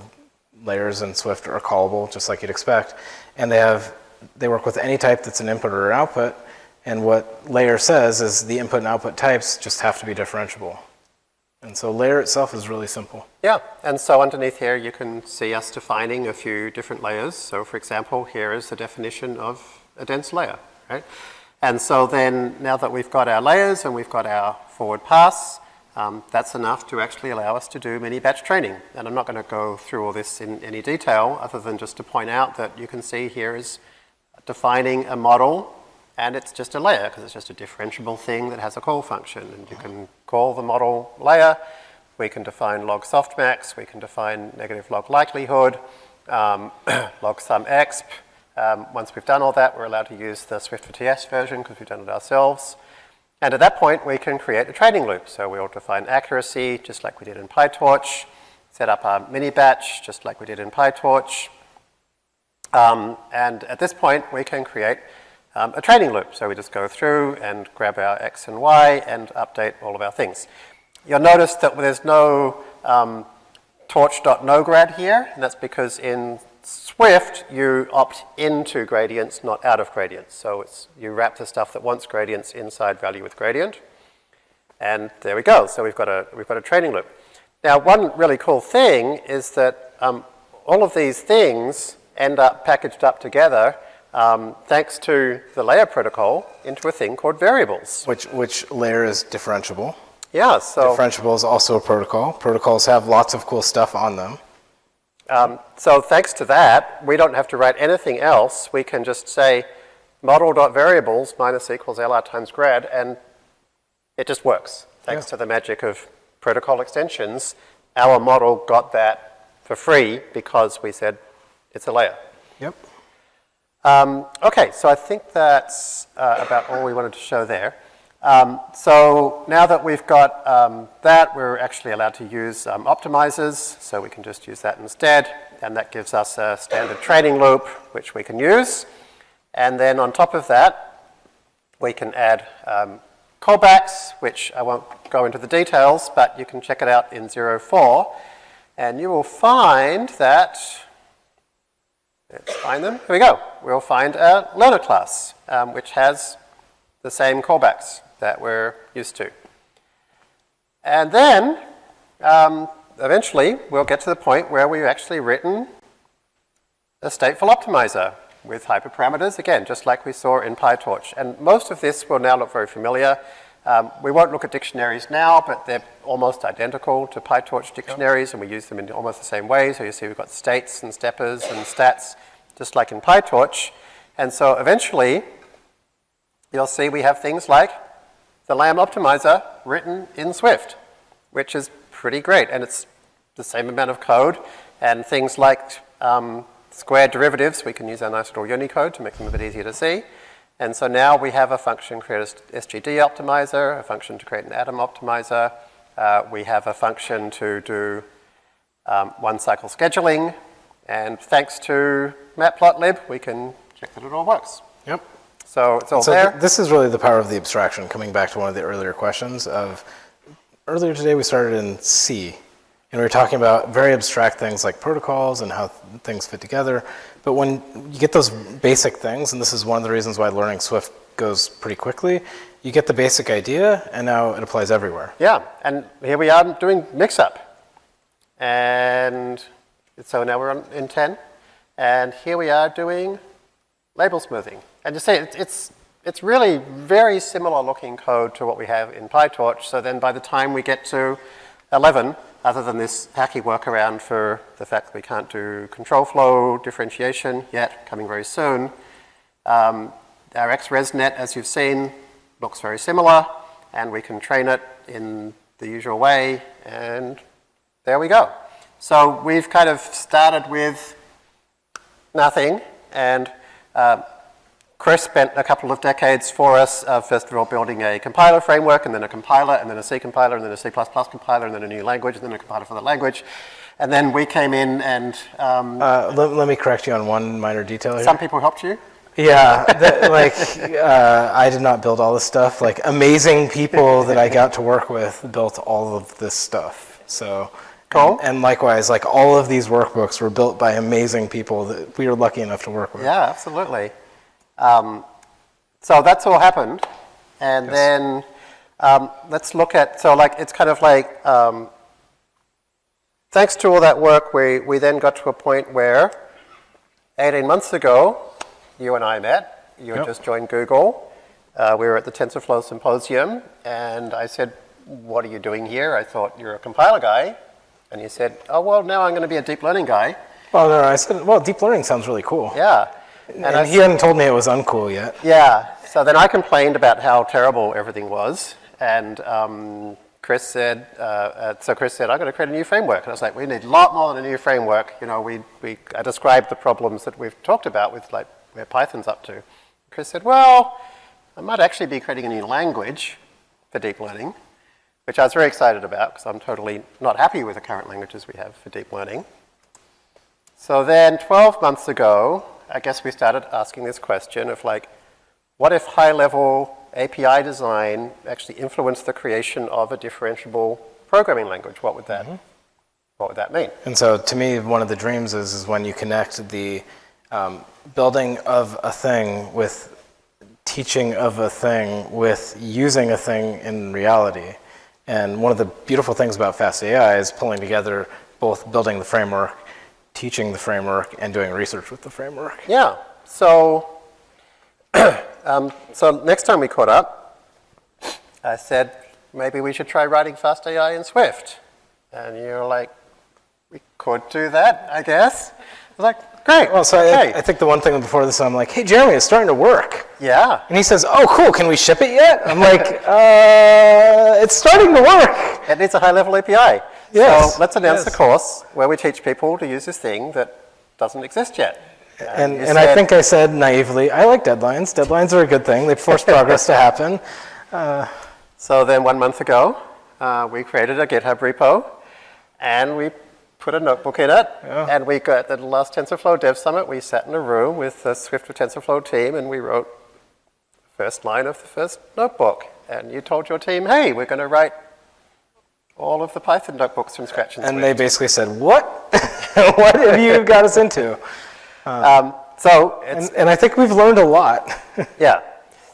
B: layers in Swift are callable, just like you'd expect. And they work with any type that's an input or an output. And what layer says is the input and output types just have to be differentiable. And so layer itself is really simple.
A: Yeah, and so underneath here you can see us defining a few different layers. So for example, here is the definition of a dense layer, right? And so then now that we've got our layers and we've got our forward pass, that's enough to actually allow us to do mini batch training. And I'm not going to go through all this in any detail other than just to point out that you can see here is defining a model, and it's just a layer because it's just a differentiable thing that has a call function. And you can call the model layer. We can define log softmax. We can define negative log likelihood, log sum exp. Once we've done all that, we're allowed to use the Swift for TS version because we've done it ourselves. And at that point, we can create a training loop. So we'll define accuracy, just like we did in PyTorch, set up our mini batch, just like we did in PyTorch. And at this point, we can create a training loop. So we just go through and grab our X and Y and update all of our things. You'll notice that there's no torch.nograd here, and that's because in Swift, you opt into gradients, not out of gradients. So you wrap the stuff that wants gradients inside value with gradient. And there we go. So we've got a training loop. Now, one really cool thing is that all of these things end up packaged up together thanks to the layer protocol into a thing called variables.
B: Which layer is differentiable.
A: Yeah, so
B: differentiable is also a protocol. Protocols have lots of cool stuff on them.
A: So thanks to that, we don't have to write anything else. We can just say model.variables minus equals LR times grad, and it just works. Thanks to the magic of protocol extensions, our model got that for free because we said it's a layer.
B: Yep.
A: Okay, so I think that's about all we wanted to show there. So now that we've got that, we're actually allowed to use optimizers, so we can just use that instead, and that gives us a standard training loop, which we can use. And then on top of that, we can add callbacks, which I won't go into the details, but you can check it out in 0.4, and you will find that, let's find them, here we go. We'll find a learner class, which has the same callbacks that we're used to. And then, eventually, we'll get to the point where we've actually written a stateful optimizer with hyperparameters, again, just like we saw in PyTorch. And most of this will now look very familiar. We won't look at dictionaries now, but they're almost identical to PyTorch dictionaries, and we use them in almost the same way. So you see we've got states and steppers and stats, just like in PyTorch. And so eventually, you'll see we have things like the lamb optimizer written in Swift, which is pretty great. And it's the same amount of code. And things like squared derivatives, we can use our nice little Unicode to make them a bit easier to see. And so now we have a function create an SGD optimizer, a function to create an atom optimizer. We have a function to do one-cycle scheduling. And thanks to matplotlib, we can check that it all works.
B: Yep.
A: So it's all there.
B: This is really the power of the abstraction, coming back to one of the earlier questions of, earlier today we started in C, and we were talking about very abstract things like protocols and how things fit together. But when you get those basic things, and this is one of the reasons why learning Swift goes pretty quickly, you get the basic idea, and now it applies everywhere.
A: Yeah, and here we are doing mix-up. And so now we're in 10, and here we are doing label smoothing. And you see, it's really very similar looking code to what we have in PyTorch. So then by the time we get to 11, other than this hacky workaround for the fact that we can't do control flow differentiation yet, coming very soon, our XResNet, as you've seen, looks very similar, and we can train it in the usual way, and there we go. So we've kind of started with nothing, and Chris spent a couple of decades for us, first of all building a compiler framework, and then a compiler, and then a C compiler, and then a C++ compiler, and then a new language, and then a compiler for the language. And then we came in and...
B: let me correct you on one minor detail here.
A: Some people helped you?
B: Yeah, I did not build all this stuff. Like, amazing people that I got to work with built all of this stuff. So,
A: cool.
B: And likewise, like, all of these workbooks were built by amazing people that we were lucky enough to work with.
A: Yeah, absolutely. So that's all happened. And
B: yes.
A: then let's look at, so like, it's kind of like, thanks to all that work, we then got to a point where 18 months ago, you and I met. You had just joined Google. We were at the TensorFlow Symposium, and I said, what are you doing here? I thought you're a compiler guy. And you said, oh, well, now I'm going to be a deep learning guy.
B: Well, no, I said, well, deep learning sounds really cool.
A: Yeah.
B: And he hadn't told me it was uncool yet.
A: Yeah. So then I complained about how terrible everything was. And Chris said, I'm going to create a new framework. And I was like, we need a lot more than a new framework. You know, I described the problems that we've talked about with like where Python's up to. Chris said, well, I might actually be creating a new language for deep learning, which I was very excited about because I'm totally not happy with the current languages we have for deep learning. So then 12 months ago, I guess we started asking this question of like, what if high-level API design actually influenced the creation of a differentiable programming language? What would that mean?
B: And so to me, one of the dreams is when you connect the building of a thing with teaching of a thing with using a thing in reality. And one of the beautiful things about FastAI is pulling together both building the framework, teaching the framework, and doing research with the framework.
A: Yeah. So, so next time we caught up, I said, maybe we should try writing FastAI in Swift. And you're like, we could do that, I guess. I was like, great.
B: Well, so
A: okay.
B: I think the one thing before this, I'm like, hey, Jeremy, it's starting to work.
A: Yeah.
B: And he says, oh, cool, can we ship it yet? I'm like, it's starting to work.
A: It needs a high-level API.
B: Yes.
A: So let's announce a course where we teach people to use this thing that doesn't exist yet.
B: And I think I said naively, I like deadlines. Deadlines are a good thing. They force progress to happen.
A: So then 1 month ago, we created a GitHub repo, and we put a notebook in it. Yeah. And we got at the last TensorFlow Dev Summit, we sat in a room with the Swift with TensorFlow team, and we wrote the first line of the first notebook. And you told your team, hey, we're going to write all of the Python notebooks from scratch in Swift.
B: And they basically said, what? What have you got us into?
A: And
B: I think we've learned a lot.
A: Yeah.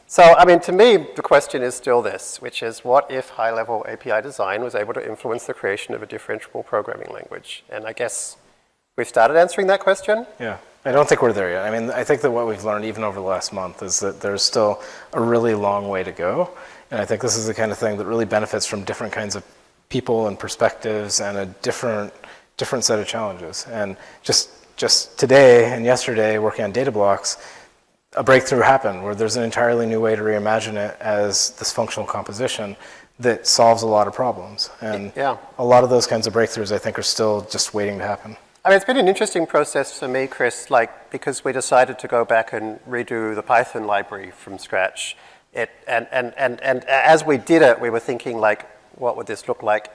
A: So, I mean, to me, the question is still this, which is what if high-level API design was able to influence the creation of a differentiable programming language? And I guess we've started answering that question.
B: Yeah. I don't think we're there yet. I mean, I think that what we've learned even over the last month is that there's still a really long way to go. And I think this is the kind of thing that really benefits from different kinds of people and perspectives and a different set of challenges. And just today and yesterday, working on data blocks, a breakthrough happened where there's an entirely new way to reimagine it as this functional composition that solves a lot of problems. And a lot of those kinds of breakthroughs, I think, are still just waiting to happen.
A: I mean, it's been an interesting process for me, Chris, like, because we decided to go back and redo the Python library from scratch. And as we did it, we were thinking, like, what would this look like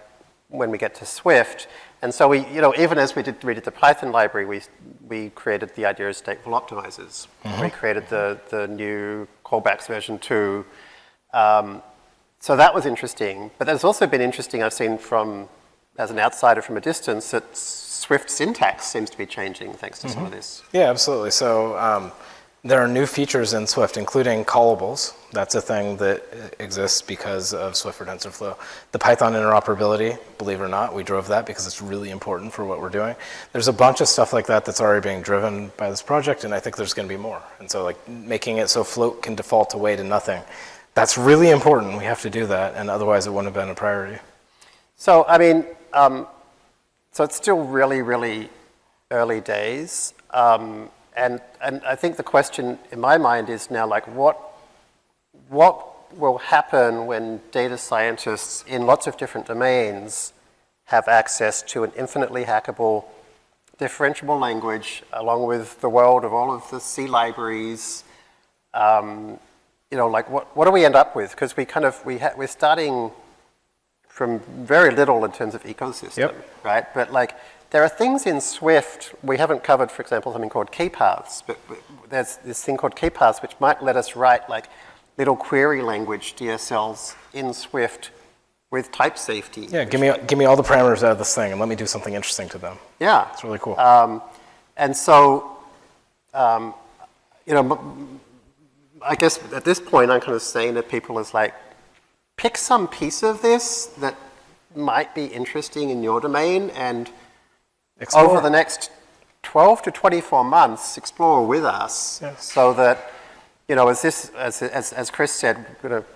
A: when we get to Swift? And so we, you know, even as we redid the Python library, we created the idea of stateful optimizers. Mm-hmm. We created the new callbacks version 2. So that was interesting. But there's also been interesting, I've seen as an outsider from a distance, that Swift syntax seems to be changing thanks to some of this.
B: Yeah, absolutely. So there are new features in Swift, including callables. That's a thing that exists because of Swift for TensorFlow. The Python interoperability, believe it or not, we drove that because it's really important for what we're doing. There's a bunch of stuff like that that's already being driven by this project, and I think there's going to be more. And so, like, making it so float can default away to nothing, that's really important. We have to do that, and otherwise it wouldn't have been a priority.
A: So, I mean, so it's still really, really early days. And I think the question in my mind is now, like, what will happen when data scientists in lots of different domains have access to an infinitely hackable, differentiable language, along with the world of all of the C libraries. Like what do we end up with? Because we're starting from very little in terms of ecosystem, right? But like there are things in Swift we haven't covered, for example, something called key paths, but there's this thing called key paths which might let us write like little query language DSLs in Swift with type safety.
B: Yeah, give me all the parameters out of this thing and let me do something interesting to them.
A: Yeah.
B: It's really cool.
A: And so, I guess at this point I'm kind of saying to people is like, pick some piece of this that might be interesting in your domain and
B: Explore.
A: over the next 12 to 24 months, explore with us so that, as Chris said,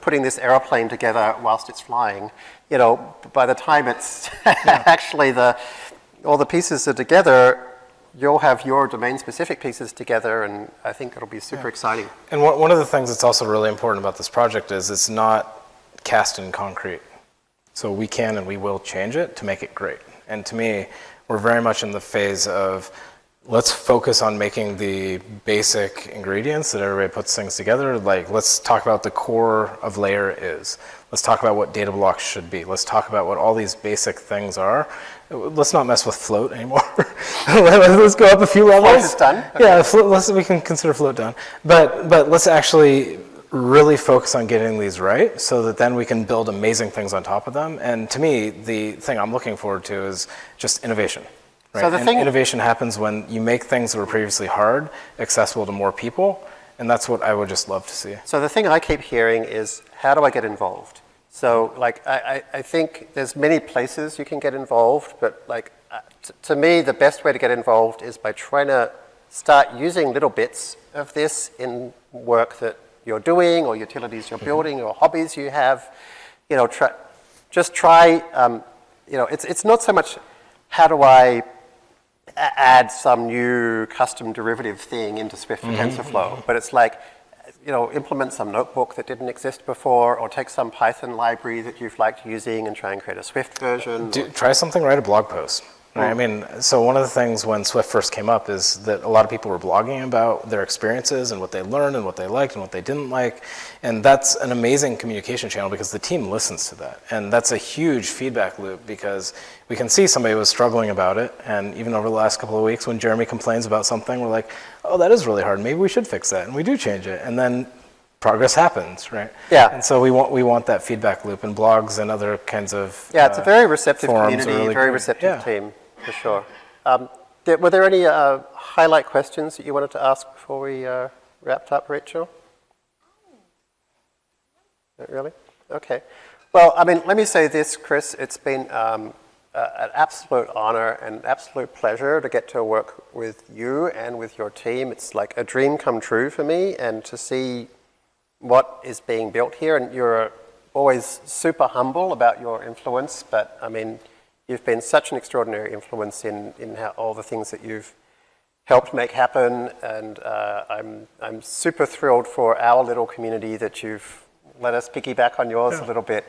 A: putting this aeroplane together whilst it's flying, by the time it's actually all the pieces are together, you'll have your domain-specific pieces together, and I think it'll be super exciting.
B: And one of the things that's also really important about this project is it's not cast in concrete. So we can and we will change it to make it great. And to me, we're very much in the phase of let's focus on making the basic ingredients that everybody puts things together. Like, let's talk about the core of layer is. Let's talk about what data blocks should be. Let's talk about what all these basic things are. Let's not mess with float anymore. Let's go up a few levels.
A: Float is done? Okay.
B: Yeah, we can consider float done. But let's actually really focus on getting these right so that then we can build amazing things on top of them. And to me, the thing I'm looking forward to is just innovation. Right?
A: So
B: innovation happens when you make things that were previously hard accessible to more people, and that's what I would just love to see.
A: So the thing I keep hearing is, how do I get involved? So like, I think there's many places you can get involved, but like, to me, the best way to get involved is by trying to start using little bits of this in work that you're doing, or utilities you're building, or hobbies you have. Try. It's not so much how do I add some new custom derivative thing into Swift for TensorFlow, but it's like, implement some notebook that didn't exist before, or take some Python library that you've liked using and try and create a Swift version.
B: Try something, write a blog post. Right? I mean, so one of the things when Swift first came up is that a lot of people were blogging about their experiences and what they learned and what they liked and what they didn't like. And that's an amazing communication channel because the team listens to that. And that's a huge feedback loop because we can see somebody was struggling about it. And even over the last couple of weeks when Jeremy complains about something, we're like, oh, that is really hard. Maybe we should fix that. And we do change it. And then progress happens, right?
A: Yeah.
B: And so we want that feedback loop, and blogs and other kinds of
A: it's a very receptive community,
B: really
A: very
B: great.
A: receptive team, for sure. Were there any highlight questions that you wanted to ask before we wrapped up, Rachel? Not really? Okay. Well, I mean, let me say this, Chris. It's been an absolute honor and absolute pleasure to get to work with you and with your team. It's like a dream come true for me, and to see what is being built here. And you're always super humble about your influence, but I mean, you've been such an extraordinary influence in how all the things that you've helped make happen, and I'm super thrilled for our little community that you've let us piggyback on yours a little bit.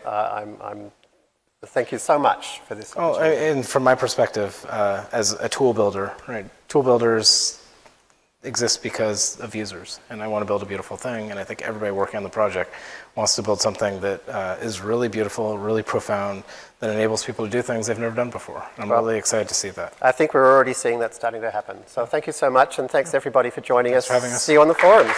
A: Thank you so much for this opportunity.
B: And from my perspective, as a tool builder, right? Tool builders exist because of users, and I want to build a beautiful thing, and I think everybody working on the project wants to build something that is really beautiful, really profound, that enables people to do things they've never done before. I'm really excited to see that.
A: I think we're already seeing that starting to happen. So thank you so much, and thanks everybody for joining us.
B: For having us.
A: See you on the forums.